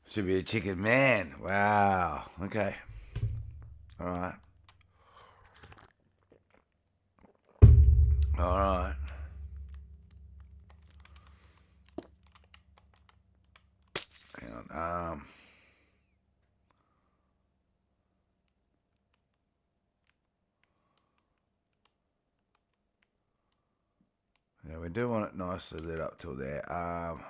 Should be a chicken man. Wow. Okay. Alright. Alright. Hang on. Yeah, we do want it nicely lit up till there. Alright.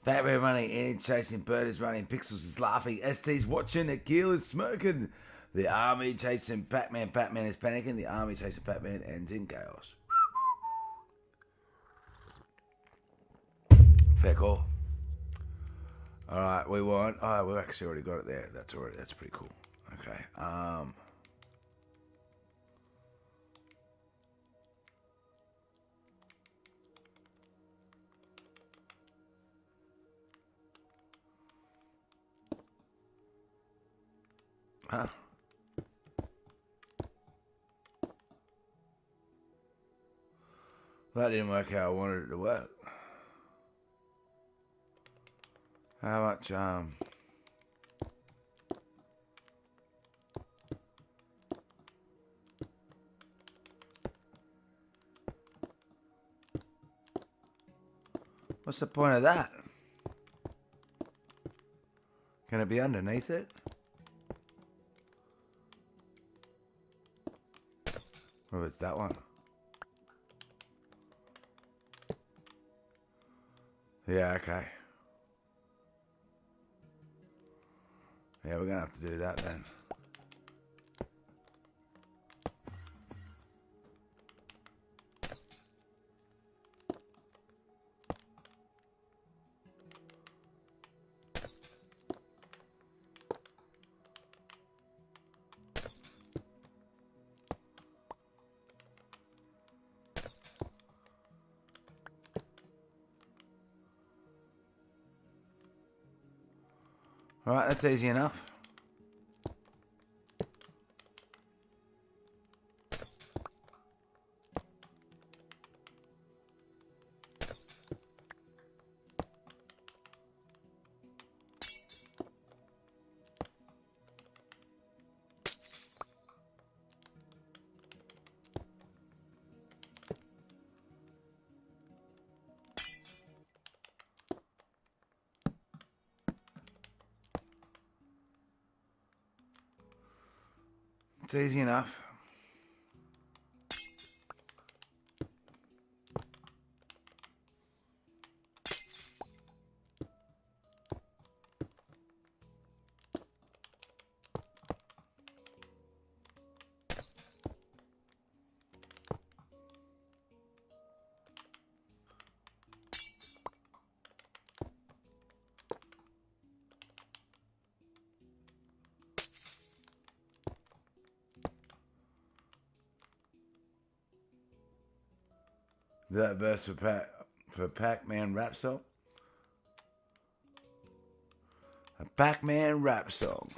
Batman running, Ian chasing, Bird is running, Pixels is laughing, ST's watching, Akil is smirking, The army chasing Pac-Man. Pac-Man is panicking. The army chasing Pac-Man ends in chaos. Fair call. All right, we want. Oh, we've actually already got it there. That's already. That's pretty cool. Okay. Huh. That didn't work how I wanted it to work. How much? What's the point of that? Can it be underneath it? What if it's that one? Yeah, okay. Yeah, we're gonna have to do that then. All right, that's easy enough. It's easy enough. That verse for Pac-Man rap song? A Pac-Man rap song.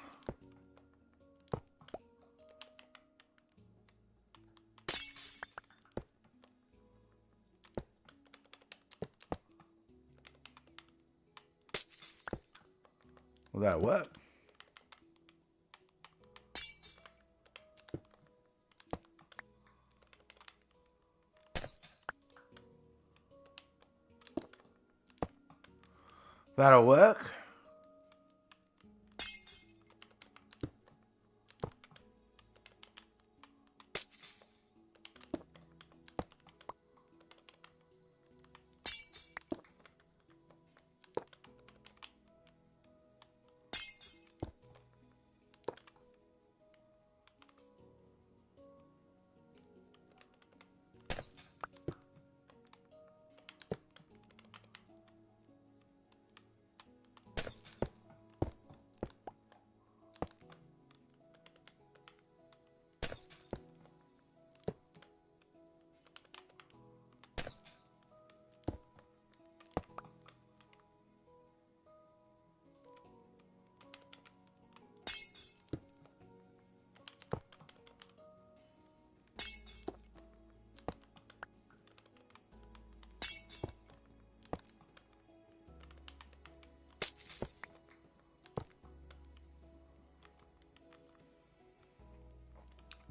Will that work? That'll work.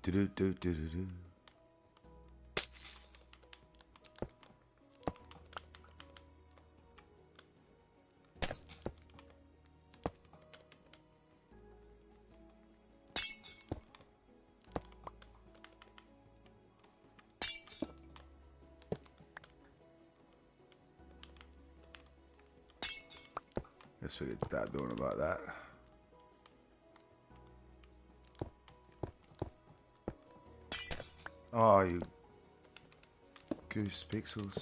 Do-do-do-do-do-do. Guess we could start doing it like that. Oh, you goose pixels.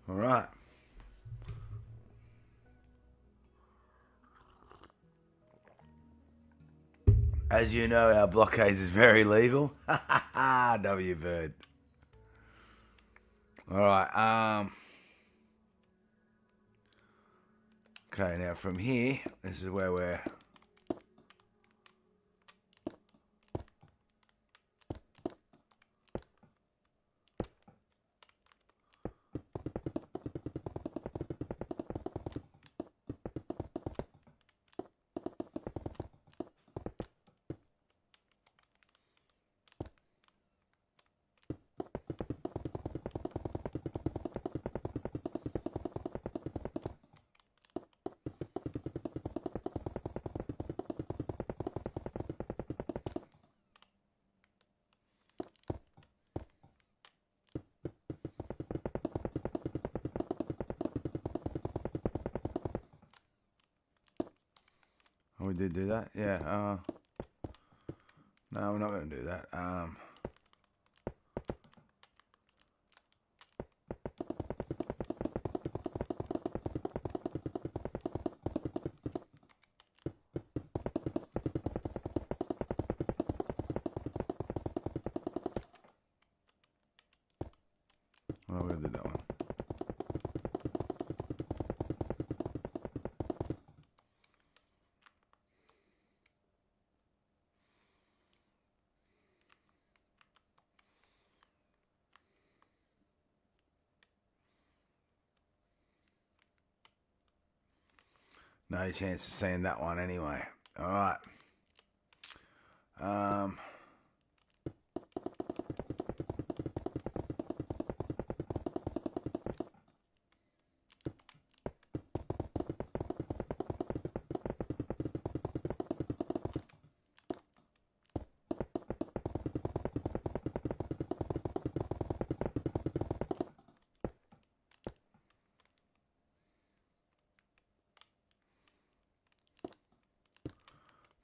All right. As you know, our blockades is very legal. W bird. All right. Okay, now from here, this is where we're. Oh, we did do that? Yeah. No, we're not going to do that. Well, we'll do that one. No chance of seeing that one anyway. All right.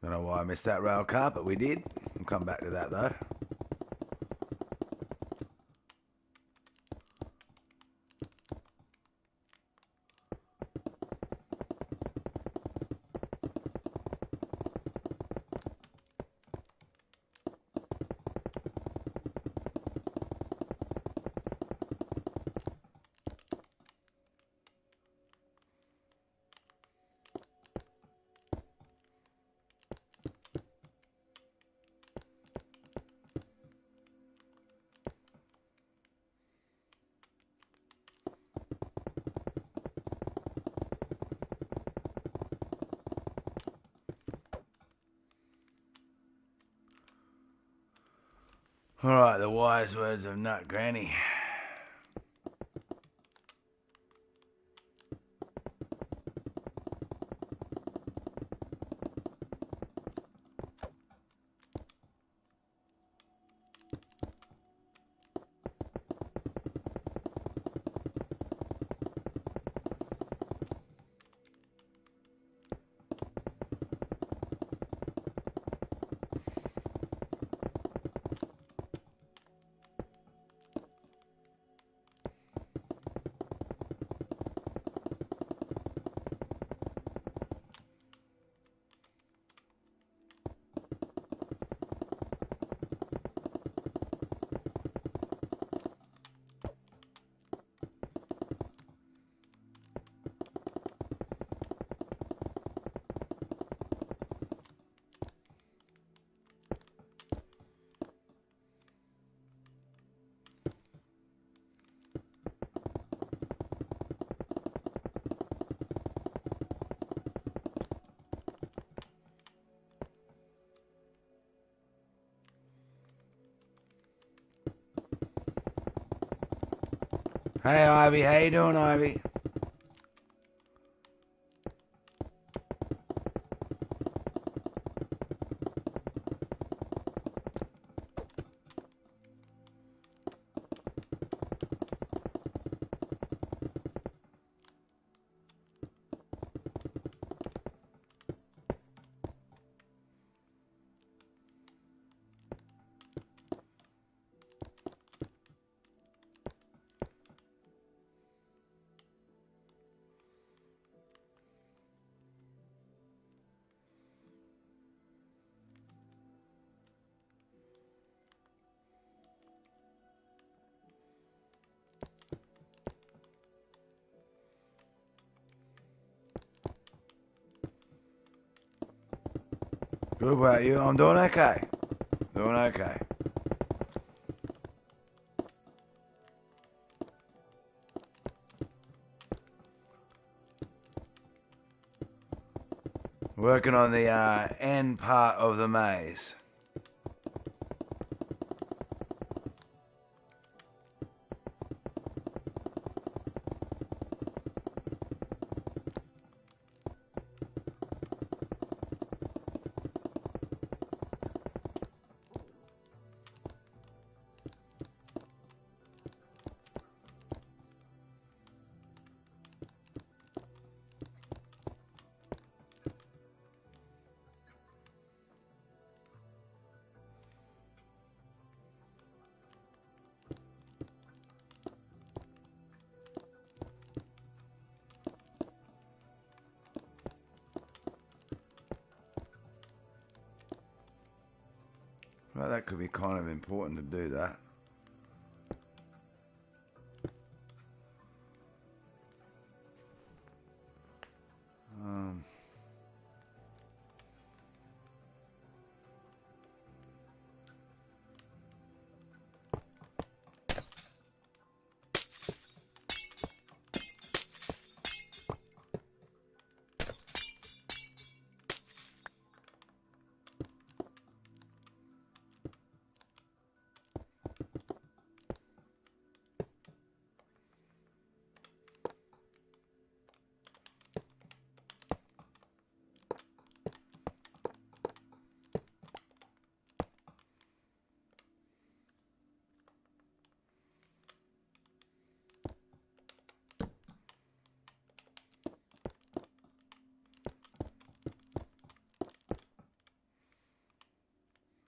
Don't know why I missed that rail car, but we did. We'll come back to that though. All right, the wise words of Nut Granny. Hey, Ivy. How you doing, Ivy? Good about you. I'm doing okay. Doing okay. Working on the end part of the maze. Well, that could be kind of important to do that.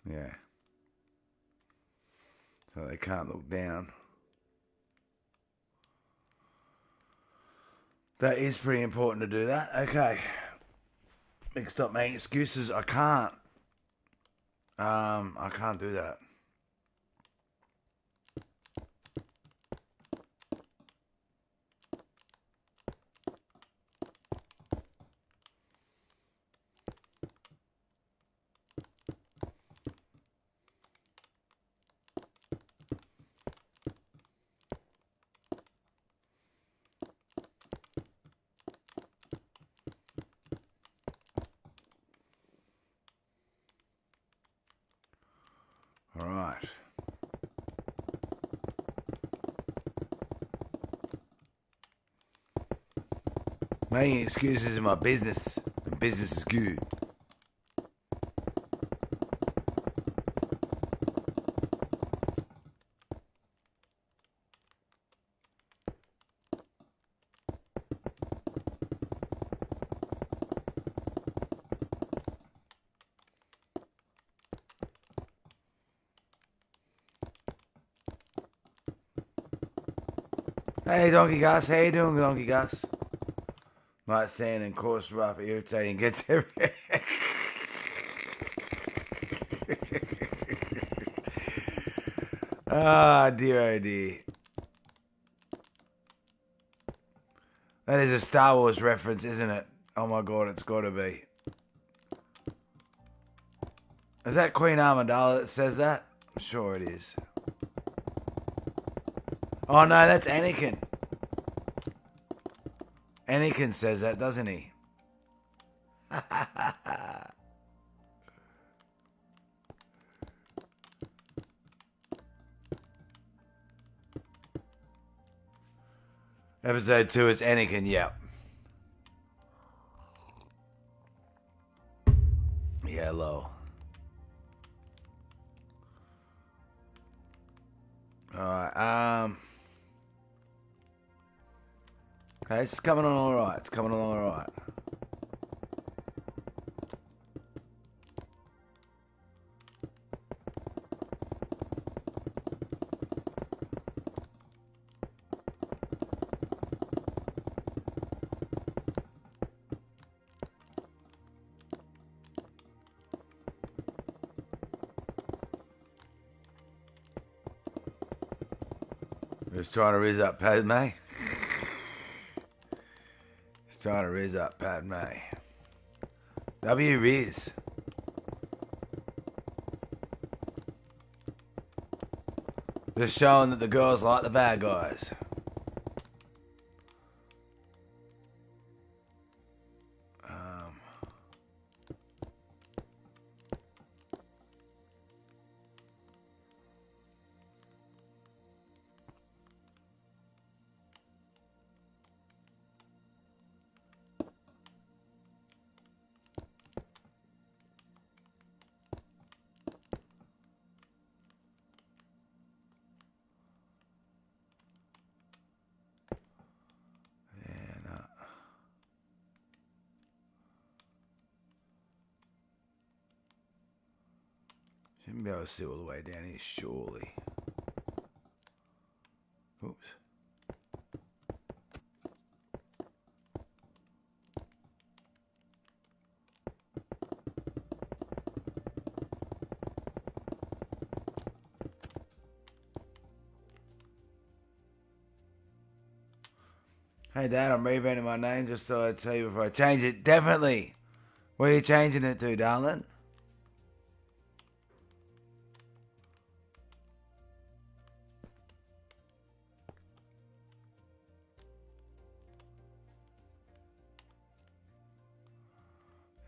Yeah. So they can't look down. That is pretty important to do that. Okay. Stop making excuses. I can't. I can't do that. All right. Making excuses is my business, and business is good. Hey, Donkey Gus. How you doing, Donkey Gus? Might sand and coarse, rough, irritating, gets everywhere. Ah, dear, oh dear. That is a Star Wars reference, isn't it? Oh my god, it's got to be. Is that Queen Amidala that says that? I'm sure it is. Oh no, that's Anakin. Anakin says that, doesn't he? Episode 2 is Anakin, yep. Yeah, low. Alright, okay, it's coming on alright. It's coming along alright. Just trying to riz up Padme. Just trying to riz up Padme. W Riz. Just showing that the girls like the bad guys. Shouldn't be able to see all the way down here, surely. Oops. Hey Dad, I'm rebranding my name just so I tell you before I change it. Definitely. What are you changing it to, darling?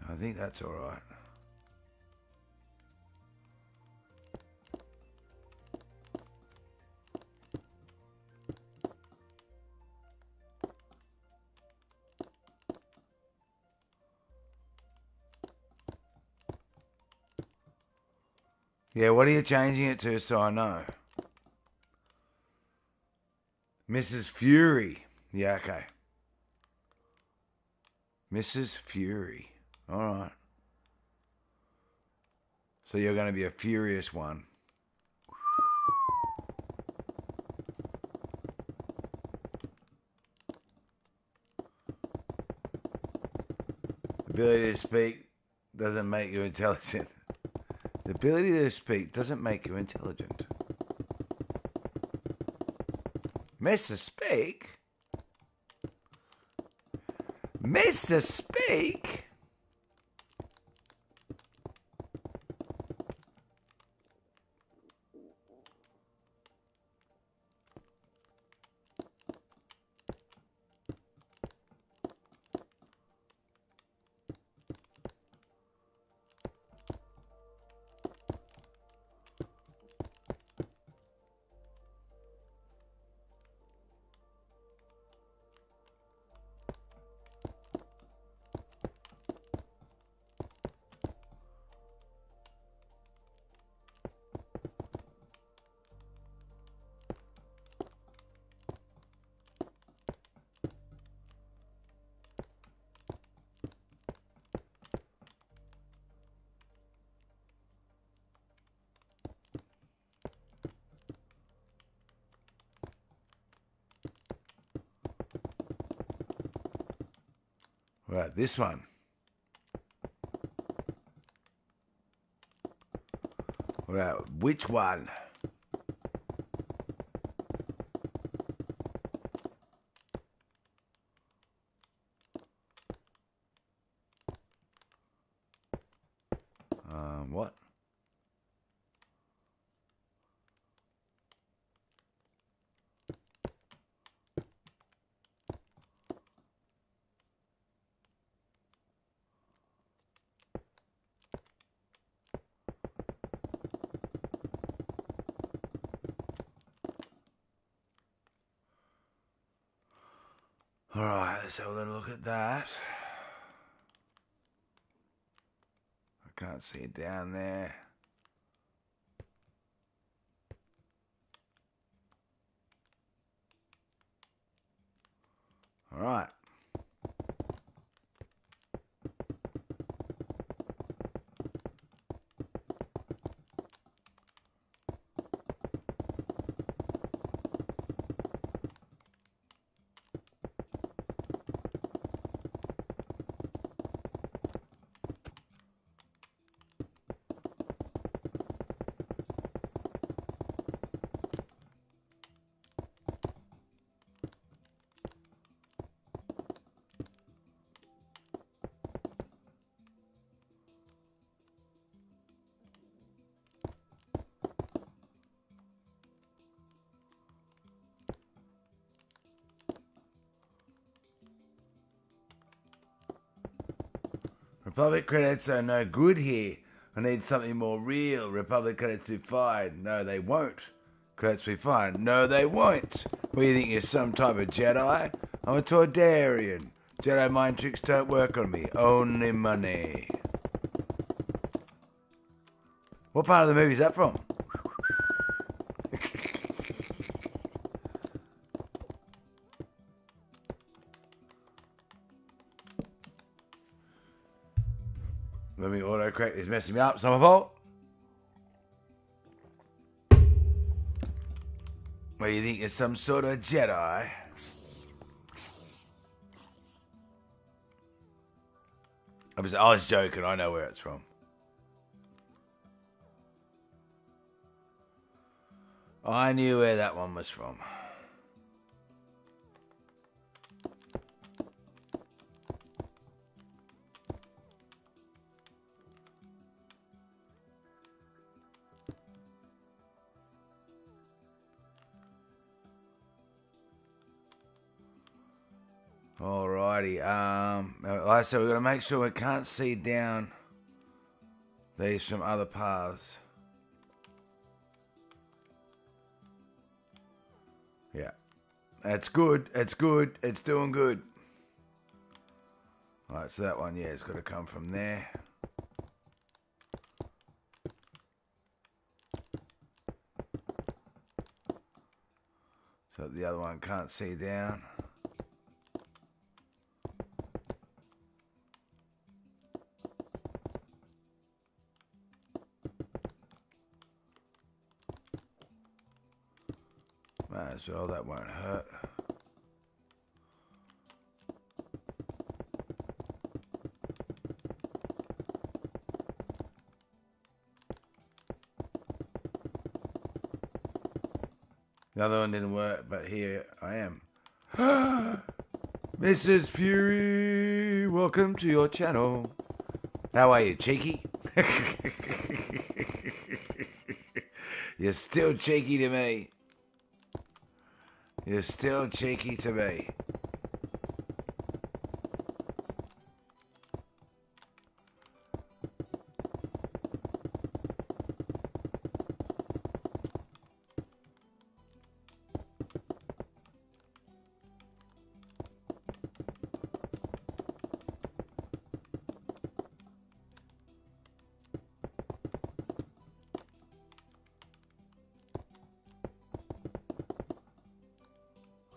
I think that's alright. Yeah, what are you changing it to so I know? Mrs. Fury. Yeah, okay. Mrs. Fury. Alright. So you're going to be a furious one. Ability to speak doesn't make you intelligent. The ability to speak doesn't make you intelligent. Mr. Speak? Mr. Speak? Right, this one. Right, which one? What? Alright, let's have a little look at that. I can't see it down there. Alright. Republic credits are no good here. I need something more real. Republic credits be fine. No, they won't. Credits be fine. No, they won't. What do you think, you're some type of Jedi? I'm a Tordarian. Jedi mind tricks don't work on me. Only money. What part of the movie is that from? Let me autocorrect this, messing me up. Some fault. What do you think, you're some sort of Jedi? I was joking. I know where it's from. I knew where that one was from. Alrighty. Like I said, we've got to make sure we can't see down these from other paths. Yeah. That's good. It's good. It's doing good. Alright, so that one, yeah, it's got to come from there. So the other one can't see down. Might as well, that won't hurt. The other one didn't work, but here I am. Mrs. Fury, welcome to your channel. How are you, cheeky? You're still cheeky to me. You're still cheeky to me.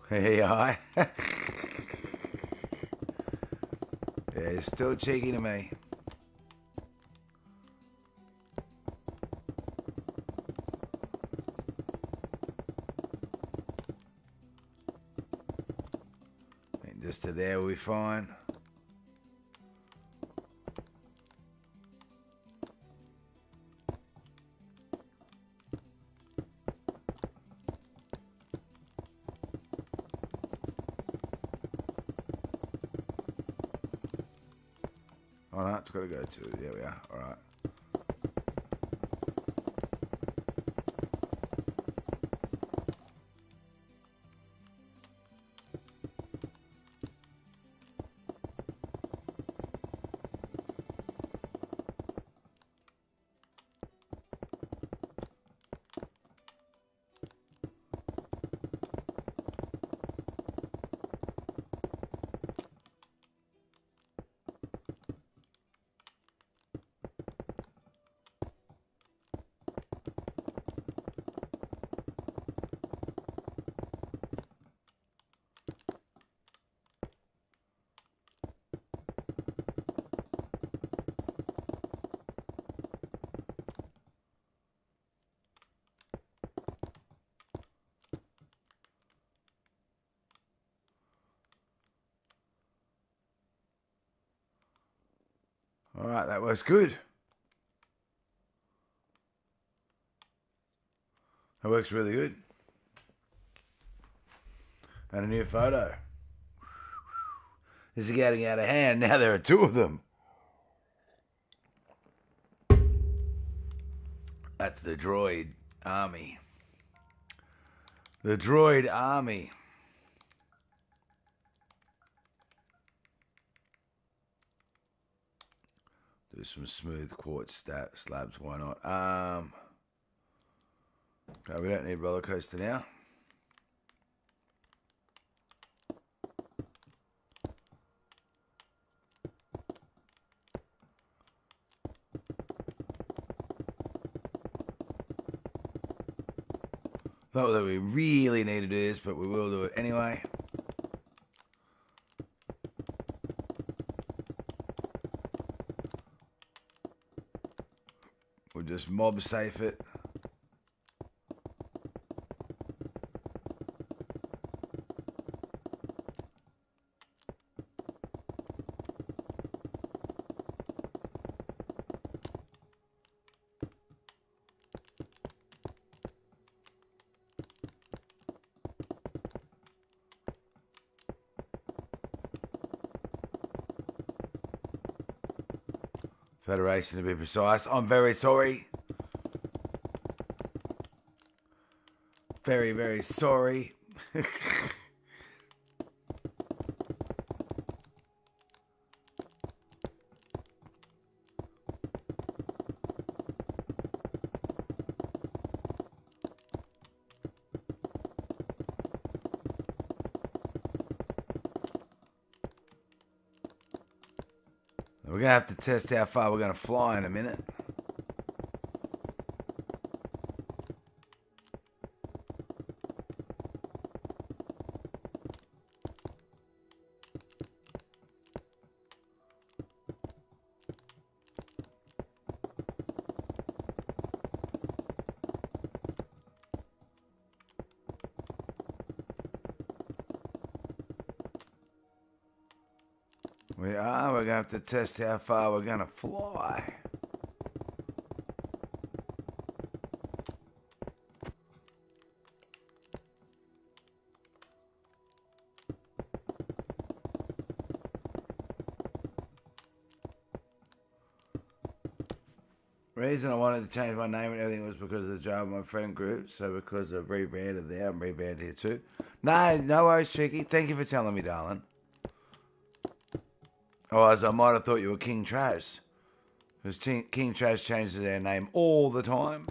Hey, hi. Yeah, you're still cheeky to me. And just to there, we'll be fine. Oh no, it's got to go to, there we are, alright. All right, that works good. That works really good. And a new photo. This is getting out of hand. Now there are two of them. That's the droid army. The droid army. Do some smooth quartz slabs. Why not? Okay, we don't need roller coaster now. Not that we really need to do this, but we will do it anyway. We'll just mob safe it. Federation to be precise. I'm very sorry. Very, very sorry. We're going to have to test how far we're going to fly in a minute. We're going to have to test how far we're going to fly. The reason I wanted to change my name and everything was because of the job of my friend group. So because I've rebranded there, I'm rebranded here too. No worries, Cheeky. Thank you for telling me, darling. Otherwise, I might have thought you were King Trash. Because King Trash changes their name all the time.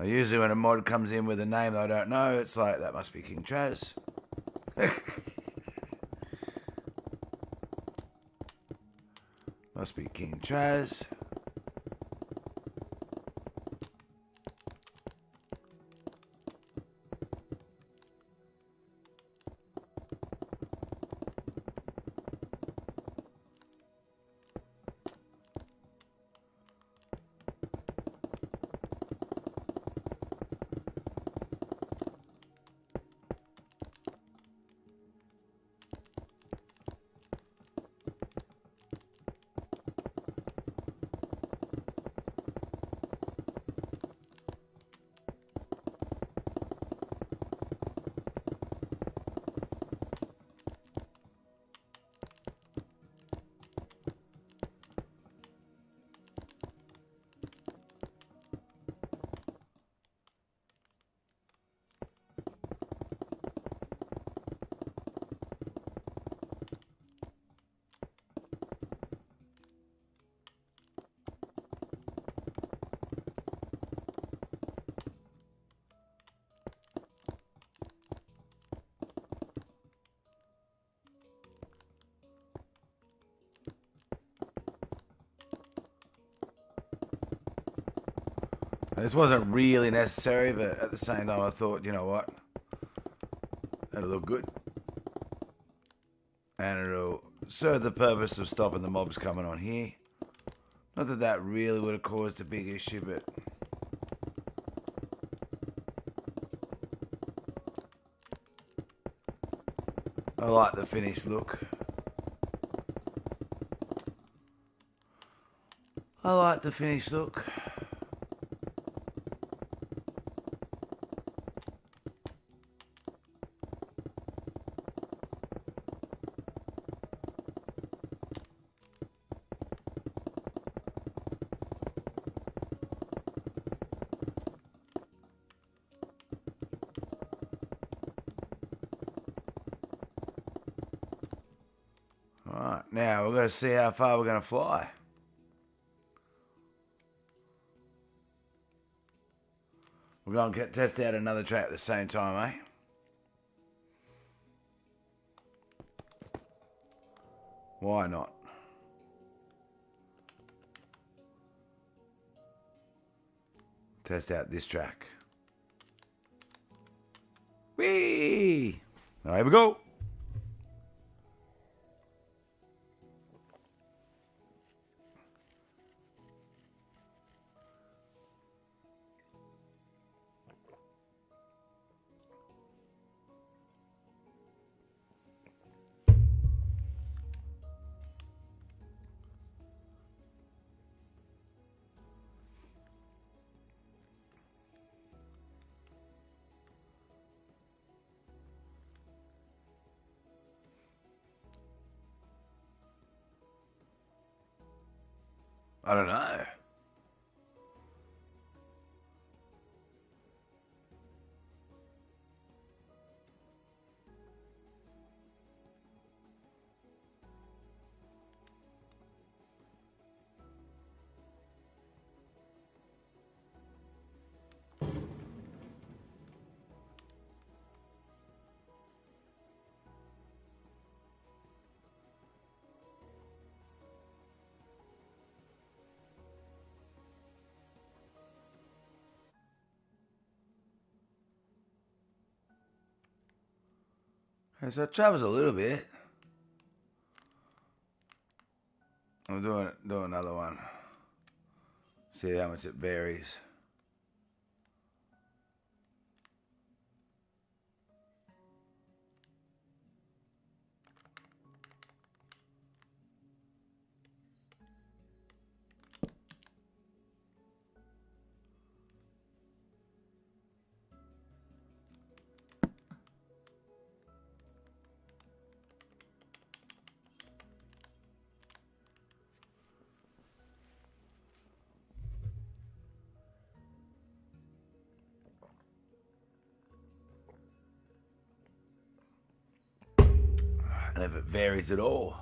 Usually when a mod comes in with a name I don't know, it's like, that must be King Trash. Must be King Trash. This wasn't really necessary, but at the same time I thought, you know what? That'll look good. And it'll serve the purpose of stopping the mobs coming on here. Not that that really would have caused a big issue, but... I like the finished look. I like the finished look. Alright, now we're going to see how far we're going to fly. We're going to test out another track at the same time, eh? Why not? Test out this track. Whee! All right, here we go. I don't know. So it travels a little bit. I'll do another one. See how much it varies. And if it varies at all.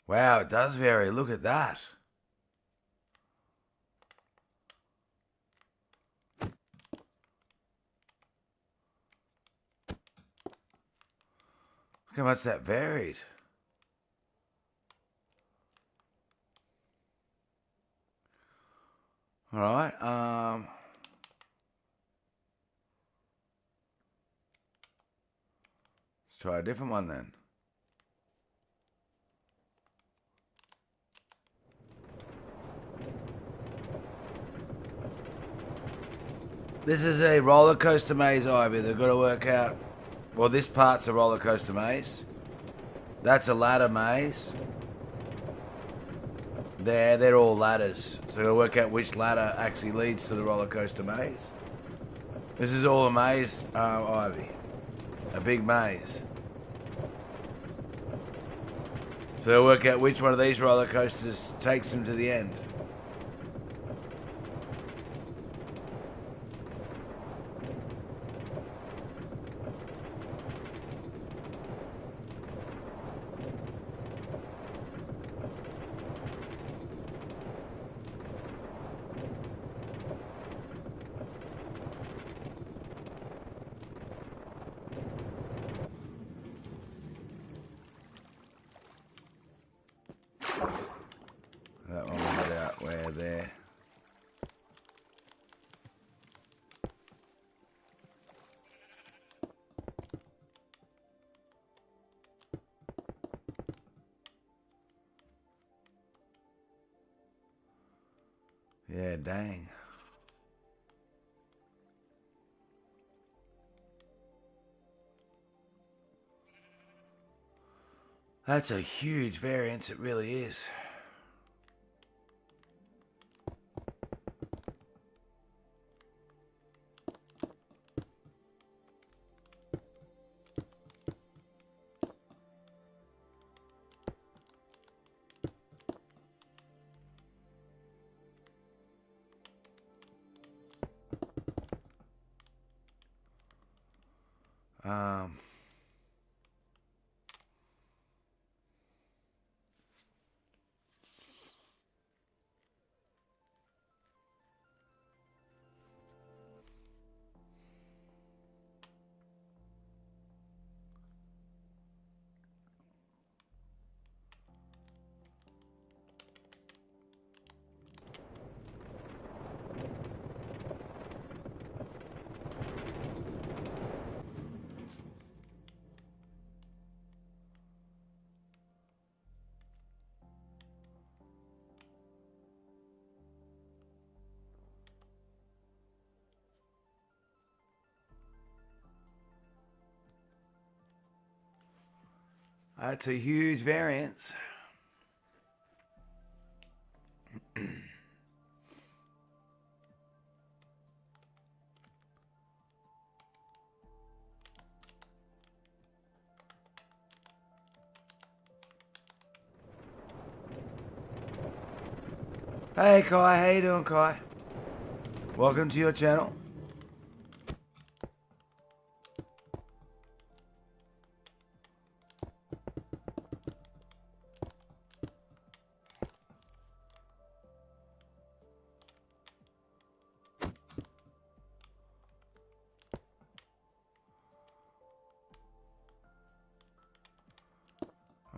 Wow, it does vary. Look at that. Look how much that varied. All right. Let's try a different one then. This is a roller coaster maze, Ivy. They've got to work out. Well, this part's a roller coaster maze. That's a ladder maze. They're all ladders. So you've got to work out which ladder actually leads to the roller coaster maze. This is all a maze, Ivy. A big maze. So they'll work out which one of these roller coasters takes them to the end. Yeah, dang. That's a huge variance, it really is. Um, that's a huge variance. Hey Kai, how you doing, Kai? Welcome to your channel.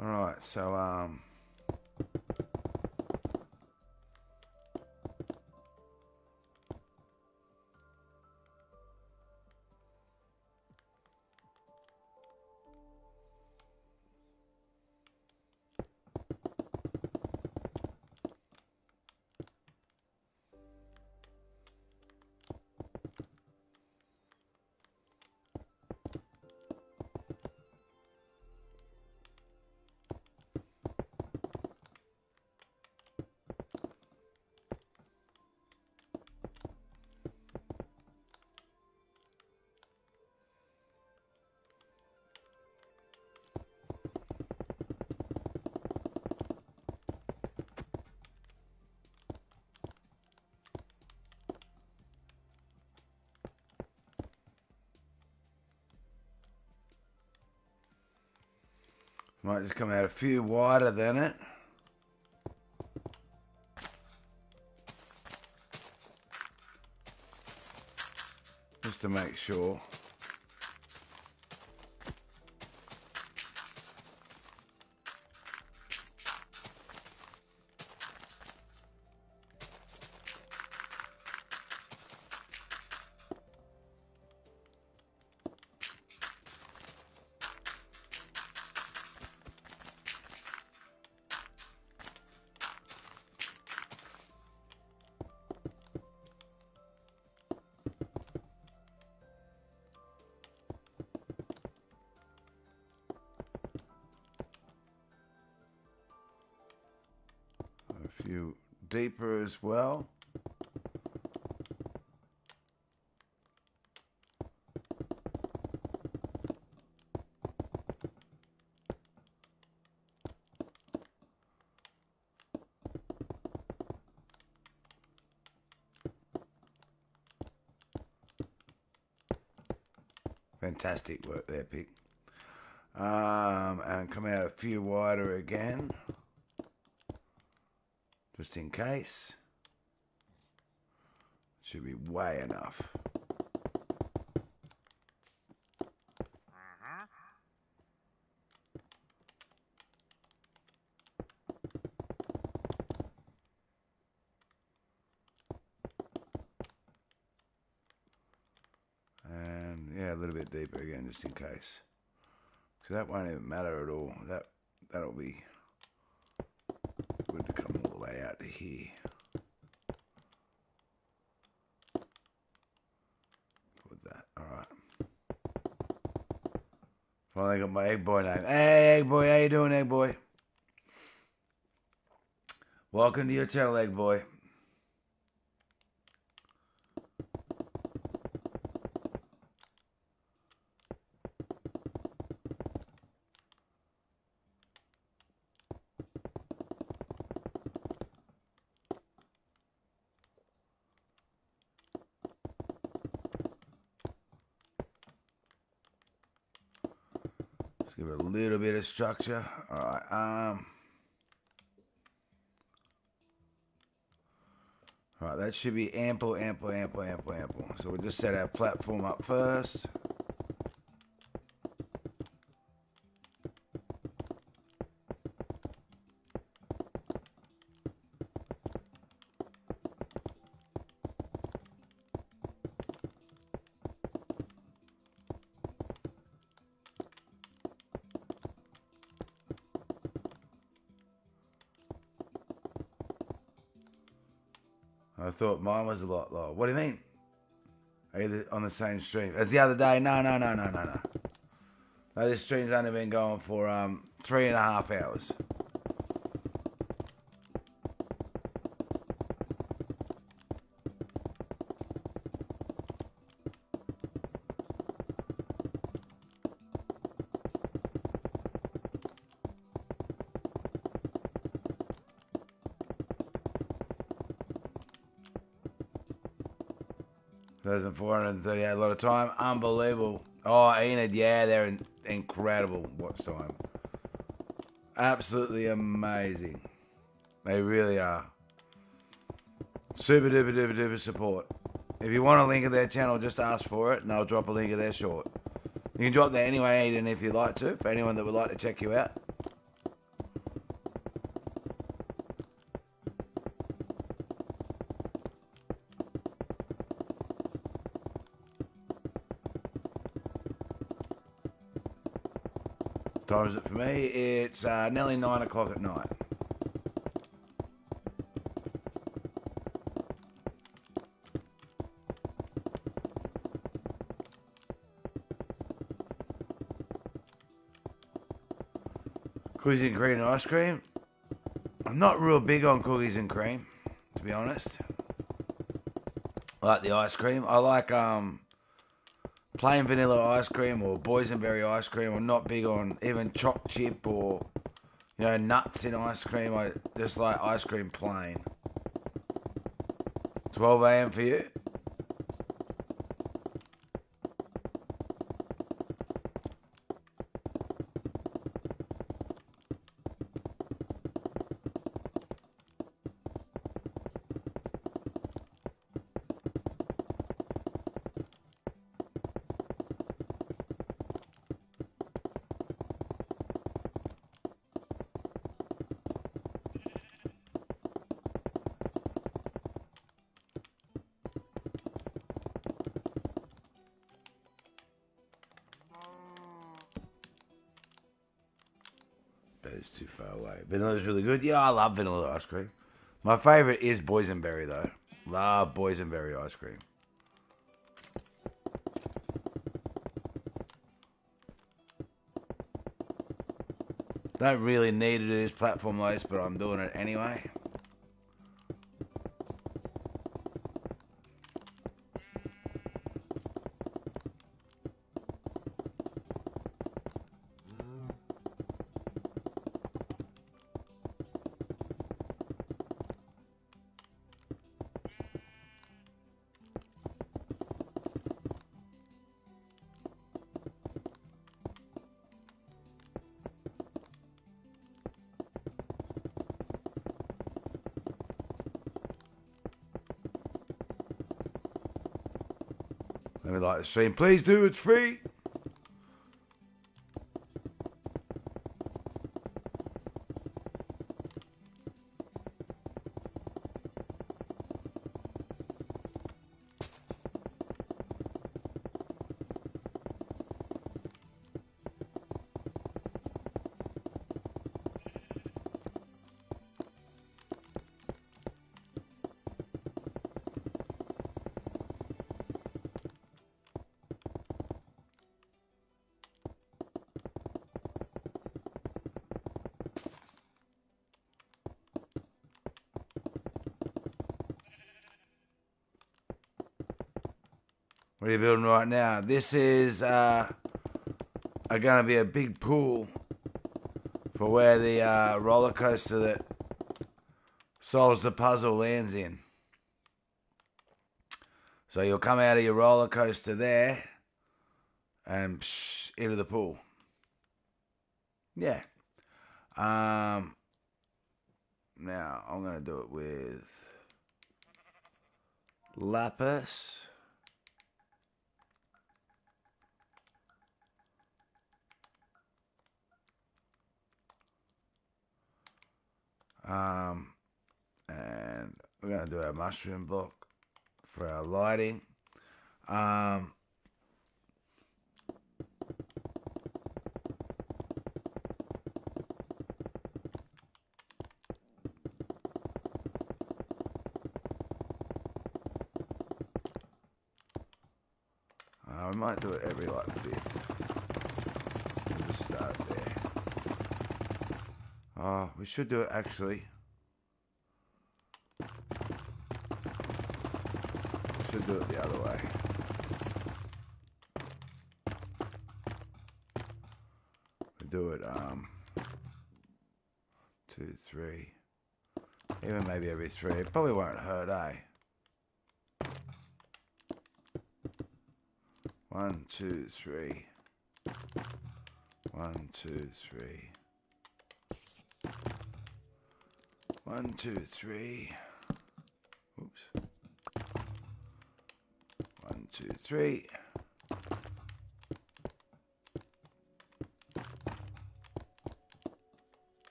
Alright, so might just come out a few wider than it. Just to make sure. A few deeper as well. Fantastic work there, Pig. And come out a few wider again, just in case. Should be way enough. And yeah, a little bit deeper again, just in case. So that won't even matter at all. That'll be good to come all the way out to here. Well, I got my egg boy name. Hey, egg boy, how you doing, egg boy? Welcome to your channel, egg boy. Let's give it a little bit of structure. All right. All right, that should be ample. So we'll just set our platform up first. I thought mine was a lot lower. What do you mean? Are you on the same stream as the other day? No. No, this stream's only been going for 3.5 hours. Thousand 438 a lot of time. Unbelievable. Oh, Enid, yeah, they're incredible watch time. Absolutely amazing. They really are. Super duper support. If you want a link of their channel, just ask for it and I'll drop a link of their short. You can drop there anyway, Eden, if you'd like to, for anyone that would like to check you out. What time is it for me? It's nearly 9 o'clock at night. Cookies and cream and ice cream. I'm not real big on cookies and cream, to be honest. I like the ice cream. I like plain vanilla ice cream or boysenberry ice cream. I'm not big on even choc chip or nuts in ice cream. I just like ice cream plain. 12 a.m. for you? That is too far away. Vanilla's really good. Yeah, I love vanilla ice cream. My favourite is boysenberry, though. Love boysenberry ice cream. Don't really need to do this platform like this, but I'm doing it anyway. Let me like the stream. Please do, it's free. What are you building right now? This is going to be a big pool for where the roller coaster that solves the puzzle lands in. So you'll come out of your roller coaster there and into the pool. Yeah. Now I'm going to do it with lapis. And we're going to do our mushroom block for our lighting. I might do it every like fifth. We'll just start there. Oh, we should do it actually. We should do it the other way. We do it 2, 3. Even maybe every 3. It probably won't hurt, eh? 1, 2, 3. 1, 2, 3. 1, 2, 3. Oops. 1, 2, 3.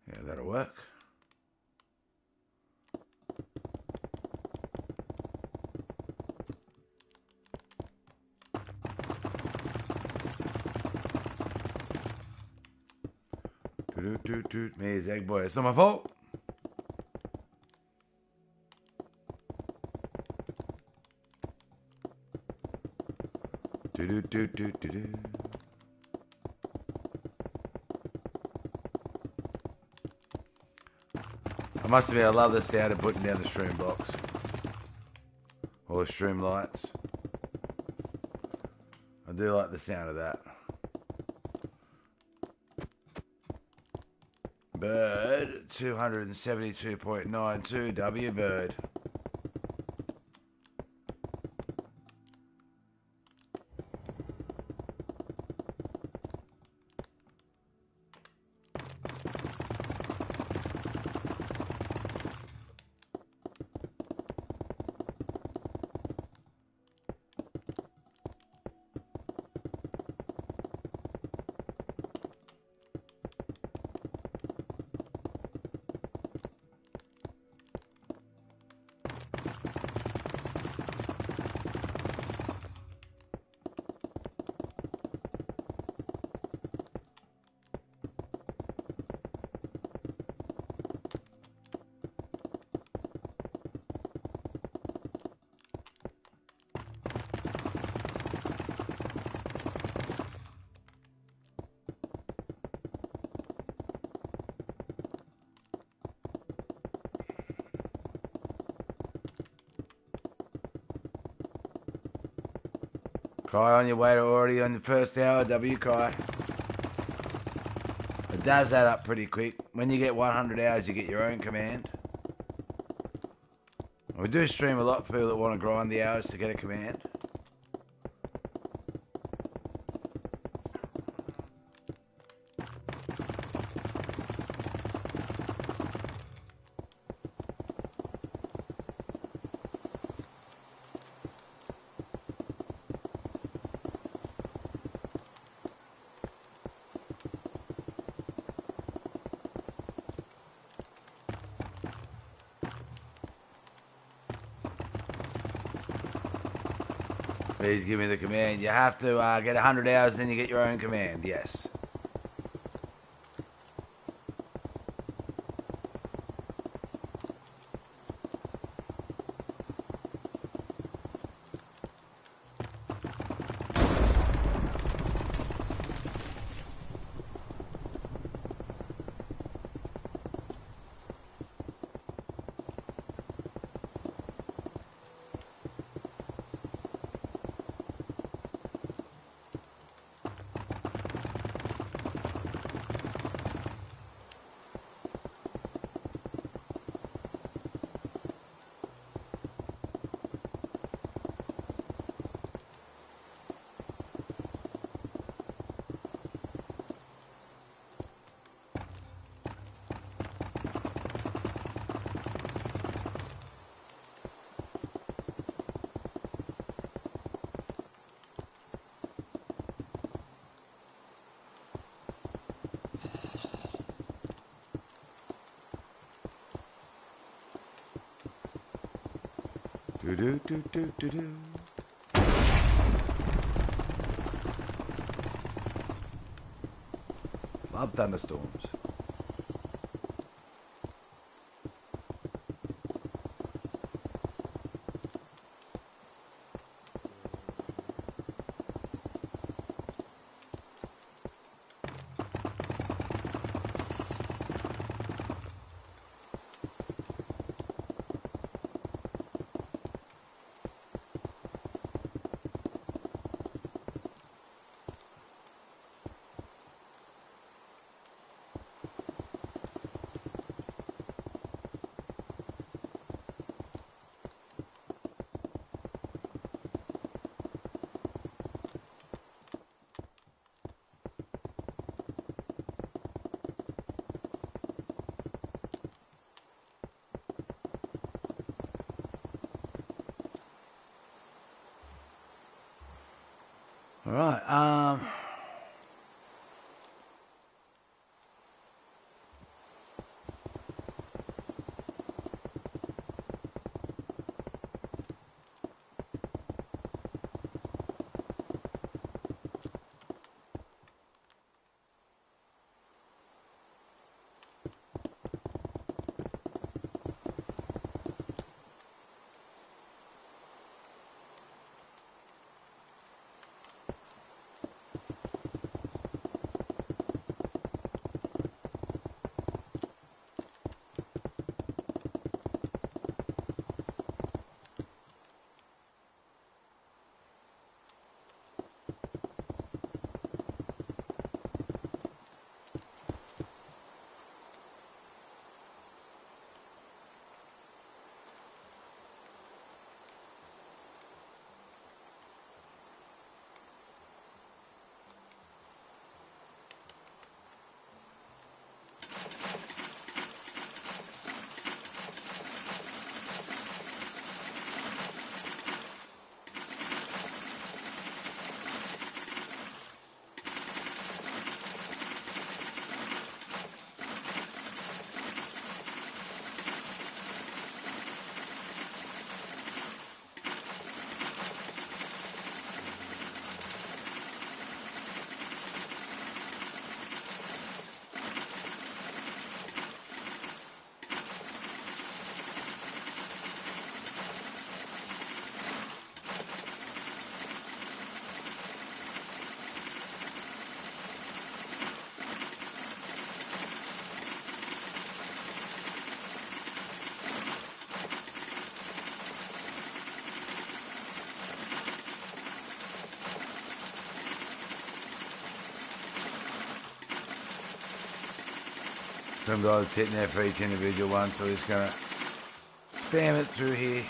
Yeah, that'll work. Me as egg boy. It's not my fault. I must admit, I love the sound of putting down the stream blocks. Or the stream lights. I do like the sound of that. Bird, 272.92 W Bird. Kai, on your way to already on the first hour, W Kai. It does add up pretty quick. When you get 100 hours, you get your own command. We do stream a lot for people that want to grind the hours to get a command. Please give me the command. You have to get 100 hours, then you get your own command. Yes. do do do do do. Love thunderstorms. All right. Remember, I was sitting there for each individual one, so we're just gonna spam it through here.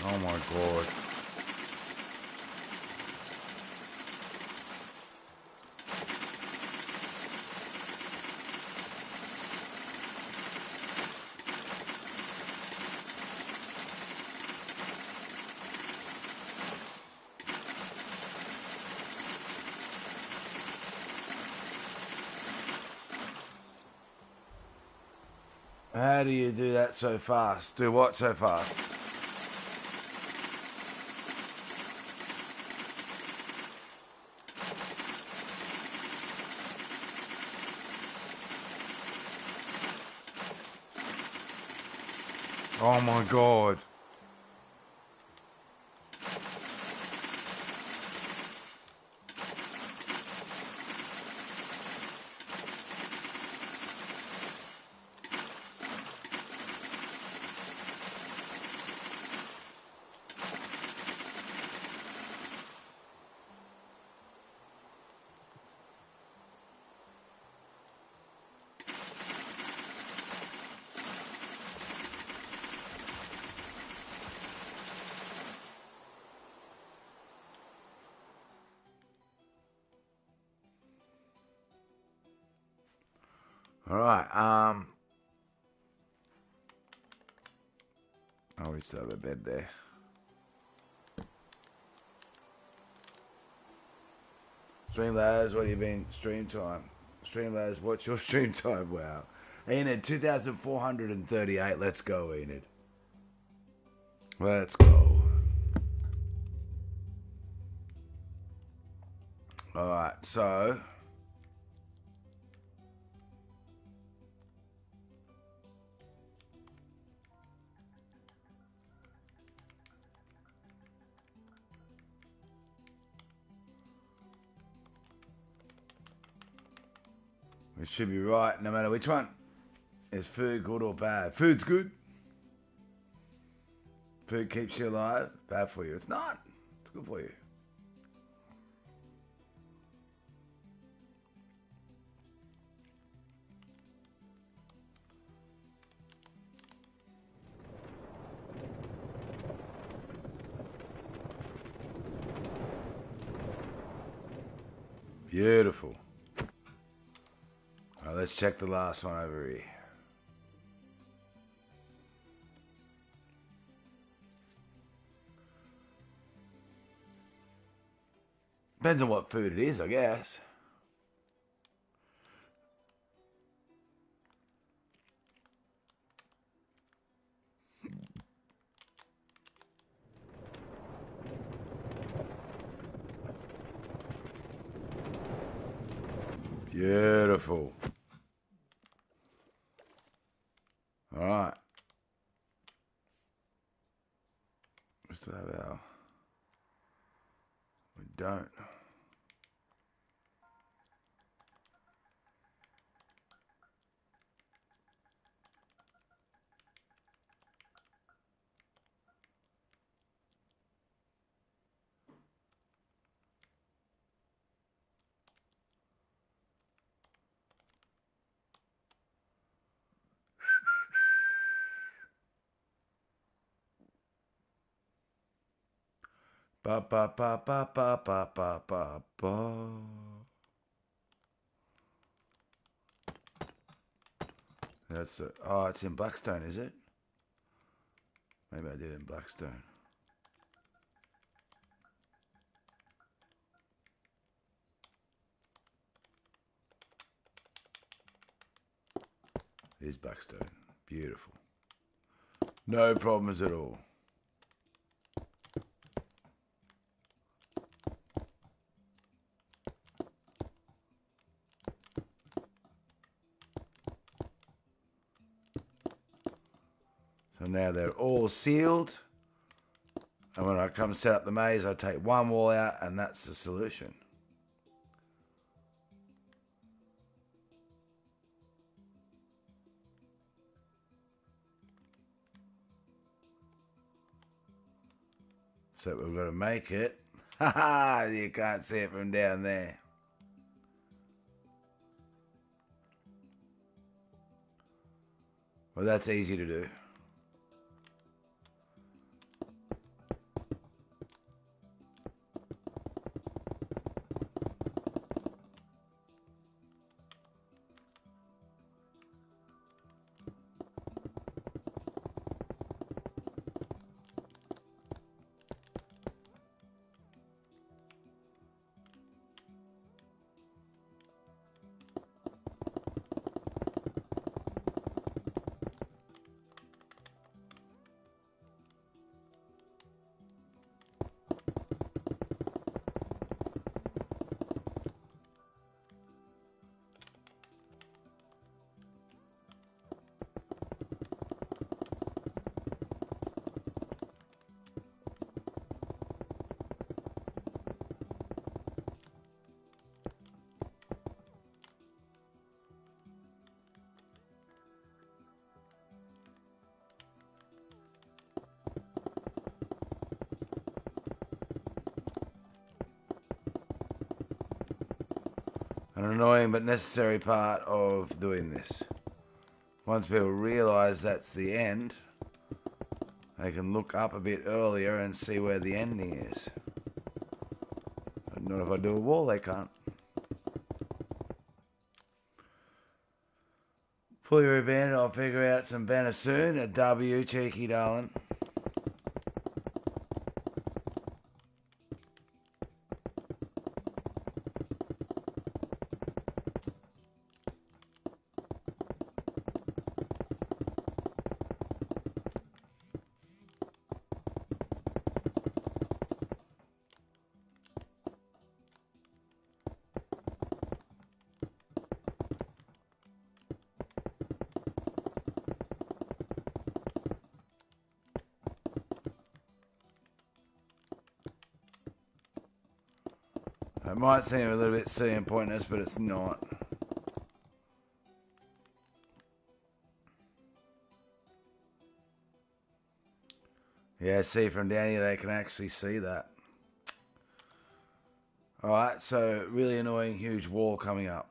Oh my god. How do you do that so fast? Do what so fast? Oh my god. All right. Oh, we still have a bed there. Streamlabs, what have you been? Stream time. Streamlabs, what's your stream time? Wow. Enid, 2,438. Let's go, Enid. Let's go. Alright, so... we should be right no matter which one. Is food good or bad? Food's good. Food keeps you alive. Bad for you. It's not. It's good for you. Beautiful. All right, let's check the last one over here. Depends on what food it is, I guess. Beautiful. All right. We still have our... We don't. Ba ba ba ba ba ba ba ba ba. That's it. Oh, it's in Blackstone, is it? Maybe I did it in Blackstone. It is Blackstone. Beautiful. No problems at all. So now they're all sealed. And when I come set up the maze, I take one wall out, and that's the solution. So we've got to make it. Haha, you can't see it from down there. Well, that's easy to do. An annoying but necessary part of doing this. Once people realise that's the end, they can look up a bit earlier and see where the ending is. But not if I do a wall, they can't. Fully rebranded, I'll figure out some banner soon. A W, cheeky darling. It might seem a little bit silly and pointless, but it's not. Yeah, see from down here they can actually see that. Alright, so really annoying huge wall coming up.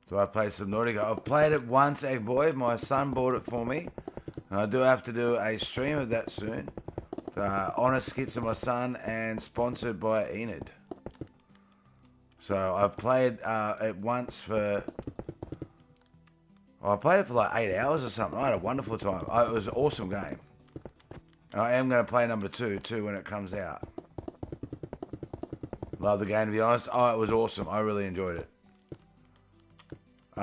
Do I play Subnautica? I've played it once, Egg Boy. My son bought it for me. And I do have to do a stream of that soon. Honest Skits of my son and sponsored by Enid. So I've played it once for... I played it for like 8 hours or something. I had a wonderful time. It was an awesome game. And I am going to play number 2 too when it comes out. Love the game, to be honest. Oh, it was awesome. I really enjoyed it.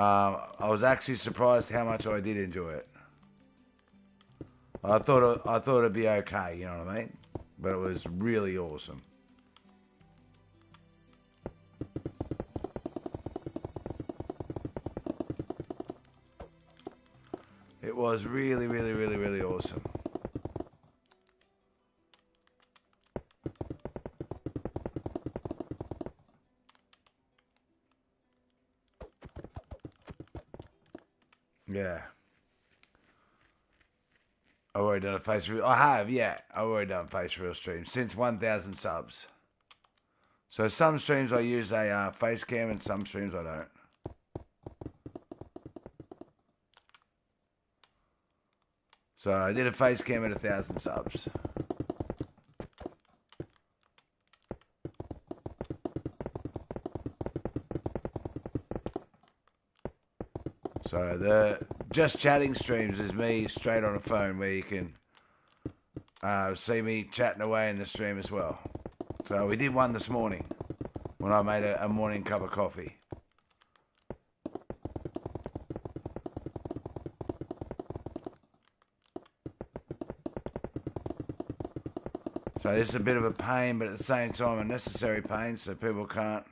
I was actually surprised how much I did enjoy it. I thought it'd be okay, you know what I mean? But it was really awesome. It was really, really, really, really awesome. Yeah. I've already done a face reveal. I have, yeah. I've already done face reveal streams since 1,000 subs. So some streams I use a face cam and some streams I don't. So I did a face cam at 1,000 subs. So the just chatting streams is me straight on a phone where you can see me chatting away in the stream as well. So we did one this morning when I made a morning cup of coffee. So this is a bit of a pain, but at the same time a necessary pain so people can't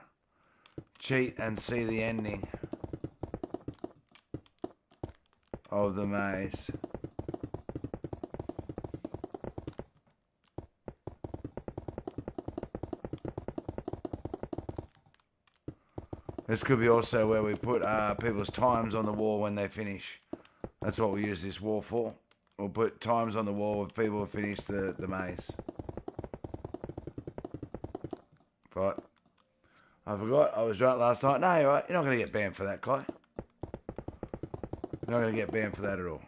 cheat and see the ending of the maze. This could be also where we put people's times on the wall when they finish. That's what we use this wall for. We'll put times on the wall if people have finished the maze. But I forgot, I was drunk last night. No, you're right. You're not going to get banned for that, Kai. You're not going to get banned for that at all.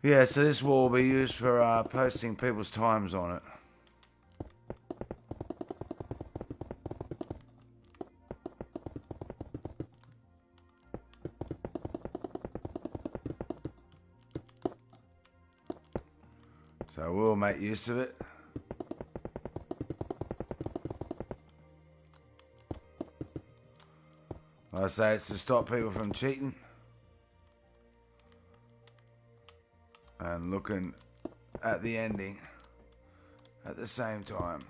Yeah, so this wall will be used for posting people's times on it. So we'll make use of it. Like I say, it's to stop people from cheating. And looking at the ending at the same time.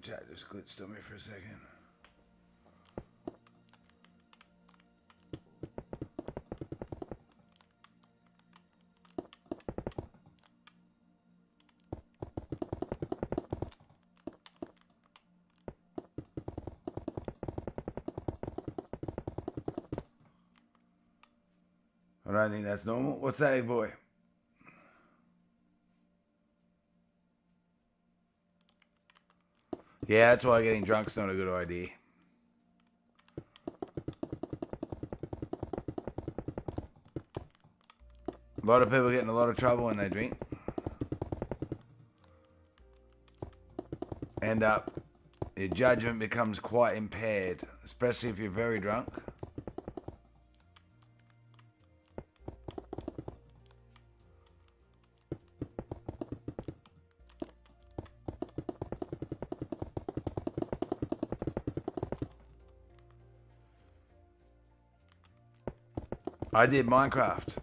Chat just glitched on me for a second. I don't think that's normal. What's that, big boy? Yeah, that's why getting drunk's not a good idea. A lot of people get in a lot of trouble when they drink. End up, your judgment becomes quite impaired, especially if you're very drunk. I did Minecraft.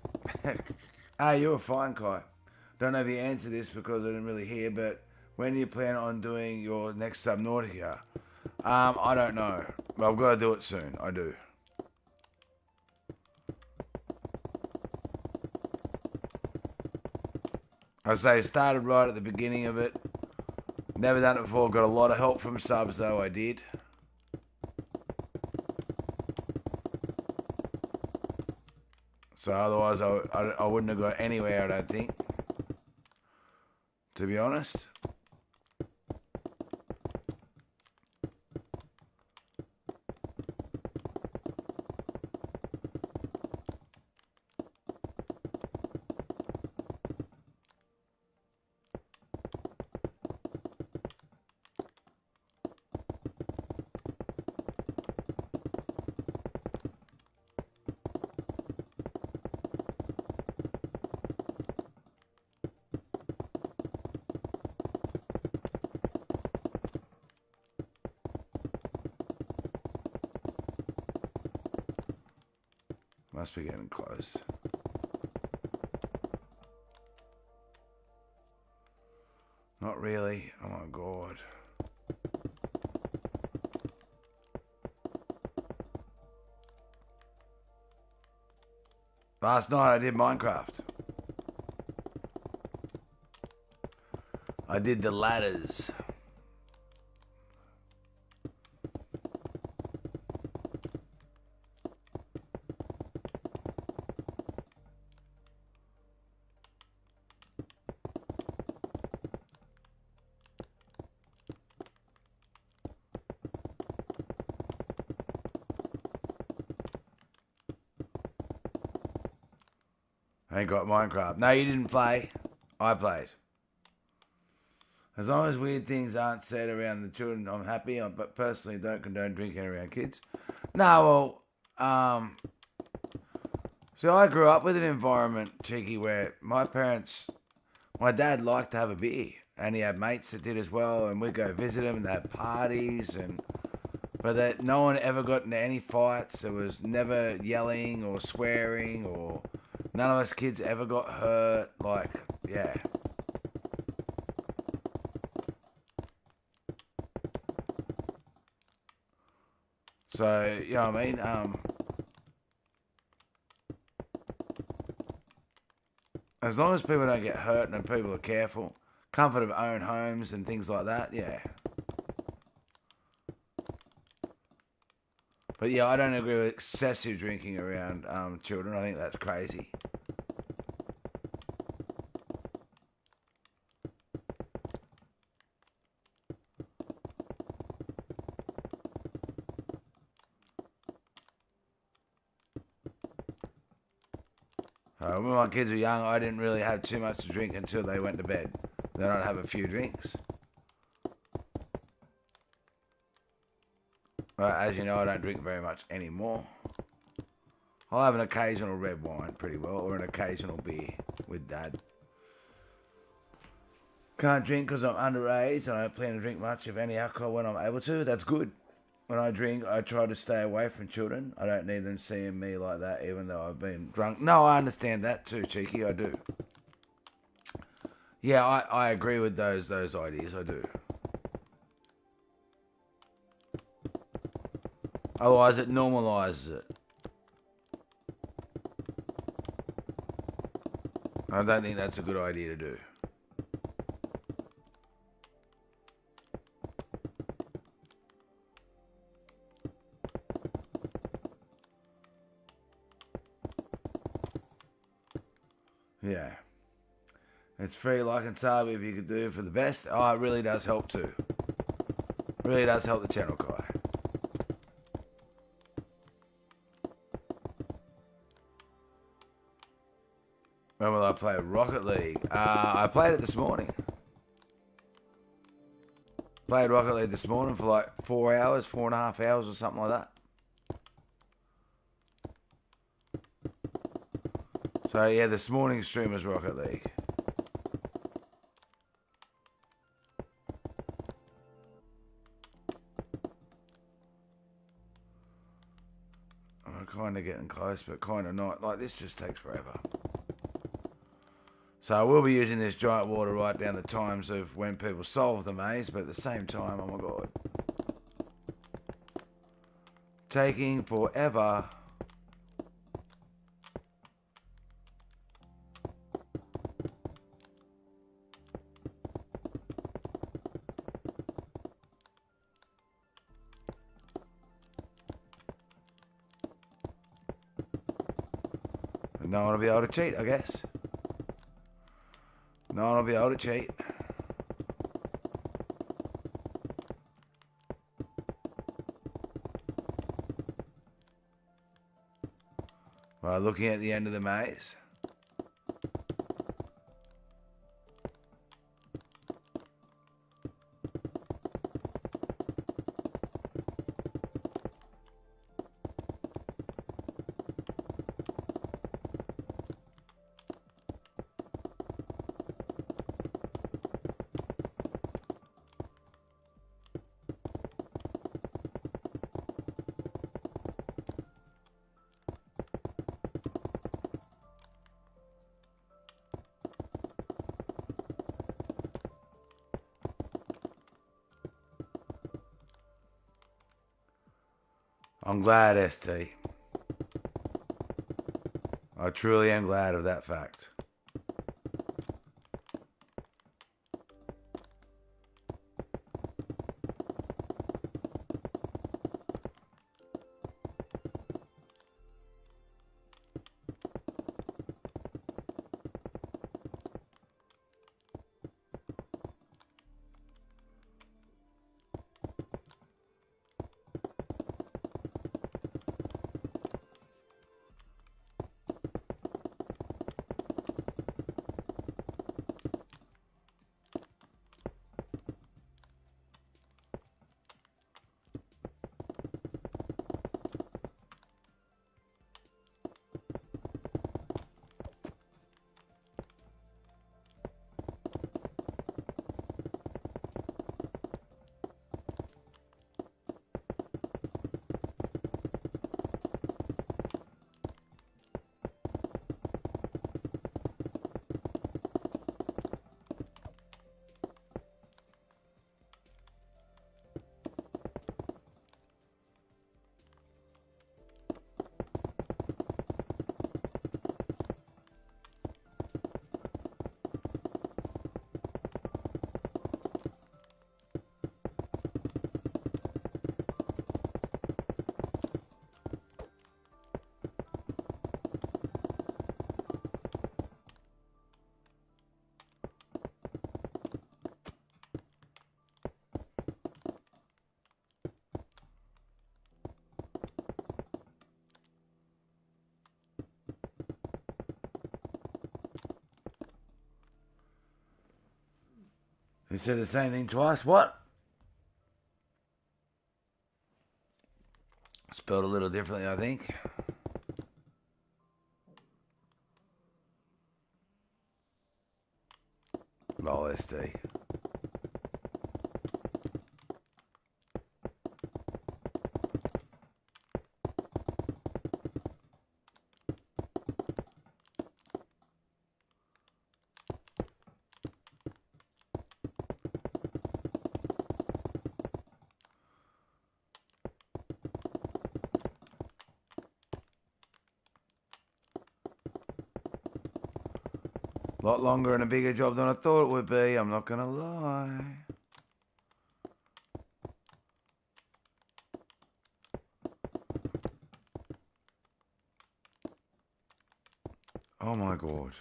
Hey, you're fine, Kai. Don't know if you answered this because I didn't really hear, but when do you plan on doing your next Subnautica? I don't know. But I've got to do it soon. I do. I say started right at the beginning of it. Never done it before. Got a lot of help from subs though. I did. So otherwise I wouldn't have got anywhere, I don't think. To be honest. Must be getting close. Not really. Oh my god. Last night I did Minecraft. I did the ladders. I ain't got Minecraft. No, you didn't play. I played. As long as weird things aren't said around the children, I'm happy. But personally, don't condone drinking around kids. No, well, so I grew up with an environment, Cheeky, where my dad liked to have a beer, and he had mates that did as well, and we'd go visit him, and they had parties, but that no one ever got into any fights. There was never yelling or swearing, or none of us kids ever got hurt. Like, yeah. So, you know what I mean? As long as people don't get hurt and people are careful, comfort of own homes and things like that, yeah. But yeah, I don't agree with excessive drinking around children. I think that's crazy. When my kids were young, I didn't really have too much to drink until they went to bed. Then I'd have a few drinks. As you know, I don't drink very much anymore. I'll have an occasional red wine pretty well, or an occasional beer with Dad. Can't drink because I'm underage, and I don't plan to drink much, if any, alcohol when I'm able to. That's good. When I drink, I try to stay away from children. I don't need them seeing me like that, even though I've been drunk. No, I understand that too, Cheeky. I do. Yeah, I agree with those ideas. I do. Otherwise, it normalizes it. I don't think that's a good idea to do. Yeah. It's free, like and sub if you could do it for the best. Oh, it really does help too. Really does help the channel, Kai. When will I play Rocket League? I played it this morning. Played Rocket League this morning for like 4 hours, 4.5 hours or something like that. So yeah, this morning's stream was Rocket League. I'm kind of getting close, but kind of not. Like, this just takes forever. So I will be using this giant wall to write down the times of when people solve the maze, but at the same time, oh my god. Taking forever. And no one will be able to cheat, I guess. No one will be able to cheat. By looking at the end of the maze. I'm glad, ST. I truly am glad of that fact. He said the same thing twice. What? Spelled a little differently, I think. Lol, ST. lot longer and a bigger job than I thought it would be, I'm not going to lie. Oh my God.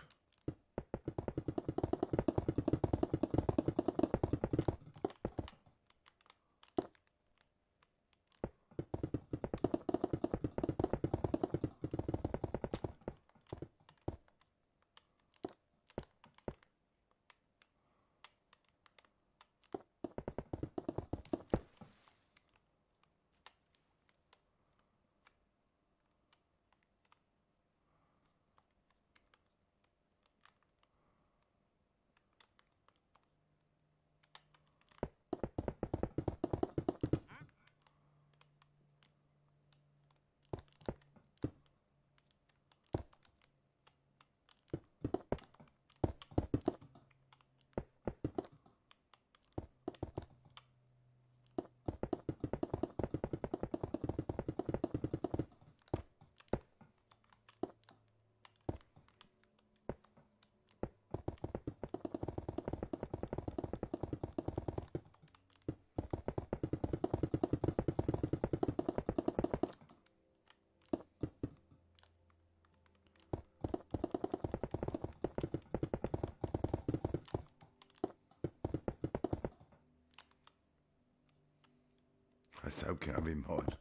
So can I be mod?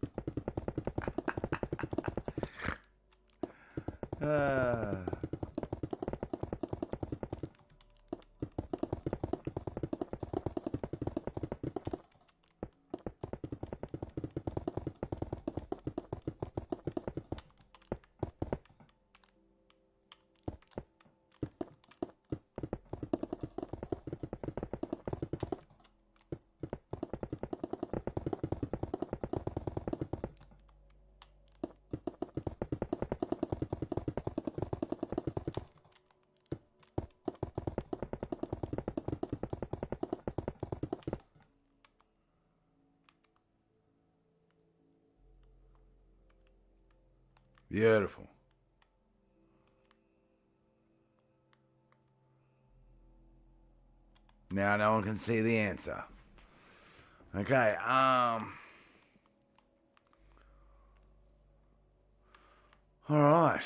Beautiful. Now no one can see the answer. Okay, all right.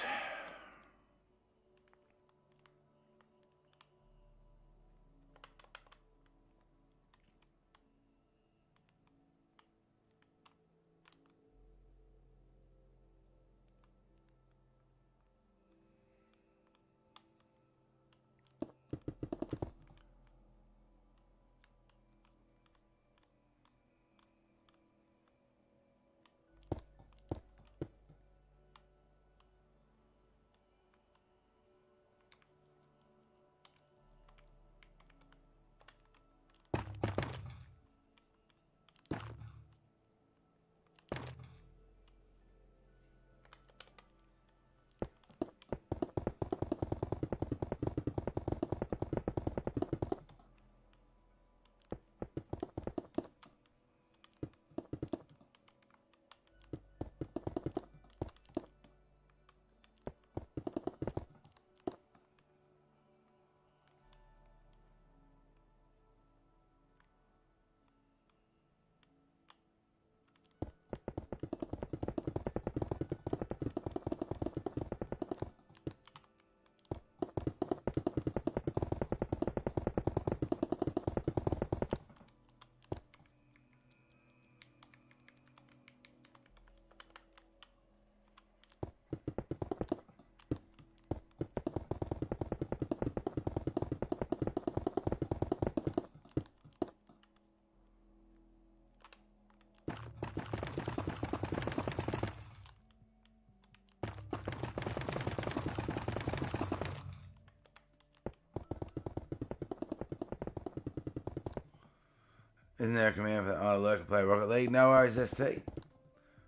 Isn't there a command for oh look, play Rocket League? No worries, ST.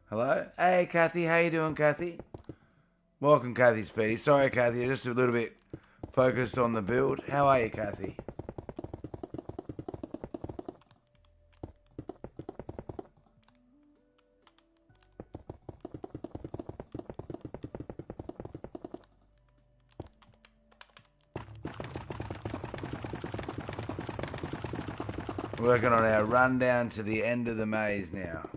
Hello? Hey Kathy, how you doing, Kathy? Welcome, Kathy Speedy. Sorry, Kathy, just a little bit focused on the build. How are you, Kathy? Working on our rundown to the end of the maze now.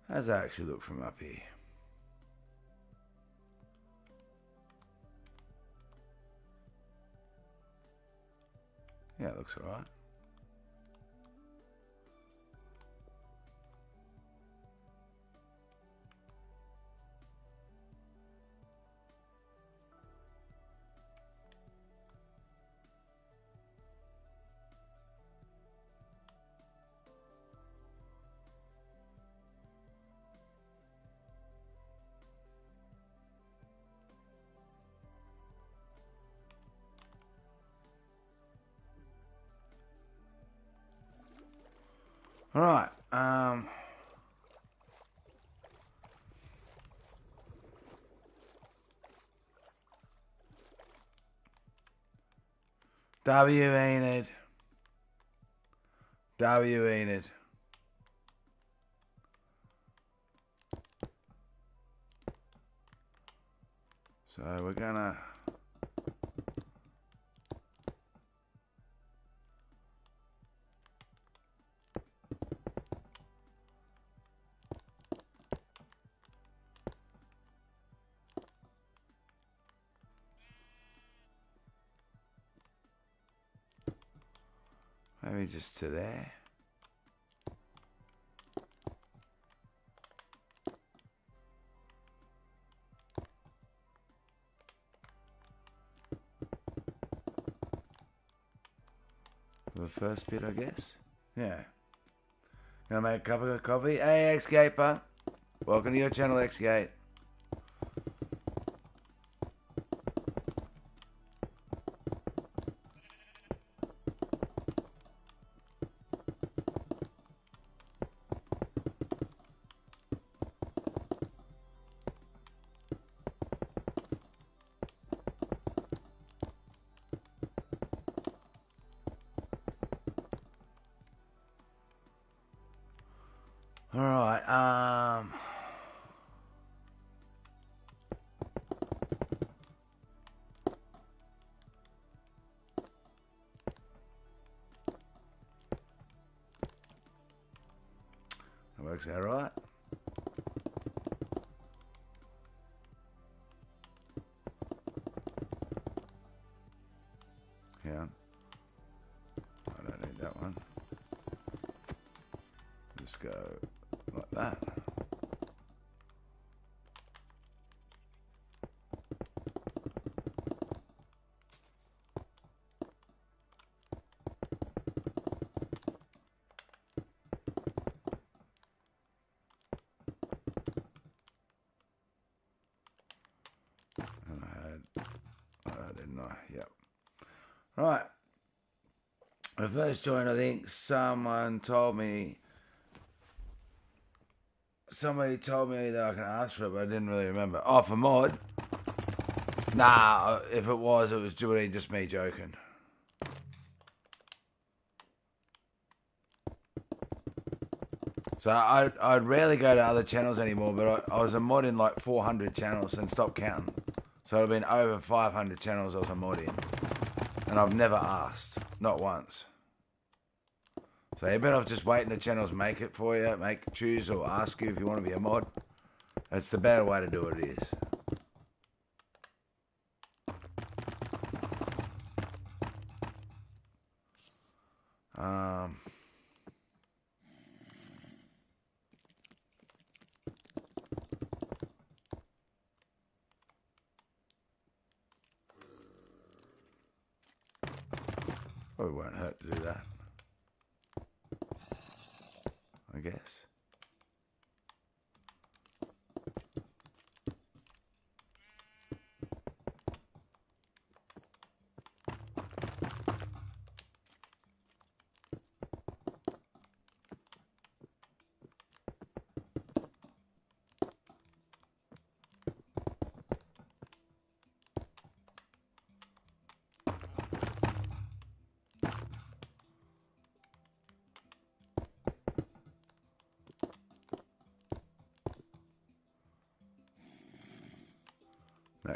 How does that actually look from up here? Yeah, it looks alright. Alright, W Enid. W Enid. So we're gonna maybe just to there. For the first bit, I guess. Yeah. Gonna make a cup of coffee. Hey, X-Gaper. Welcome to your channel, X-Gate. Alright, that works out right. Yeah. I don't need that one. Just go like that. And didn't I? Yep. Right. The first joint, I think somebody told me that I can ask for it, but I didn't really remember. Oh, for mod? Nah, if it was just me joking. So I'd rarely go to other channels anymore, but I was a mod in like 400 channels and stopped counting. So it'd been over 500 channels I was a mod in. And I've never asked. Not once. So you're better off just waiting the channels make it for you, choose or ask you if you want to be a mod. That's the better way to do it is. Probably won't hurt to do that, I guess.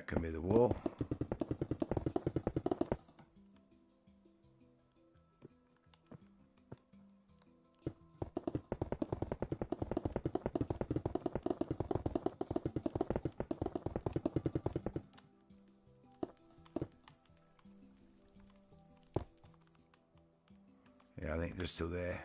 can be the wall. Yeah, I think they're still there.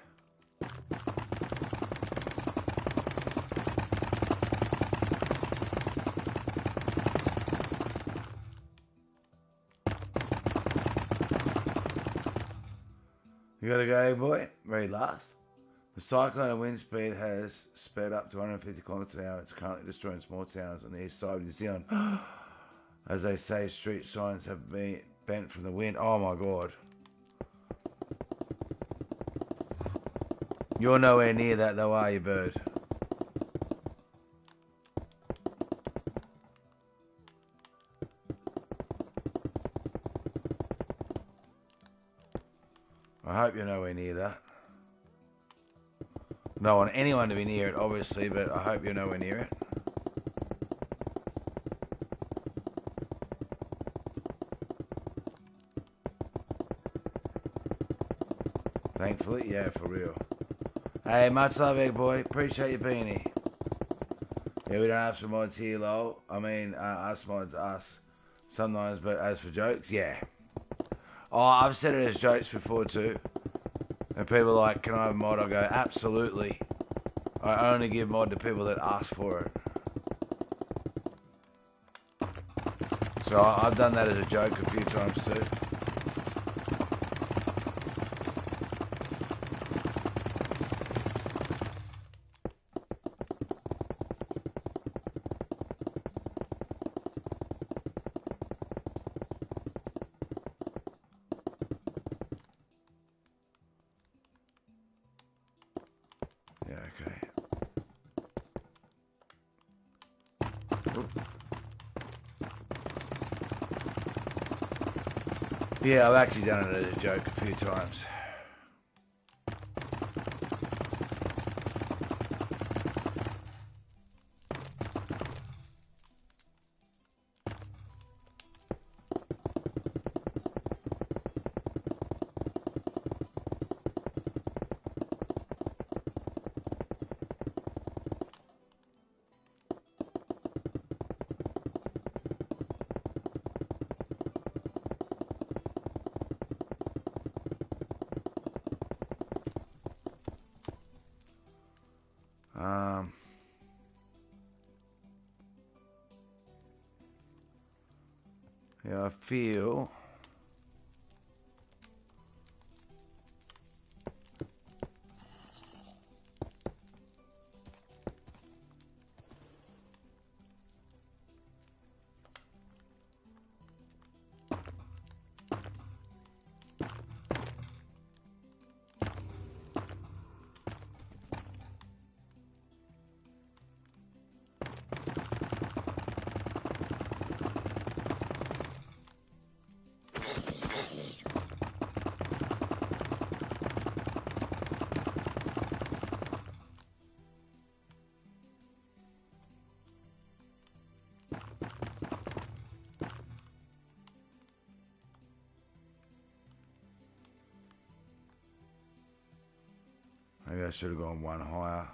You gotta go, boy. Very last. The cyclone and wind speed has sped up to 150 kilometers an hour. It's currently destroying small towns on the east side of New Zealand. As they say, street signs have been bent from the wind. Oh my god. You're nowhere near that though, are you, bird? I hope you're nowhere near that. I don't want anyone to be near it, obviously, but I hope you're nowhere near it. Thankfully, yeah, for real. Hey, much love, egg boy. Appreciate you being here. Yeah, we don't have some mods here, lol. I mean, us mods, us. Sometimes, but as for jokes, yeah. Oh, I've said it as jokes before too. And people are like, can I have a mod? I go, absolutely. I only give mod to people that ask for it. So I've done that as a joke a few times too. Yeah, okay. Oop. Yeah, I've actually done it as a joke a few times. Yeah, I feel... Maybe I should have gone one higher.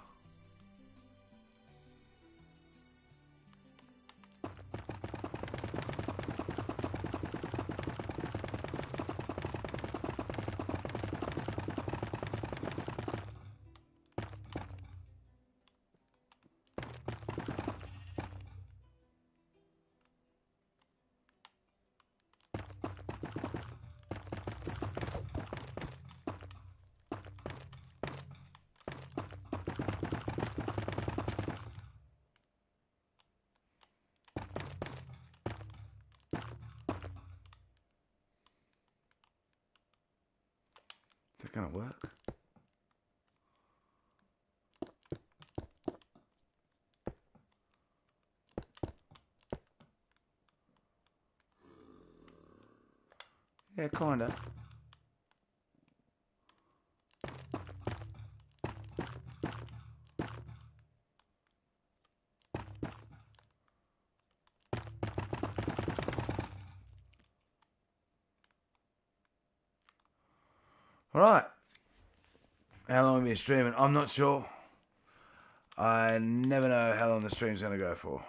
Is that gonna work? Yeah, kinda. All right. How long have we been streaming? I'm not sure. I never know how long the stream's going to go for.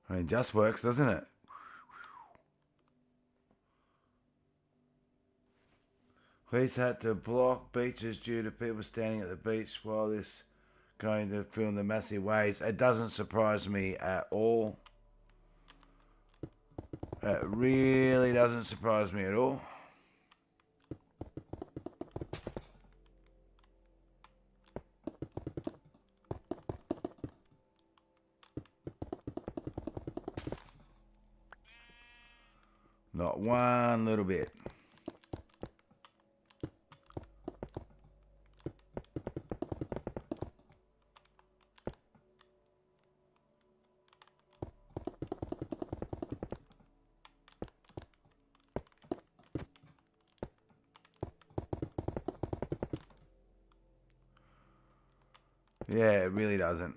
I mean, it just works, doesn't it? Police had to block beaches due to people standing at the beach while this going to film the massive waves. It doesn't surprise me at all. It really doesn't surprise me at all. Not one little bit. Yeah, it really doesn't.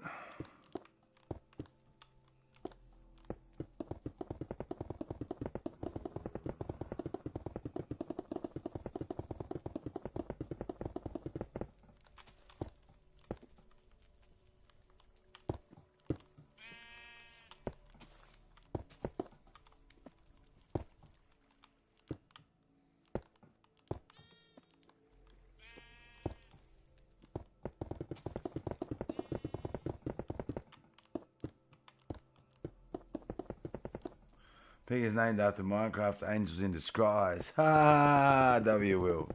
Pig is named after Minecraft Angels in Disguise. Ha! W will.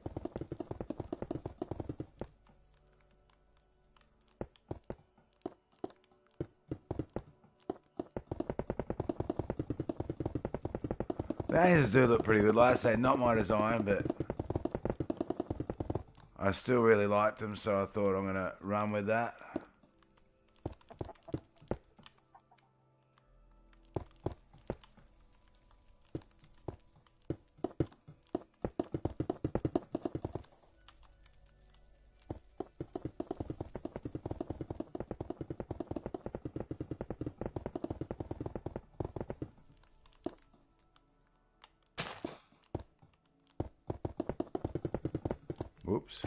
The angels do look pretty good. Like I say, not my design, but I still really liked them, so I thought I'm going to run with that. Whoops.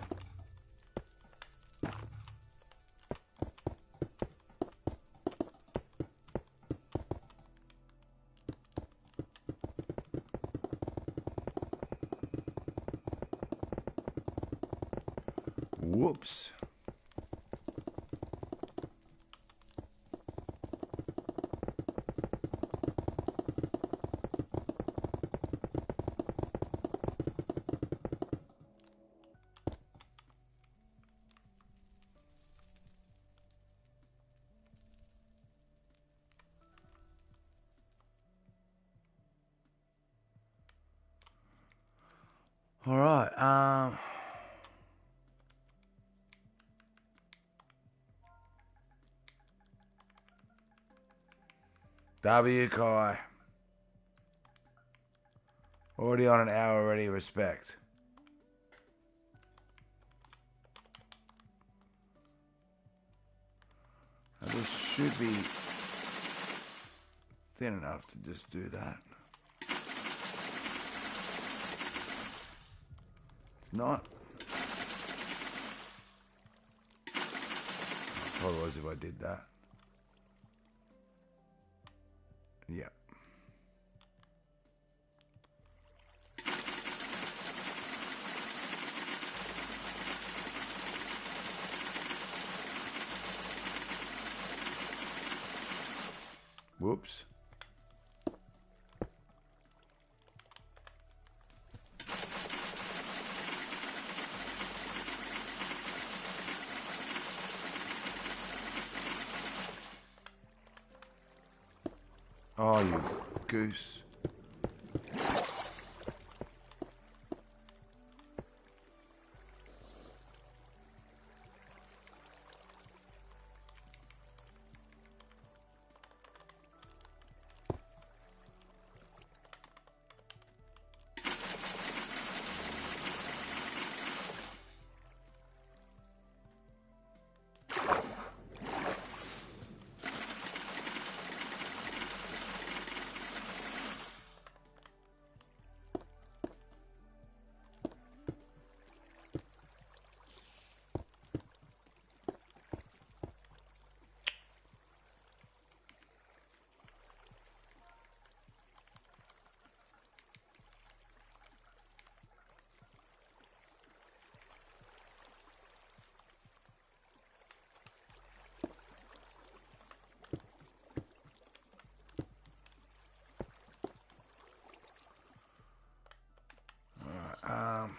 Whoops. All right. W Kai. Already on an hour already, respect. And this should be thin enough to just do that. It's not. Probably was if I did that. Yeah. Whoops. Oh, you goose. Um,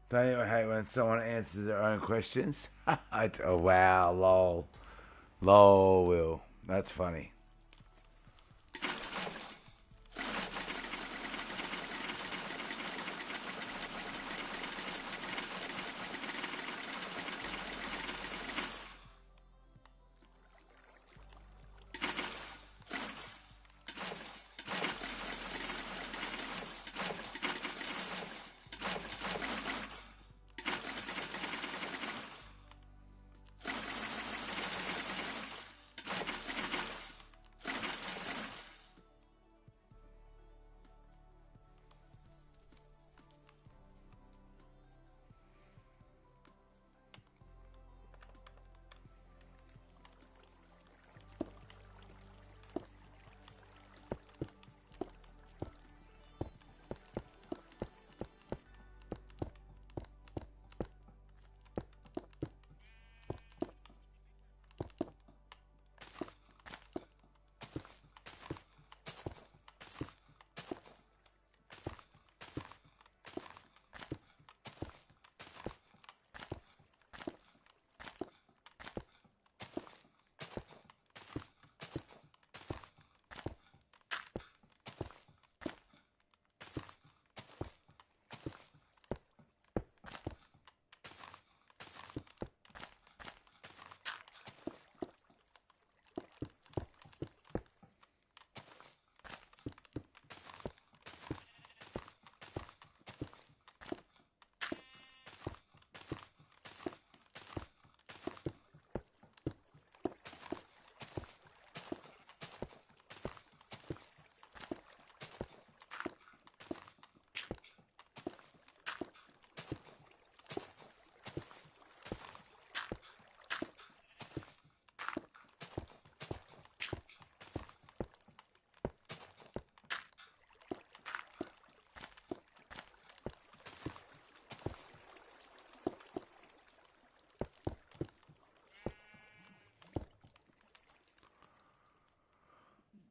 don't you hate when someone answers their own questions? Oh, wow, lol. Lol, Will. That's funny.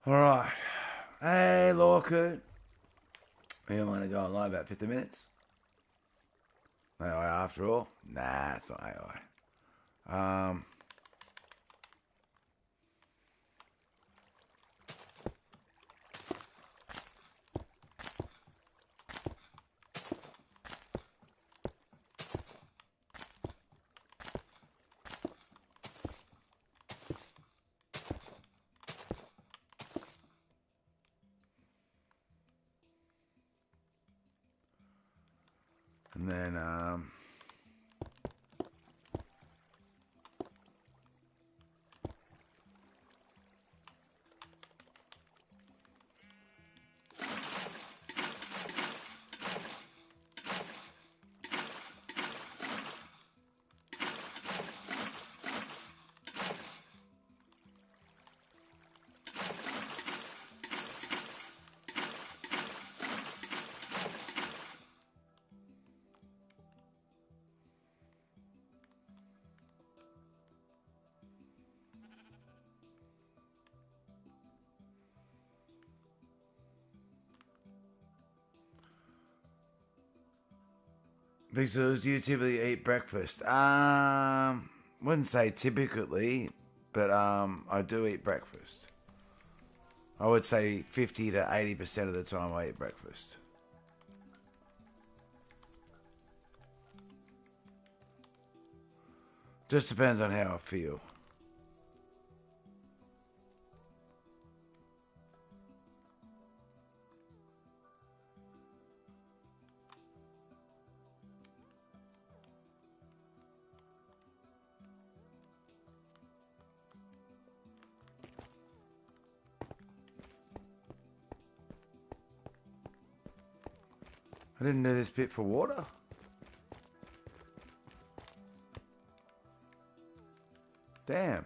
All right. Hey, Lorca. You want to go online about 50 minutes? AI after all? Nah, it's not AI. And then, Because do you typically eat breakfast? Wouldn't say typically, but I do eat breakfast. I would say 50 to 80% of the time I eat breakfast. Just depends on how I feel. I didn't do this bit for water. Damn.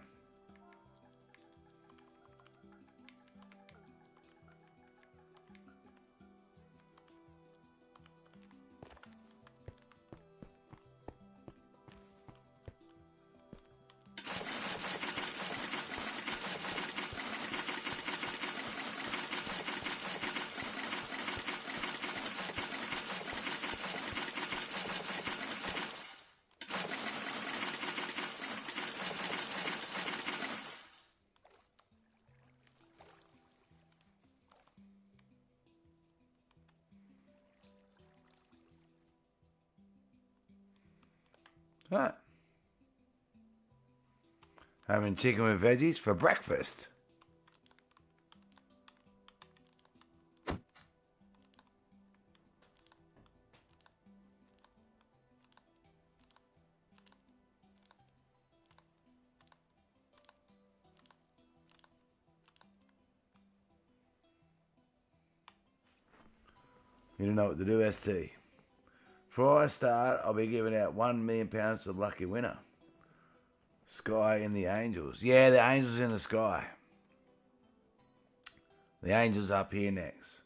Right. Having chicken with veggies for breakfast. You don't know what to do, ST. Before I start, I'll be giving out £1 million to the lucky winner. Sky and the Angels. Yeah, the Angels in the sky. The Angels up here next.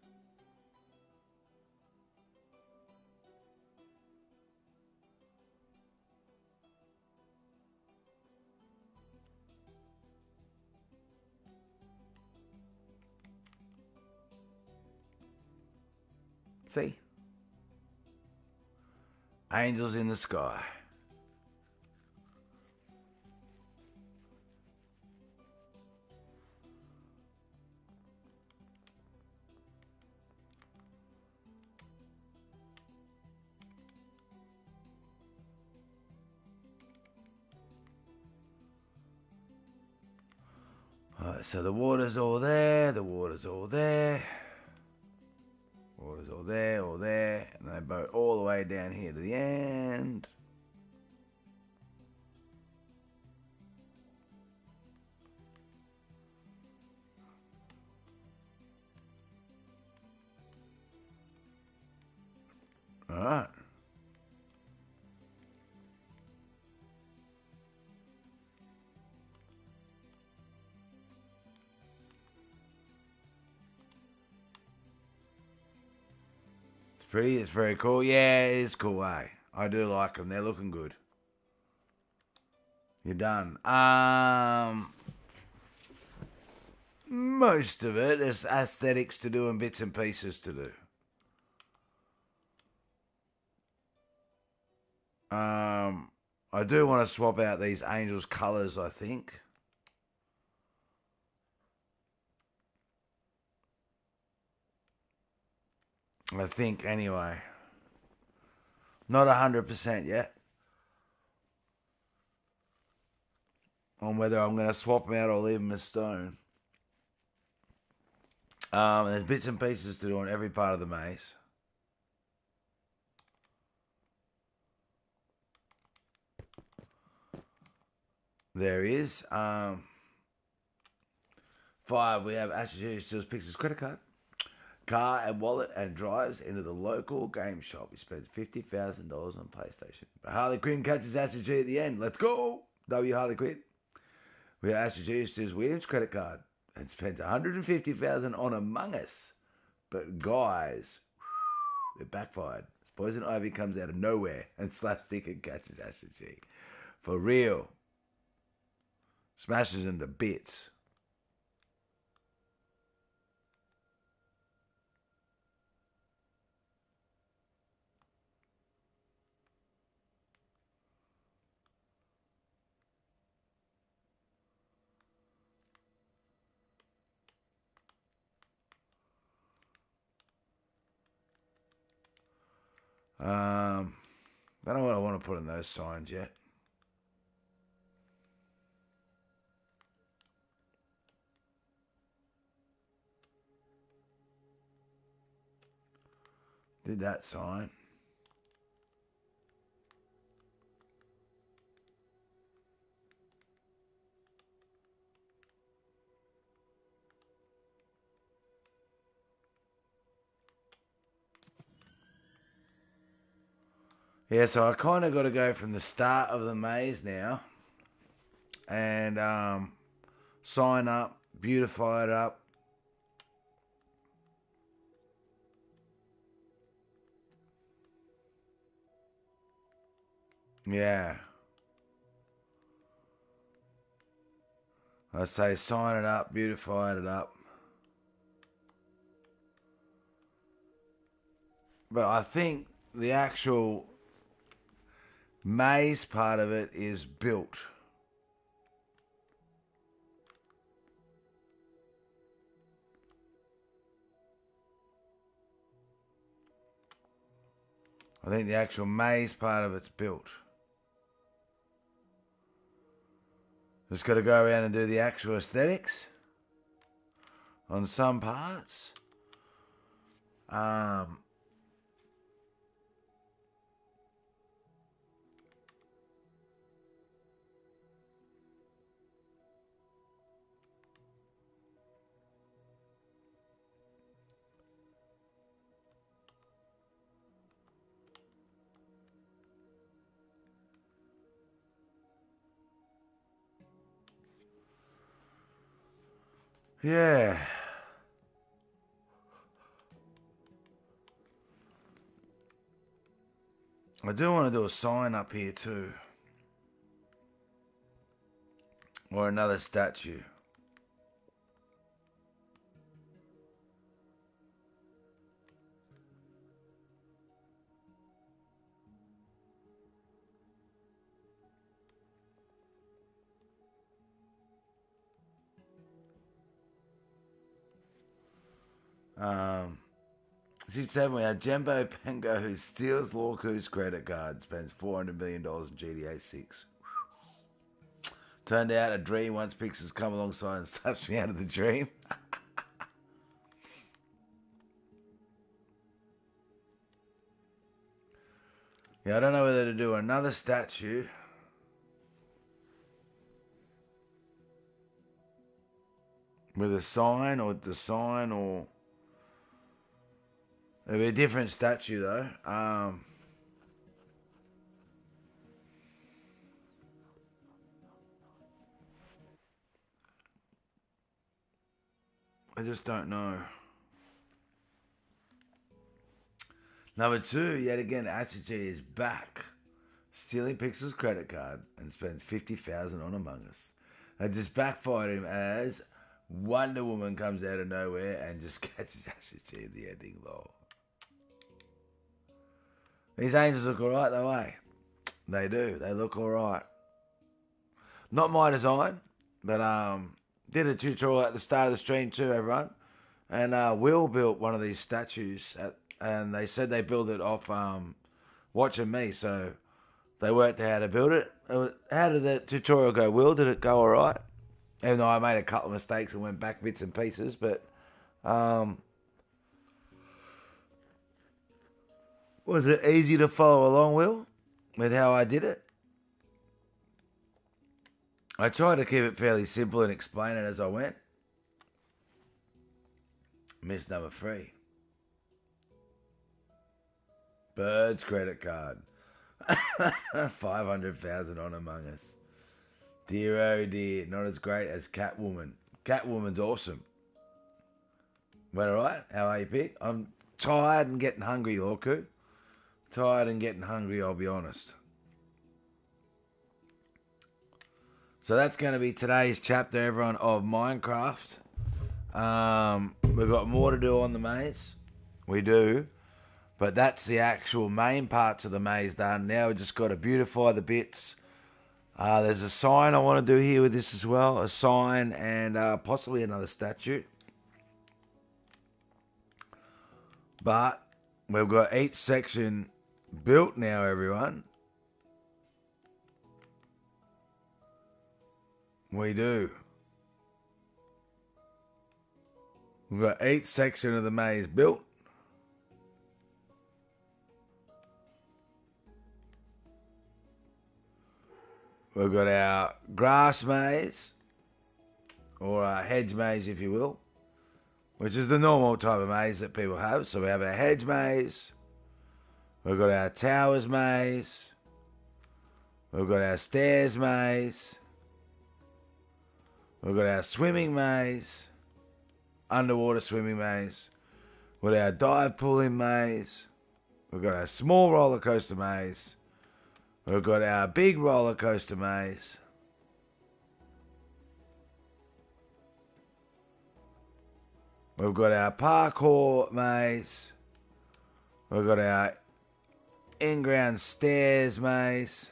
See? Angels in the sky. Alright, so the water's all there, the water's all there. Water's all there, and they boat all the way down here to the end. Alright. It's very cool. Yeah, it is cool, eh? I do like them. They're looking good. You're done. Most of it is aesthetics to do and bits and pieces to do. I do want to swap out these Angels colours, I think. Anyway. Not 100% yet on whether I'm going to swap them out or leave them as stone. There's bits and pieces to do on every part of the maze. There is. 5, we have Ashley steals Pixel's credit card, car and wallet, and drives into the local game shop. He spends $50,000 on PlayStation. But Harley Quinn catches Ashley G at the end. Let's go! W Harley Quinn. We have Ashley G steals William's credit card and spends $150,000 on Among Us. But guys, it backfired. Poison Ivy comes out of nowhere and slapstick and catches Ashley G. For real. Smashes him to bits. Don't know what I want to put in those signs yet. Did that sign. Yeah, so I kind of got to go from the start of the maze now and sign up, beautify it up. Yeah. I say sign it up, beautify it up. But I think the actual maze part of it is built. I think the actual maze part of it's built. Just got to go around and do the actual aesthetics on some parts. Yeah. I do want to do a sign up here too. Or another statue. She said we had Jembo Pengo who steals Lorku's credit card, spends $400 million in GTA 6. Turned out a dream once Pixels come alongside and slaps me out of the dream. Yeah, I don't know whether to do another statue with a sign or the sign or... It'll be a different statue though. I just don't know. Number 2, yet again, Achachi is back. Stealing Pixel's credit card and spends $50,000 on Among Us. It just backfired him as Wonder Woman comes out of nowhere and just catches Achachi in the ending, lol. These angels look alright though, eh? They do. They look alright. Not my design, but did a tutorial at the start of the stream too, everyone. And Will built one of these statues, and they said they built it off watching me, so they worked out how to build it. How did the tutorial go, Will? Did it go alright? Even though I made a couple of mistakes and went back bits and pieces, but was it easy to follow along, Will, with how I did it? I tried to keep it fairly simple and explain it as I went. Miss number 3. Bird's credit card. 500,000 on Among Us. Dear oh dear, not as great as Catwoman. Catwoman's awesome. Went alright? How are you, Pig? I'm tired and getting hungry, Orku. Tired and getting hungry, I'll be honest. So that's going to be today's chapter, everyone, of Minecraft. We've got more to do on the maze. We do. But that's the actual main parts of the maze done. Now we've just got to beautify the bits. There's a sign I want to do here with this as well. A sign and possibly another statue. But we've got each section built now, everyone. We do. We've got each section of the maze built. We've got our grass maze, or our hedge maze, if you will, which is the normal type of maze that people have. So we have our hedge maze. We've got our towers maze. We've got our stairs maze. We've got our swimming maze. Underwater swimming maze. We've got our dive pooling maze. We've got our small roller coaster maze. We've got our big roller coaster maze. We've got our parkour maze. We've got our in-ground stairs maze.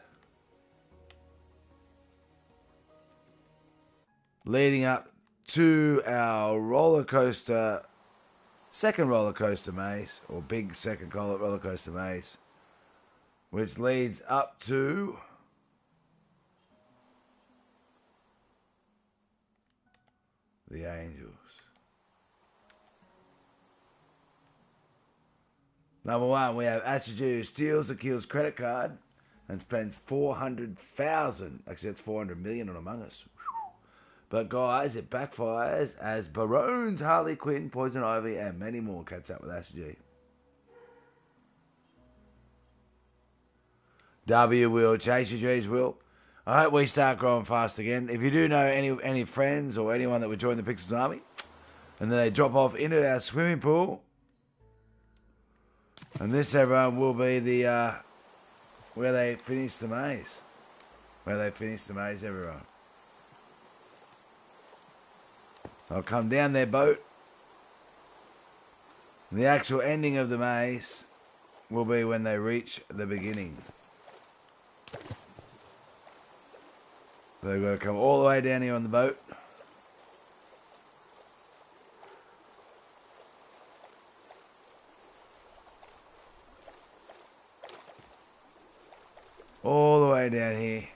Leading up to our roller coaster, second roller coaster maze, or big second roller coaster maze, which leads up to the Angels. Number one, we have Astrid who steals Akil's credit card and spends 400,000. Actually, that's 400 million on Among Us. But guys, it backfires as Barones, Harley Quinn, Poison Ivy, and many more catch up with Astrid. W will, Chase your G's will. I hope we start growing fast again. If you do know any friends or anyone that would join the Pixels Army, and then they drop off into our swimming pool, and this, everyone, will be the where they finish the maze. Where they finish the maze, everyone. They'll come down their boat. The actual ending of the maze will be when they reach the beginning. They've got to come all the way down here on the boat. All the way down here.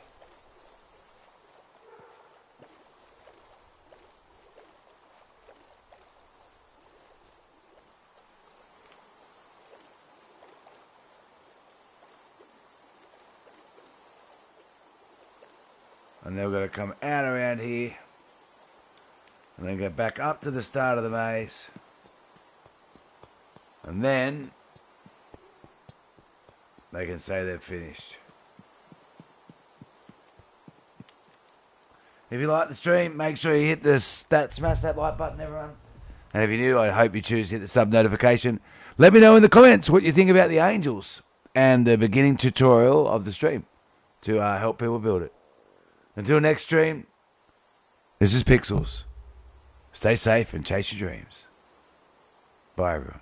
And they're going to come out around here. And then go back up to the start of the maze. And then they can say they've finished. If you like the stream, make sure you hit smash that like button, everyone. And if you're new, I hope you choose to hit the sub notification. Let me know in the comments what you think about the Angels and the beginning tutorial of the stream to help people build it. Until next stream, this is Pixels. Stay safe and chase your dreams. Bye, everyone.